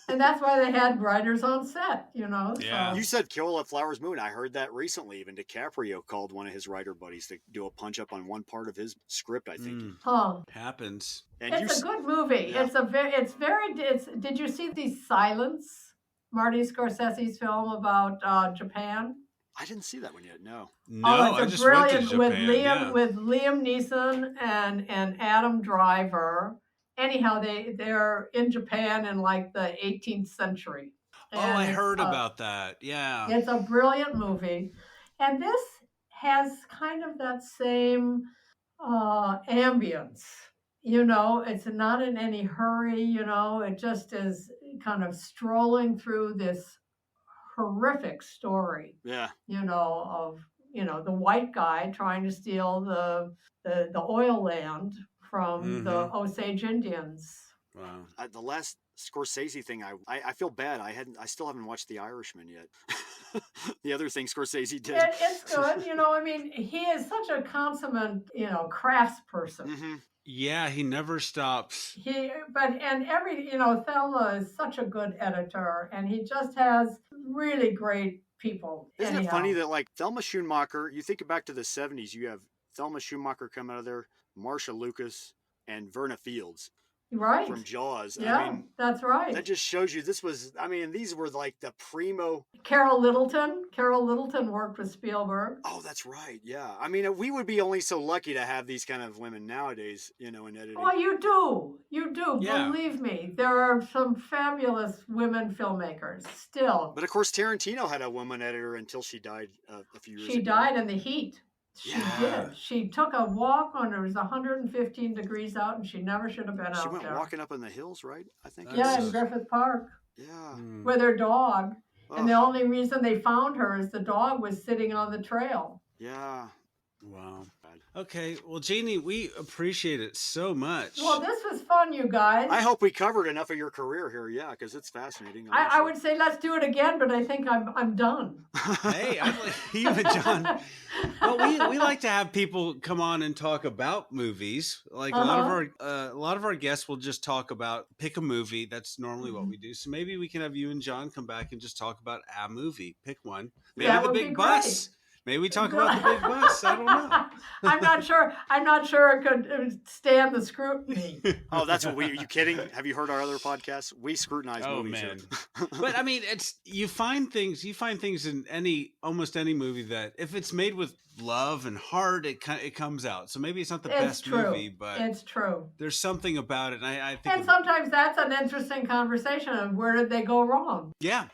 [SPEAKER 8] And that's why they had writers on set,
[SPEAKER 7] Yeah.
[SPEAKER 8] So.
[SPEAKER 6] You said Carol at Flowers Moon. I heard that recently. Even DiCaprio called one of his writer buddies to do a punch-up on one part of his script, I think.
[SPEAKER 7] Happens.
[SPEAKER 6] And
[SPEAKER 8] it's a good movie.
[SPEAKER 6] Yeah.
[SPEAKER 8] Did you see The Silence, Marty Scorsese's film about Japan?
[SPEAKER 6] I didn't see that one yet. No.
[SPEAKER 7] I
[SPEAKER 8] it's
[SPEAKER 7] just went to
[SPEAKER 8] brilliant
[SPEAKER 7] Japan.
[SPEAKER 8] with Liam Neeson and Adam Driver. Anyhow, they're in Japan in like the 18th century.
[SPEAKER 7] Oh, I heard about that. Yeah.
[SPEAKER 8] It's a brilliant movie. And this has kind of that same ambience. It's not in any hurry, it just is kind of strolling through this horrific story.
[SPEAKER 6] Yeah.
[SPEAKER 8] Of the white guy trying to steal the oil land from the Osage Indians.
[SPEAKER 7] Wow.
[SPEAKER 6] The last Scorsese thing, I feel bad. I still haven't watched The Irishman yet. The other thing Scorsese did.
[SPEAKER 8] It's good. I mean, he is such a consummate, crafts person.
[SPEAKER 7] Yeah, he never stops.
[SPEAKER 8] Thelma is such a good editor, and he just has really great people.
[SPEAKER 6] Isn't it funny that, like, Thelma Schoonmaker, you think back to the 70s, you have Thelma Schoonmaker come out of there, Marsha Lucas, and Verna Fields.
[SPEAKER 8] Right.
[SPEAKER 6] From Jaws.
[SPEAKER 8] Yeah,
[SPEAKER 6] I mean,
[SPEAKER 8] that's right.
[SPEAKER 6] That just shows you these were like the primo.
[SPEAKER 8] Carol Littleton worked with Spielberg.
[SPEAKER 6] Oh, that's right. Yeah. I mean, we would be only so lucky to have these kind of women nowadays, in editing.
[SPEAKER 8] Well, you do.
[SPEAKER 7] Yeah.
[SPEAKER 8] Believe me. There are some fabulous women filmmakers still.
[SPEAKER 6] But of course, Tarantino had a woman editor until she died a few years ago.
[SPEAKER 8] She died in the heat. She did. She took a walk when it was 115 degrees out, and she never should have been out there.
[SPEAKER 6] She went walking up in the hills, right? I think.
[SPEAKER 8] In Griffith Park.
[SPEAKER 6] Yeah.
[SPEAKER 8] With her dog. And the only reason they found her is the dog was sitting on the trail.
[SPEAKER 6] Yeah.
[SPEAKER 7] Wow. Okay. Well, Jeannie, we appreciate it so much.
[SPEAKER 8] Well, this was fun, you guys.
[SPEAKER 6] I hope we covered enough of your career here. Yeah, because it's fascinating.
[SPEAKER 8] I would say let's do it again, but I think I'm done.
[SPEAKER 7] Hey, I'm like you and John. Well, we like to have people come on and talk about movies. Like a lot of our guests will just pick a movie. That's normally what we do. So maybe we can have you and John come back and just talk about a movie. Pick one. Maybe
[SPEAKER 8] that
[SPEAKER 7] The Big Bus.
[SPEAKER 8] Great.
[SPEAKER 7] Maybe we talk about The Big Bus. I don't know.
[SPEAKER 8] I'm not sure it could stand the scrutiny.
[SPEAKER 6] Oh, that's what are you kidding? Have you heard our other podcasts? We scrutinize movies.
[SPEAKER 7] Man. But I mean, you find things in almost any movie that if it's made with love and heart, it comes out. So maybe it's not the best movie, but
[SPEAKER 8] it's true.
[SPEAKER 7] There's something about it. And I think
[SPEAKER 8] and sometimes that's an interesting conversation of where did they go wrong?
[SPEAKER 7] Yeah.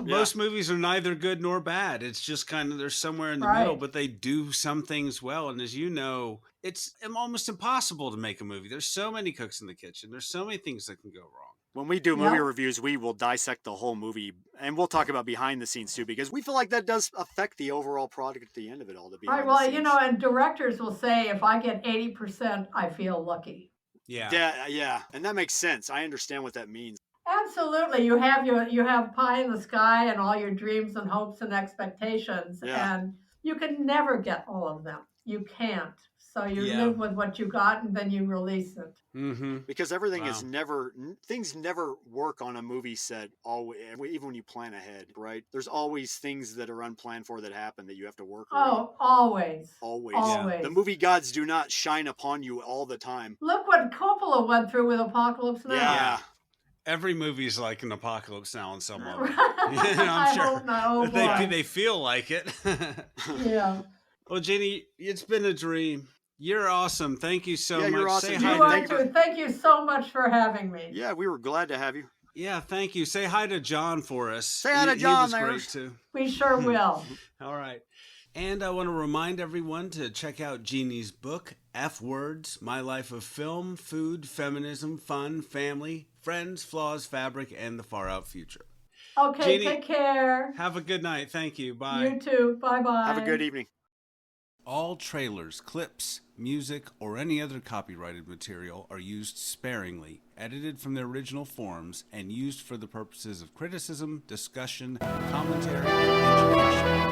[SPEAKER 7] Most movies are neither good nor bad. It's just kind of, they're somewhere in the middle, but they do some things well. And as you know, it's almost impossible to make a movie. There's so many cooks in the kitchen. There's so many things that can go wrong.
[SPEAKER 6] When we do movie reviews, we will dissect the whole movie, and we'll talk about behind the scenes too, because we feel like that does affect the overall product at the end of it all.
[SPEAKER 8] Right. Well, and directors will say, if I get 80%, I feel lucky.
[SPEAKER 6] Yeah. And that makes sense. I understand what that means.
[SPEAKER 8] Absolutely. You have pie in the sky and all your dreams and hopes and expectations, and you can never get all of them. You can't. So you
[SPEAKER 7] Yeah.
[SPEAKER 8] live with what you got and then you release it.
[SPEAKER 7] Mm-hmm.
[SPEAKER 6] Because everything
[SPEAKER 7] Wow.
[SPEAKER 6] is things never work on a movie set. Always, even when you plan ahead, right? There's always things that are unplanned for that happen that you have to work around.
[SPEAKER 8] Oh, always.
[SPEAKER 6] Always.
[SPEAKER 8] Always.
[SPEAKER 6] The movie gods do not shine upon you all the time.
[SPEAKER 8] Look what Coppola went through with Apocalypse Now.
[SPEAKER 6] Yeah.
[SPEAKER 7] Every movie's like an apocalypse now in some level.
[SPEAKER 8] Right.
[SPEAKER 7] I'm sure.
[SPEAKER 8] I hope not. Oh, boy.
[SPEAKER 7] They feel like it.
[SPEAKER 8] Yeah.
[SPEAKER 7] Well, Jeannie, it's been a dream. You're awesome. Thank you so much.
[SPEAKER 6] You're awesome.
[SPEAKER 7] Say
[SPEAKER 6] You
[SPEAKER 7] hi
[SPEAKER 8] You
[SPEAKER 6] are
[SPEAKER 7] to,
[SPEAKER 8] are too. Thank you so much for having me.
[SPEAKER 6] Yeah, we were glad to have you.
[SPEAKER 7] yeah, thank you. Say hi to John for us.
[SPEAKER 6] Say hi to
[SPEAKER 7] He
[SPEAKER 6] John
[SPEAKER 7] was
[SPEAKER 6] there.
[SPEAKER 7] great too.
[SPEAKER 8] We sure will.
[SPEAKER 7] All right. And I want to remind everyone to check out Jeannie's book, F Words, My Life of Film, Food, Feminism, Fun, Family, Friends, Flaws, Fabric, and the Far Out Future.
[SPEAKER 8] Okay,
[SPEAKER 7] Jeannie,
[SPEAKER 8] take care.
[SPEAKER 7] Have a good night. Thank you. Bye.
[SPEAKER 8] You too. Bye-bye.
[SPEAKER 6] Have a good evening.
[SPEAKER 7] All trailers, clips, music, or any other copyrighted material are used sparingly, edited from their original forms, and used for the purposes of criticism, discussion, commentary, and education.